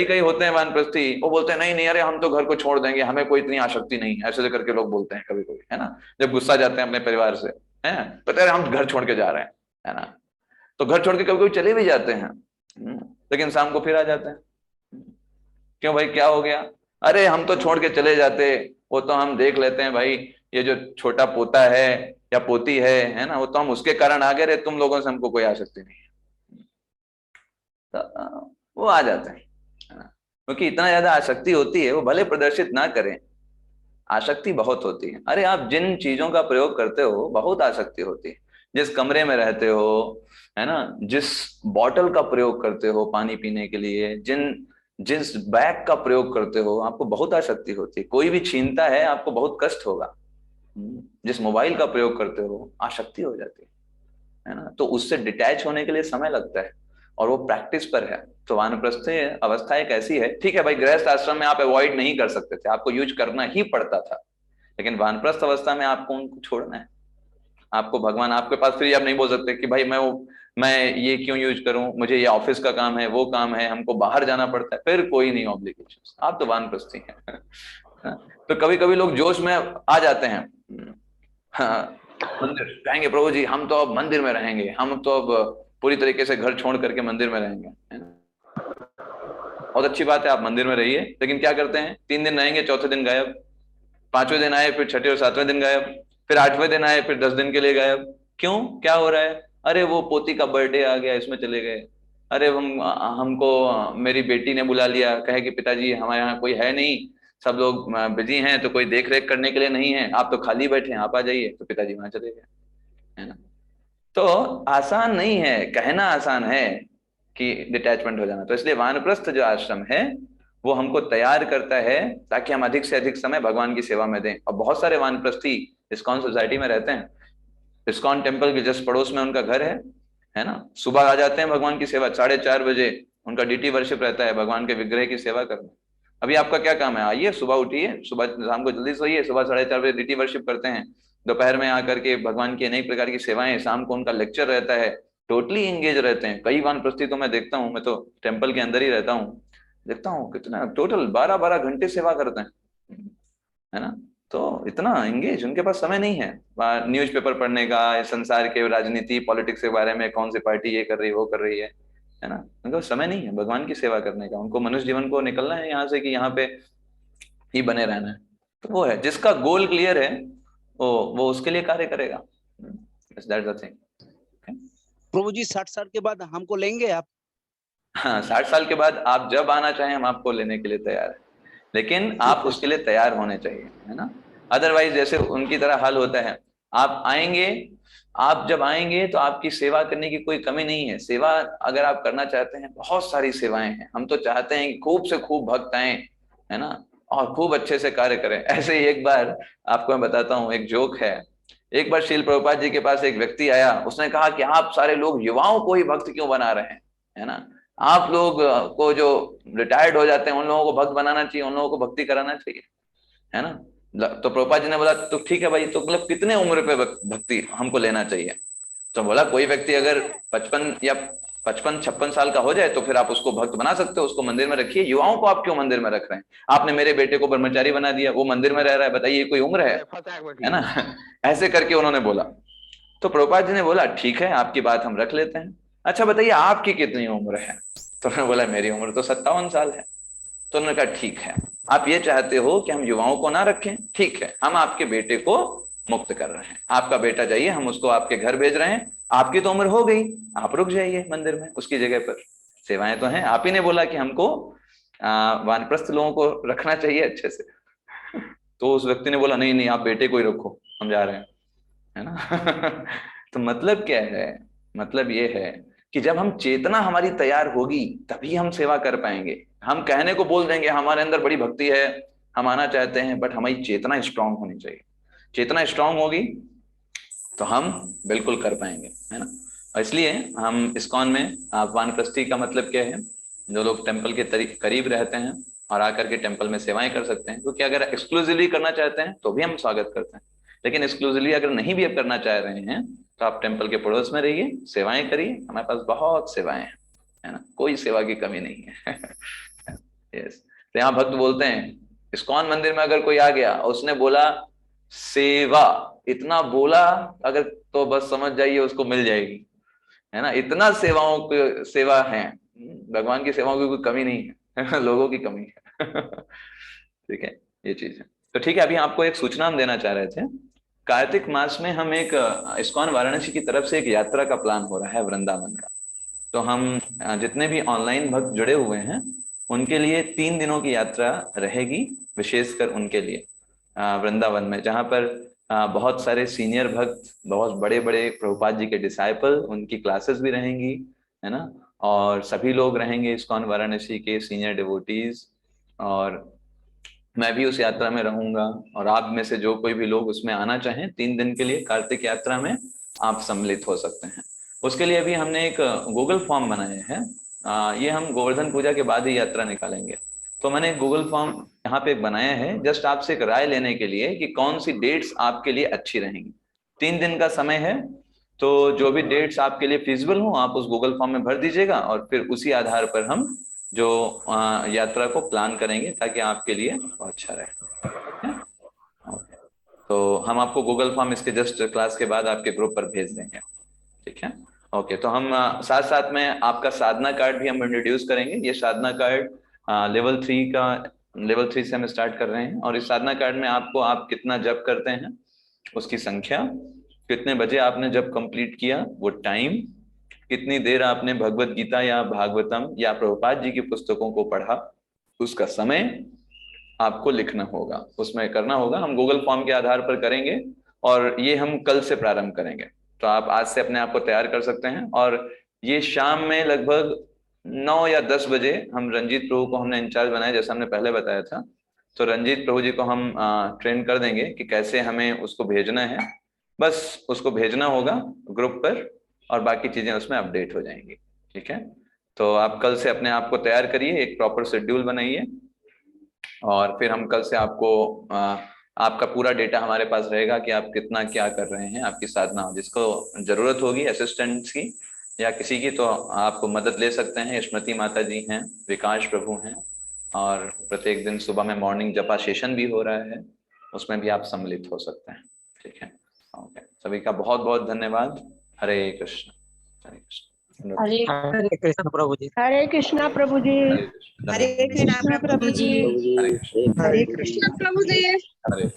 कई होते हैं वानप्रस्थी, वो बोलते हैं नहीं नहीं, अरे हम तो घर को छोड़ देंगे, हमें कोई इतनी आसक्ति नहीं, ऐसे करके लोग बोलते हैं कभी कोई, है ना, जब गुस्सा जाते हैं अपने परिवार से, है तो अरे हम घर छोड़ के जा रहे हैं, है ना। तो घर छोड़ के कभी कभी चले भी जाते हैं, लेकिन शाम को फिर आ जाते हैं। क्यों भाई, क्या हो गया? अरे हम तो छोड़ के चले जाते, वो तो हम देख लेते हैं भाई, ये जो छोटा पोता है या पोती है ना, वो तो हम उसके कारण आ गए, तुम लोगों से हमको कोई आसक्ति नहीं है, तो वो आ जाते हैं, है ना। क्योंकि इतना ज्यादा आसक्ति होती है, वो भले प्रदर्शित ना करें, आसक्ति बहुत होती है। अरे आप जिन चीजों का प्रयोग करते हो बहुत आसक्ति होती है, जिस कमरे में रहते हो, है ना, जिस बॉटल का प्रयोग करते हो पानी पीने के लिए, जिस बैग का प्रयोग करते हो, आपको बहुत आसक्ति होती है। कोई भी छीनता है आपको बहुत कष्ट होगा, जिस मोबाइल का प्रयोग करते हो आसक्ति हो जाती है ना। तो उससे डिटैच होने के लिए समय लगता है और वो प्रैक्टिस पर है। तो वानप्रस्थ अवस्था एक ऐसी है, ठीक है भाई, गृहस्थ आश्रम में आप अवॉइड नहीं कर सकते थे, आपको यूज करना ही पड़ता था, लेकिन वानप्रस्थ अवस्था में आपको उनको छोड़ना है। आपको भगवान आपके पास, फिर आप नहीं बोल सकते कि भाई मैं ये क्यों यूज करूं, मुझे ये ऑफिस का काम है, वो काम है, हमको बाहर जाना पड़ता है, फिर कोई नहीं ऑब्लिगेशन, आप तो वानप्रस्थी हैं। तो कभी कभी लोग जोश में आ जाते हैं, हाँ, मंदिर कहेंगे प्रभु जी हम तो अब मंदिर में रहेंगे, हम तो अब पूरी तरीके से घर छोड़ करके मंदिर में रहेंगे। बहुत अच्छी बात है, आप मंदिर में रहिए, लेकिन क्या करते हैं, 3 दिन रहेंगे, चौथे दिन गायब, 5वें दिन आए, फिर 6ठे और 7वें दिन गायब, फिर 8वें दिन आए, फिर 10 दिन के लिए गायब। क्यों, क्या हो रहा है? अरे वो पोती का बर्थडे आ गया, इसमें चले गए। अरे हमको मेरी बेटी ने बुला लिया, कहे कि पिताजी हमारे यहाँ कोई है नहीं, सब लोग बिजी हैं, तो कोई देख रेख करने के लिए नहीं है, आप तो खाली बैठे हैं, आप आ जाइए। तो पिताजी वहां चले गए, है ना। तो आसान नहीं है, कहना आसान है कि डिटैचमेंट हो जाना। तो इसलिए वानप्रस्थ जो आश्रम है वो हमको तैयार करता है ताकि हम अधिक से अधिक समय भगवान की सेवा में दें। और बहुत सारे वानप्रस्थी इस्कॉन सोसाइटी में रहते हैं, इस्कॉन टेम्पल के जस्ट पड़ोस में उनका घर है ना। सुबह आ जाते हैं भगवान की सेवा, 4:30 बजे उनका डीटी वर्शिप रहता है, भगवान के विग्रह की सेवा करना। अभी आपका क्या काम है, आइए सुबह उठिए, सुबह शाम को जल्दी सोइए, सुबह 4:30 बजे डीटी वर्शिप करते हैं, दोपहर में आकर के भगवान की अनेक प्रकार की सेवाएं, शाम को उनका लेक्चर रहता है, टोटली इंगेज रहते हैं। कई वानप्रस्थी तो मैं देखता हूँ, मैं तो टेम्पल के अंदर ही रहता हूँ, देखता हूँ कितना टोटल 12-12 घंटे सेवा करते हैं, है ना। तो इतना इंगेज, उनके पास समय नहीं है न्यूज़पेपर पढ़ने का, संसार के राजनीति पॉलिटिक्स के बारे में, कौन सी पार्टी ये कर रही है वो कर रही है है ना, उनको समय नहीं है भगवान की सेवा करने का, उनको मनुष्य जीवन को निकलना है यहाँ से कि यहाँ पे ही बने रहना है। तो वो है जिसका गोल क्लियर है वो उसके लिए कार्य करेगा। That's the thing. प्रभु जी 60 साल के बाद हमको लेंगे आप? हाँ, 60 साल के बाद आप जब आना चाहें हम आपको लेने के लिए तैयार है, लेकिन आप उसके लिए तैयार होने चाहिए, है ना। अदरवाइज जैसे उनकी तरह हाल होता है, आप आएंगे, आप जब आएंगे तो आपकी सेवा करने की कोई कमी नहीं है। सेवा अगर आप करना चाहते हैं, बहुत सारी सेवाएं हैं। हम तो चाहते हैं कि खूब से खूब भक्त आए, है ना, और खूब अच्छे से कार्य करें। ऐसे ही एक बार आपको मैं बताता हूँ, एक जोक है। एक बार श्रील प्रभुपाद जी के पास एक व्यक्ति आया, उसने कहा कि आप सारे लोग युवाओं को ही भक्त क्यों बना रहे हैं, है ना, आप लोग को जो रिटायर्ड हो जाते हैं उन लोगों को भक्त बनाना चाहिए, उन लोगों को भक्ति कराना चाहिए, है ना। तो प्रभुपाद जी ने बोला तो ठीक है भाई, तो मतलब कितने उम्र पे भक्ति हमको लेना चाहिए? तो बोला कोई व्यक्ति अगर 55 या 55-56 साल का हो जाए तो फिर आप उसको भक्त बना सकते हो, उसको मंदिर में रखिए। युवाओं को आप क्यों मंदिर में रख रहे हैं? आपने मेरे बेटे को ब्रह्मचारी बना दिया, वो मंदिर में रह रहा है, बताइए कोई उम्र है ना। ऐसे करके उन्होंने बोला। तो प्रभुपाद जी ने बोला ठीक है, आपकी बात हम रख लेते हैं, अच्छा बताइए आपकी कितनी उम्र है? तो मैं बोला मेरी उम्र तो 57 साल है। तो उन्होंने कहा ठीक है, आप ये चाहते हो कि हम युवाओं को ना रखें, ठीक है, हम आपके बेटे को मुक्त कर रहे हैं, आपका बेटा जाइए, हम उसको आपके घर भेज रहे हैं, आपकी तो उम्र हो गई, आप रुक जाइए मंदिर में, उसकी जगह पर सेवाएं तो हैं। आप ही ने बोला कि हमको वानप्रस्थ लोगों को रखना चाहिए अच्छे से। तो उस व्यक्ति ने बोला नहीं नहीं, आप बेटे को ही रखो, हम जा रहे हैं, है ना। तो मतलब क्या है, मतलब ये है कि जब हम चेतना हमारी तैयार होगी तभी हम सेवा कर पाएंगे। हम कहने को बोल देंगे हमारे अंदर बड़ी भक्ति है, हम आना चाहते हैं, बट हमारी चेतना स्ट्रांग होनी चाहिए। चेतना स्ट्रांग होगी तो हम बिल्कुल कर पाएंगे, है ना। और इसलिए हम इस्कॉन में वानप्रस्थी का मतलब क्या है, जो लोग टेम्पल के करीब रहते हैं और आकर के टेम्पल में सेवाएं कर सकते हैं, क्योंकि अगर एक्सक्लूसिवली करना चाहते हैं तो भी हम स्वागत करते हैं, लेकिन एक्सक्लूसिवली अगर नहीं भी अब करना चाह रहे हैं तो आप टेम्पल के पड़ोस में रहिए, सेवाएं करिए, हमारे पास बहुत सेवाएं हैं, है ना, कोई सेवा की कमी नहीं है। यस, तो यहाँ भक्त बोलते हैं इस्कॉन मंदिर में अगर कोई आ गया और उसने बोला सेवा, इतना बोला अगर, तो बस समझ जाइए उसको मिल जाएगी, है ना। इतना सेवाओं की सेवा है, भगवान की सेवाओं की कोई कमी नहीं है, लोगों की कमी है। ठीक है, ये चीज है। तो ठीक है, अभी आपको एक सूचना हम देना चाह रहे थे। कार्तिक मास में हम एक इस्कॉन वाराणसी की तरफ से एक यात्रा का प्लान हो रहा है वृंदावन का। तो हम जितने भी ऑनलाइन भक्त जुड़े हुए हैं उनके लिए 3 दिनों की यात्रा रहेगी, विशेषकर उनके लिए वृंदावन में, जहाँ पर बहुत सारे सीनियर भक्त, बहुत बड़े बड़े प्रभुपाद जी के डिसाइपल, उनकी क्लासेस भी रहेंगी, है ना, और सभी लोग रहेंगे इस्कॉन वाराणसी के सीनियर डिवोटीज, और मैं भी उस यात्रा में रहूंगा। और आप में से जो कोई भी लोग उसमें आना चाहें 3 दिन के लिए कार्तिक यात्रा में, आप सम्मिलित हो सकते हैं। उसके लिए अभी हमने एक गूगल फॉर्म बनाया है, ये हम गोवर्धन पूजा के बाद ही यात्रा निकालेंगे। तो मैंने एक गूगल फॉर्म यहाँ पे बनाया है, जस्ट आपसे एक राय लेने के लिए कि कौन सी डेट्स आपके लिए अच्छी रहेंगी। 3 दिन का समय है, तो जो भी डेट्स आपके लिए फिजिबल हो आप उस गूगल फॉर्म में भर दीजिएगा, और फिर उसी आधार पर हम जो यात्रा को प्लान करेंगे ताकि आपके लिए अच्छा रहे। तो हम आपको गूगल फॉर्म इसके जस्ट क्लास के बाद आपके ग्रुप पर भेज देंगे, ठीक है। ओके, तो हम साथ साथ में आपका साधना कार्ड भी हम इंट्रोड्यूस करेंगे। ये साधना कार्ड लेवल 3 से हम स्टार्ट कर रहे हैं, और इस साधना कार्ड में आपको आप कितना जप करते हैं उसकी संख्या, कितने बजे आपने जप कंप्लीट किया वो टाइम, कितनी देर आपने भगवत गीता या भागवतम या प्रभुपाद जी की पुस्तकों को पढ़ा उसका समय आपको लिखना होगा, उसमें करना होगा। हम गूगल फॉर्म के आधार पर करेंगे, और ये हम कल से प्रारंभ करेंगे। तो आप आज से अपने आप को तैयार कर सकते हैं, और ये शाम में लगभग 9 या 10 बजे हम रंजीत प्रभु को हमने इंचार्ज बनाया, जैसा हमने पहले बताया था। तो रंजीत प्रभु जी को हम ट्रेन कर देंगे कि कैसे हमें उसको भेजना है, बस उसको भेजना होगा ग्रुप पर, और बाकी चीजें उसमें अपडेट हो जाएंगी, ठीक है। तो आप कल से अपने आप को तैयार करिए, एक प्रॉपर शेड्यूल बनाइए, और फिर हम कल से आपको आपका पूरा डेटा हमारे पास रहेगा कि आप कितना क्या कर रहे हैं, आपकी साधना। जिसको जरूरत होगी असिस्टेंट्स की या किसी की, तो आप मदद ले सकते हैं। स्मृति माता जी हैं, विकास प्रभु हैं, और प्रत्येक दिन सुबह में मॉर्निंग जपा सेशन भी हो रहा है, उसमें भी आप सम्मिलित हो सकते हैं, ठीक है। ओके, सभी का बहुत बहुत धन्यवाद। हरे कृष्ण, हरे कृष्ण। हरे कृष्ण प्रभु जी। हरे कृष्णा प्रभु जी। हरे कृष्ण हरे कृष्णा प्रभु जी। हरे कृष्ण हरे कृष्णा प्रभु जी। हरे